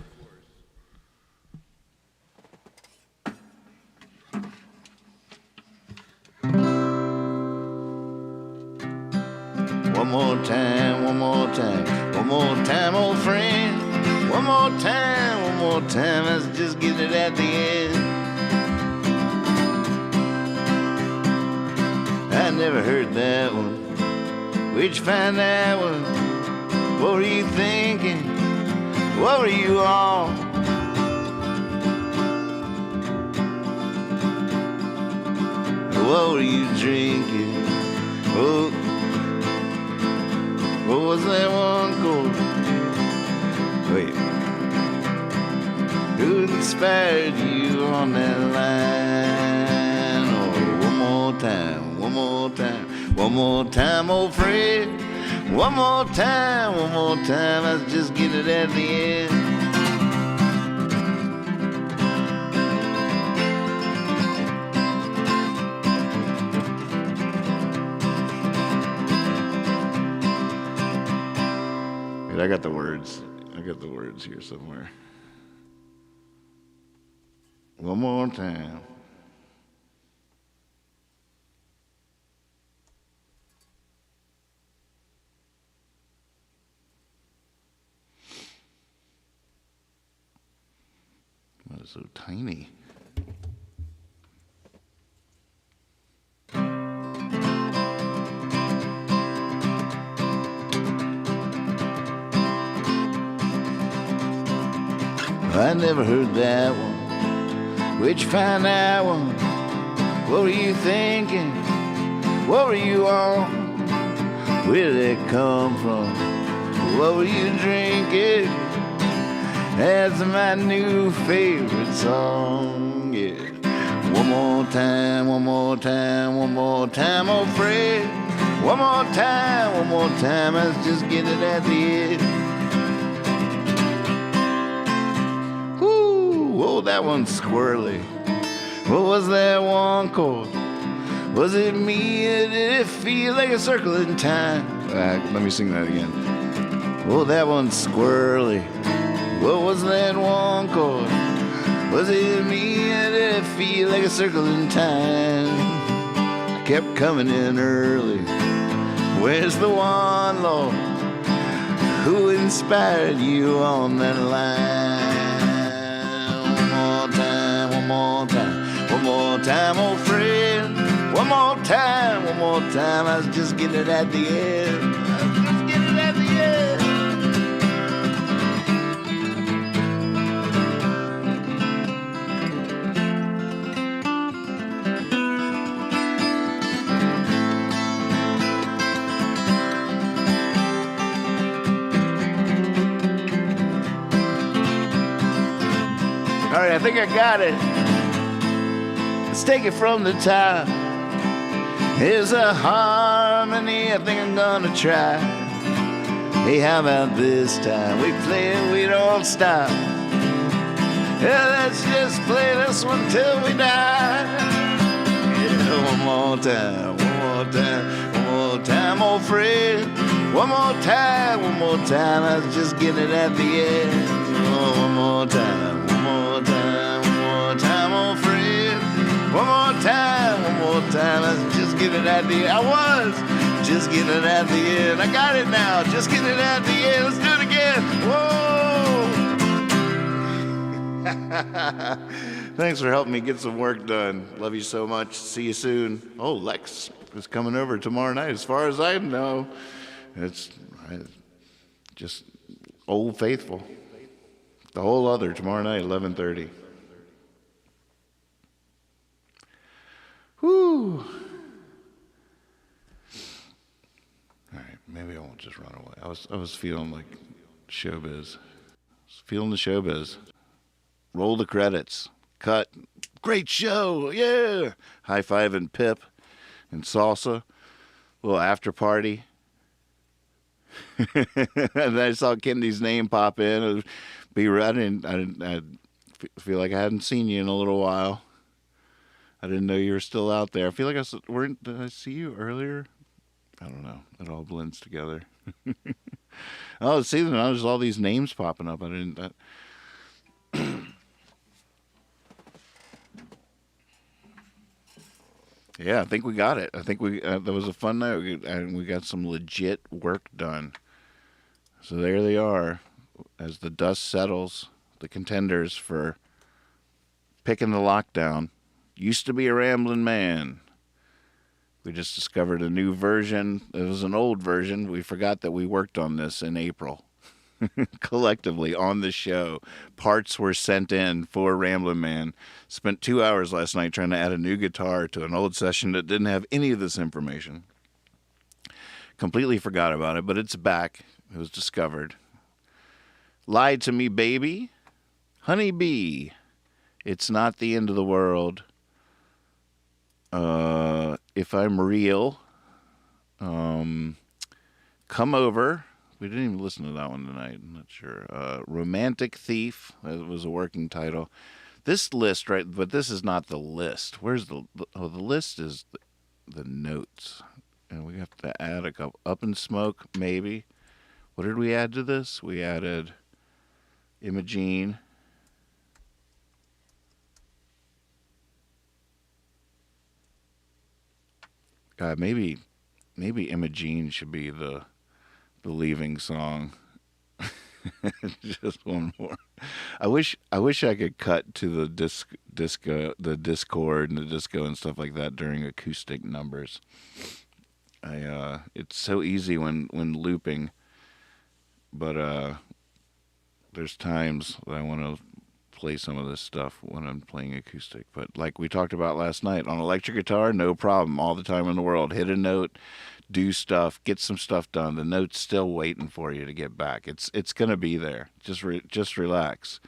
one more time, one more time, one more time, old friend. One more time, let's just get it at the end. I never heard that one. Where'd you find that one? What were you thinking? What were you on? What were you drinking? Oh, what was that one called? Wait. Who inspired you on that line? Oh, one more time, one more time, one more time, old friend. One more time, let's just get it at the end. Wait, I got the words. I got the words here somewhere. One more time. That is so tiny. I never heard that one. Where'd you find that one? What were you thinking? What were you on? Where did it come from? What were you drinking? That's my new favorite song, yeah. One more time, one more time, one more time, oh Fred. One more time, let's just get it at the end. Whoa, that one's squirrely. What was that one chord? Was it me or did it feel like a circle in time? Let me sing that again. Oh, that one's squirrely. What was that one chord? Was it me or did it feel like a circle in time? I kept coming in early. Where's the one, Lord, who inspired you on that line? One more time, old friend. One more time, let's just get it at the end. Let's just get it at the end. All right, I think I got it. Let's take it from the top. Here's a harmony I think I'm gonna try. Hey, how about this time? We play it, we don't stop. Yeah, let's just play this one till we die. Yeah, one more time, old friend. One more time, let's just get it at the end. Oh, one more time, old friend. One more time, let's just get it at the end. I was just get it at the end. I got it now, just get it at the end. Let's do it again. Whoa! Thanks for helping me get some work done. Love you so much. See you soon. Oh, Lex is coming over tomorrow night. As far as I know, it's just Old Faithful. The whole other tomorrow night, 11:30. Whew. All right, maybe I won't just run away. I was feeling like showbiz. Feeling the showbiz. Roll the credits. Cut. Great show. Yeah. High five and Pip and salsa. Little after party. And I saw Kennedy's name pop in. It would be running. I feel like I hadn't seen you in a little while. I didn't know you were still out there. I feel like did I see you earlier? I don't know. It all blends together. Oh, see, now there's all these names popping up. Yeah, I think we got it. I think that was a fun night, and we got some legit work done. So there they are, as the dust settles, the contenders for picking the lockdown. Used to be a Ramblin' Man. We just discovered a new version. It was an old version. We forgot that we worked on this in April. Collectively on the show. Parts were sent in for Ramblin' Man. Spent 2 hours last night trying to add a new guitar to an old session that didn't have any of this information. Completely forgot about it, but it's back. It was discovered. Lied to Me Baby. Honeybee. It's Not the End of the World. If I'm Real. Come Over. We didn't even listen to that one tonight. I'm not sure. Romantic Thief. That was a working title. This list, right? But this is not the list. Where's the? Oh, the list is the notes, and we have to add a couple. Up in Smoke, maybe. What did we add to this? We added Imogene. Maybe Imogene should be the leaving song. Just one more. I wish I could cut to the the Discord and the disco and stuff like that during acoustic numbers. It's so easy when looping, but there's times that I want to play some of this stuff when I'm playing acoustic. But like we talked about last night, on electric guitar, no problem, all the time in the world. Hit a note, do stuff, get some stuff done. The note's still waiting for you to get back. It's gonna be there. Just relax.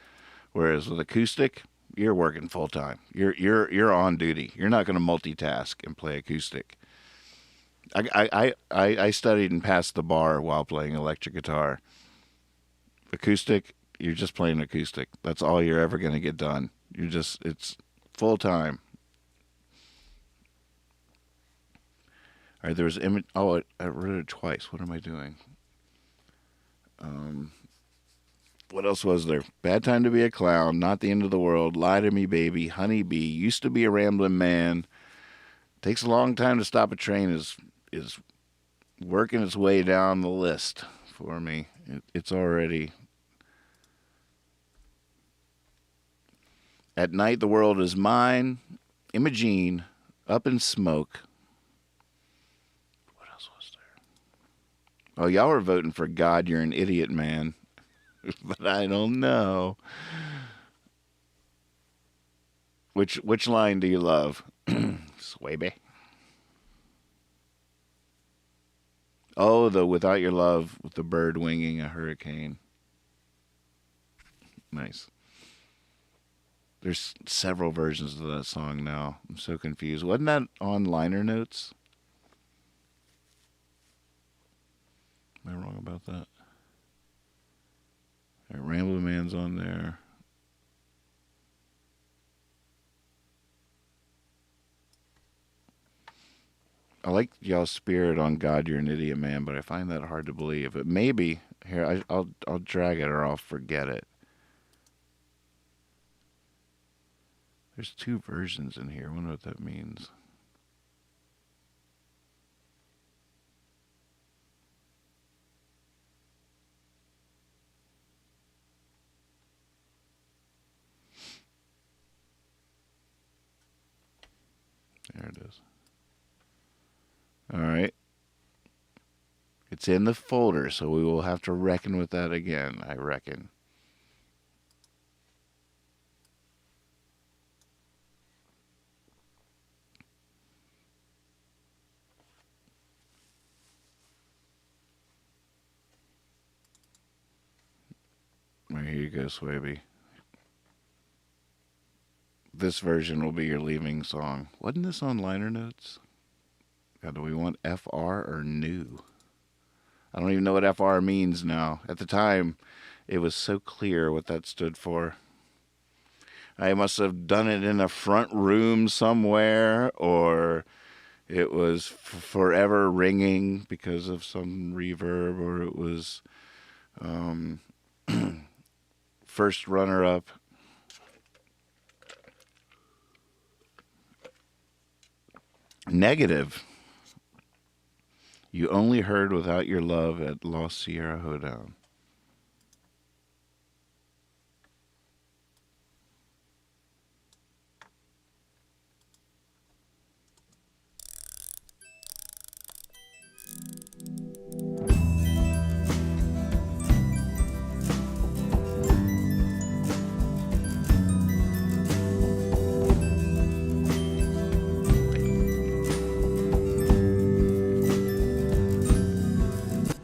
Whereas with acoustic, you're working full time. You're on duty. You're not gonna multitask and play acoustic. I studied and passed the bar while playing electric guitar. Acoustic, you're just playing acoustic. That's all you're ever going to get done. It's full time. All right, there was I read it twice. What am I doing? What else was there? Bad Time to Be a Clown, Not the End of the World, Lie to Me Baby, Honeybee, Used to Be a Rambling Man, Takes a Long Time to Stop a Train is working its way down the list for me. It's already... At Night, The World Is Mine, Imogene, Up in Smoke. What else was there? Oh, y'all were voting for God, You're an Idiot, Man. But I don't know. Which line do you love? Swaby. Oh, the Without Your Love with the bird winging a hurricane. Nice. There's several versions of that song now. I'm so confused. Wasn't that on liner notes? Am I wrong about that? All right, Ramblin' Man's on there. I like y'all's spirit on God, You're an Idiot, Man, but I find that hard to believe. But maybe here I'll drag it or I'll forget it. There's two versions in here. I wonder what that means. There it is. All right. It's in the folder, so we will have to reckon with that again, I reckon. Right, here you go, Swaby. This version will be your leaving song. Wasn't this on liner notes? God, do we want FR or new? I don't even know what FR means now. At the time, it was so clear what that stood for. I must have done it in a front room somewhere, or it was forever ringing because of some reverb, or it was first runner-up. Negative. You only heard Without Your Love at Lost Sierra Hoedown.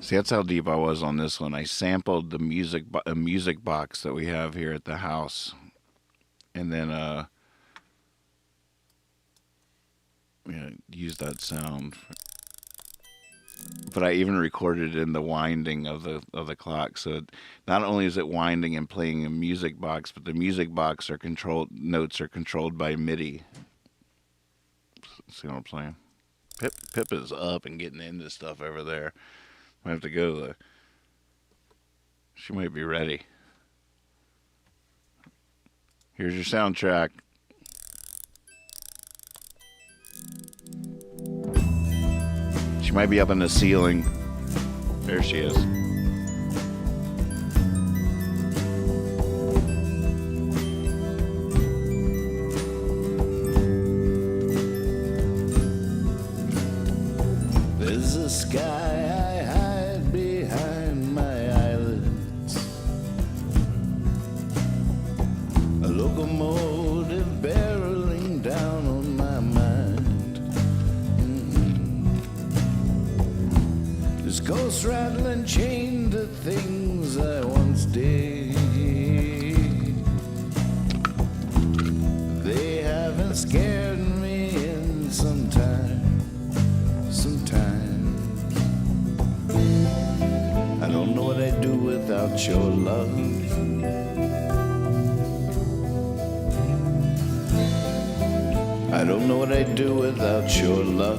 See, that's how deep I was on this one. I sampled the music box that we have here at the house, and then used that sound. but I even recorded in the winding of the clock. So not only is it winding and playing a music box, but the music box notes are controlled by MIDI. See what I'm saying? Pip is up and getting into stuff over there. I have to go. She might be ready. Here's your soundtrack. She might be up in the ceiling. There she is. There's a sky I hide behind my eyelids, a locomotive barreling down on my mind. This ghost rattling chained to things I once did. They haven't scared me in some time. I don't know what I'd do without your love. I don't know what I'd do without your love.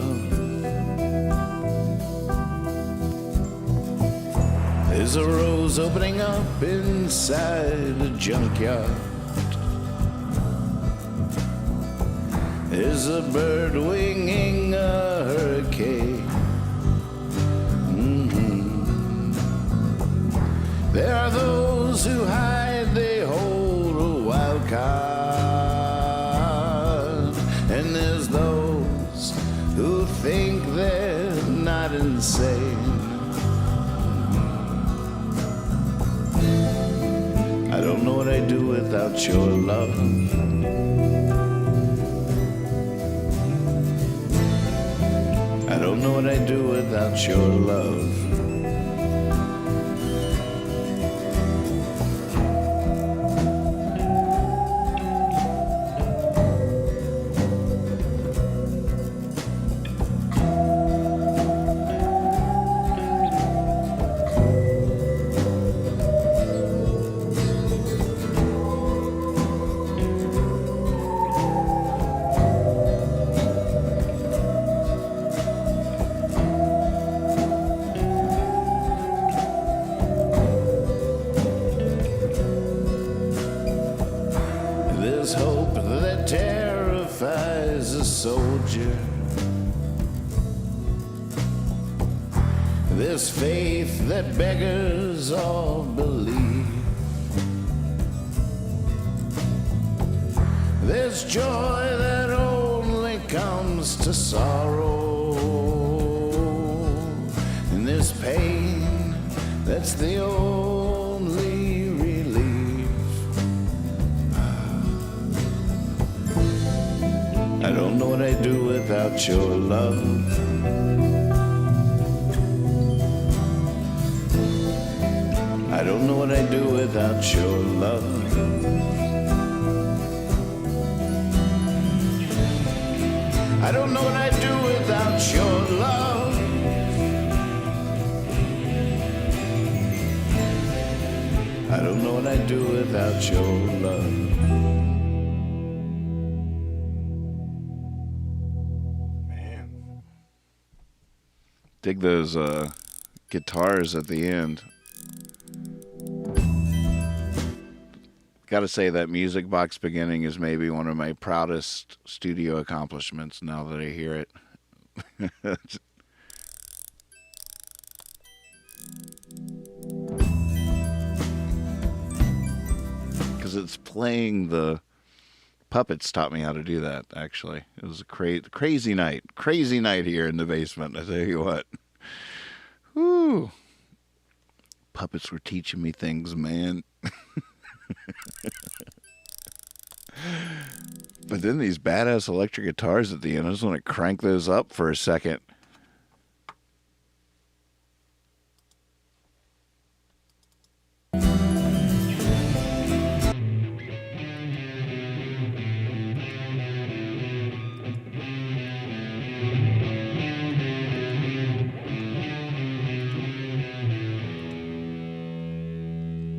There's a rose opening up inside a junkyard. There's a bird winging a hurricane. There are those who hide, they hold a wild card. And there's those who think they're not insane. I don't know what I'd do without your love. I don't know what I'd do without your love. There's hope that terrifies a soldier. There's faith that beggars all belief. There's joy that only comes to sorrow. And there's pain that's the only relief. I don't know what I'd do without your love. I don't know what I'd do without your love. I don't know what I'd do without your love. I don't know what I'd do without your love. Dig those guitars at the end. Gotta say that music box beginning is maybe one of my proudest studio accomplishments now that I hear it. Because it's playing the puppets taught me how to do that, actually. It was a crazy night. Crazy night here in the basement, I tell you what. Whew. Puppets were teaching me things, man. But then these badass electric guitars at the end, I just want to crank those up for a second.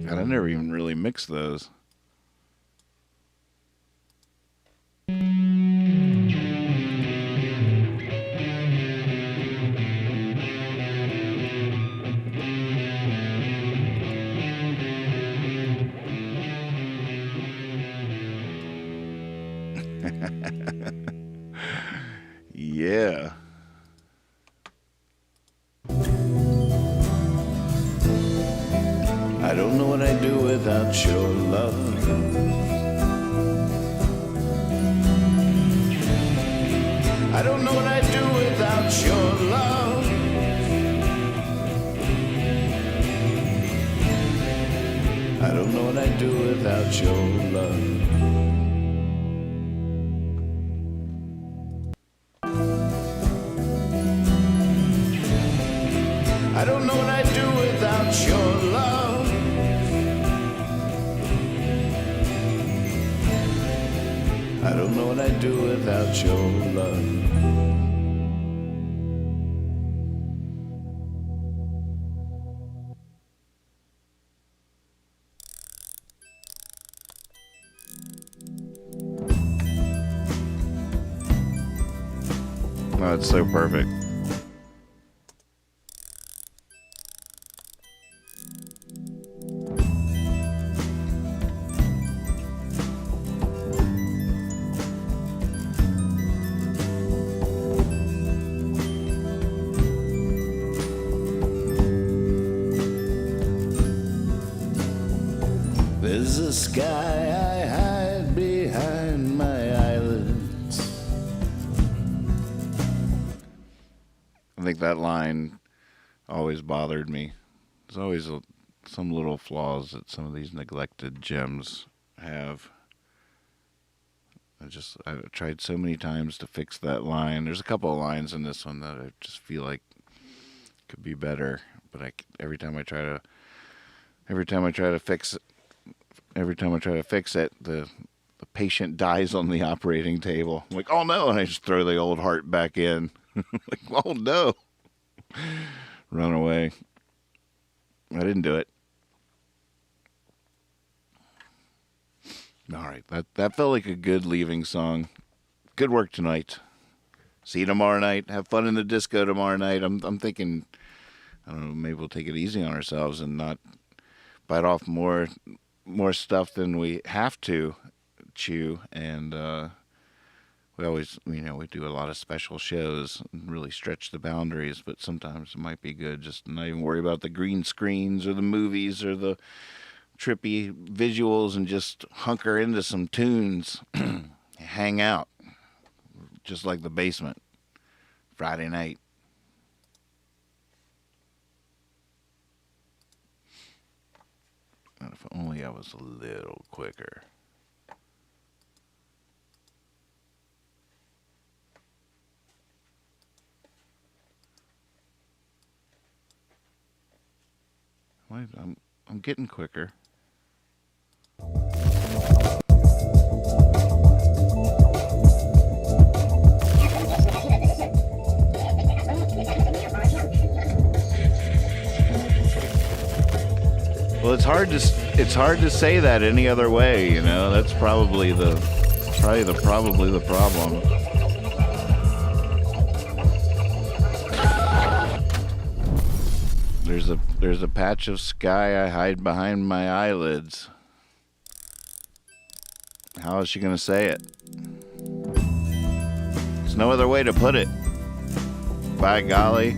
God, I never even really mixed those. Yeah. I don't know what I'd do without your love. I don't know what I'd do without your love. I don't know what I'd do without your love. I don't know what I'd do without your love. I don't know what I'd do without your love. Oh, it's so perfect. There's a sky I hide behind my eyelids. I think that line always bothered me. There's always some little flaws that some of these neglected gems have. I tried so many times to fix that line. There's a couple of lines in this one that I just feel like could be better, but every time I try to fix it, the patient dies on the operating table. I'm like, oh no, and I just throw the old heart back in. Like, oh no. Run away. I didn't do it. All right, that felt like a good leaving song. Good work tonight. See you tomorrow night. Have fun in the disco tomorrow night. I'm thinking, I don't know, maybe we'll take it easy on ourselves and not bite off more stuff than we have to chew. And we always, we do a lot of special shows and really stretch the boundaries, but sometimes it might be good just to not even worry about the green screens or the movies or the trippy visuals and just hunker into some tunes. Hang out, just like the basement Friday night. And if only I was a little quicker. Wait, I'm getting quicker. Well, it's hard to say that any other way, you know. That's probably the problem. There's a patch of sky I hide behind my eyelids. How is she gonna say it? There's no other way to put it. By golly.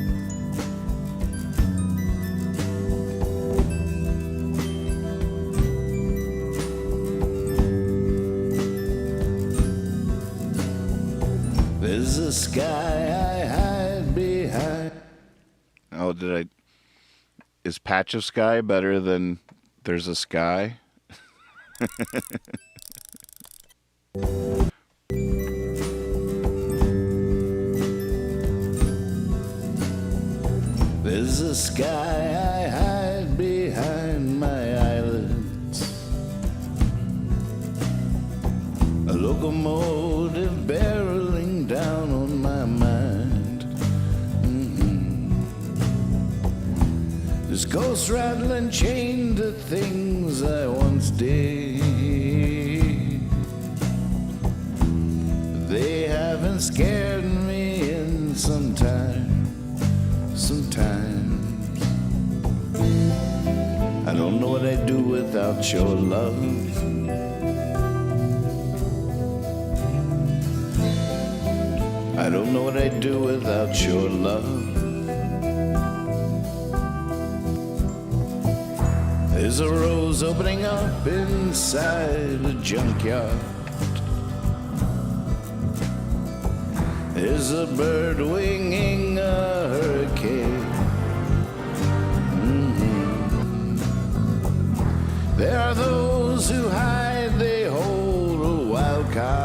There's a sky I hide behind. Oh, is patch of sky better than there's a sky? There's a sky I hide behind my eyelids. A locomotive barreling down on my mind. This ghost rattling chain to things I once did. They haven't scared me in some time, sometimes. I don't know what I'd do without your love. I don't know what I'd do without your love. There's a rose opening up inside a junkyard. There's a bird winging a hurricane. There are those who hide, they hold a wild card.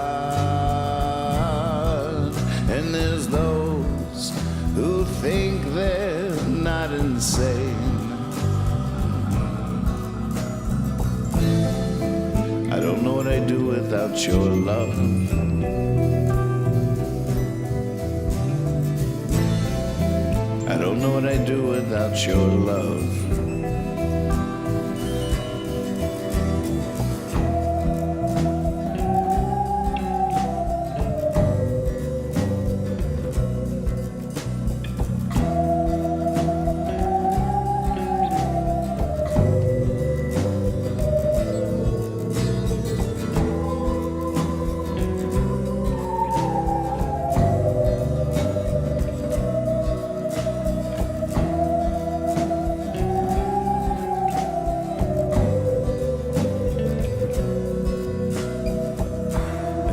And there's those who think they're not insane. I don't know what I'd do without your love. I don't know what I'd do without your love.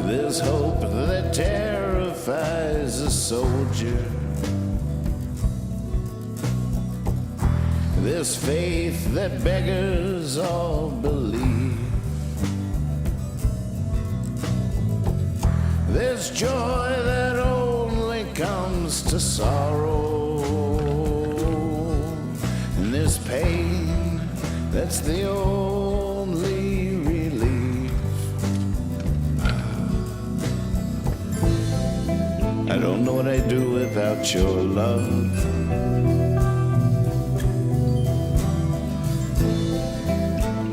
There's hope that terrifies a soldier. There's faith that beggars all belief. There's joy that only comes to sorrow. And there's pain that's the only relief. I don't know what I'd do without your love.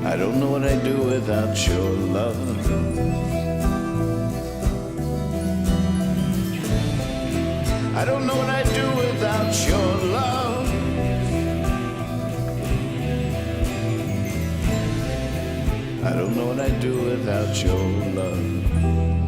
I don't know what I'd do without your love. I don't know what I'd do without your love. I don't know what I'd do without your love.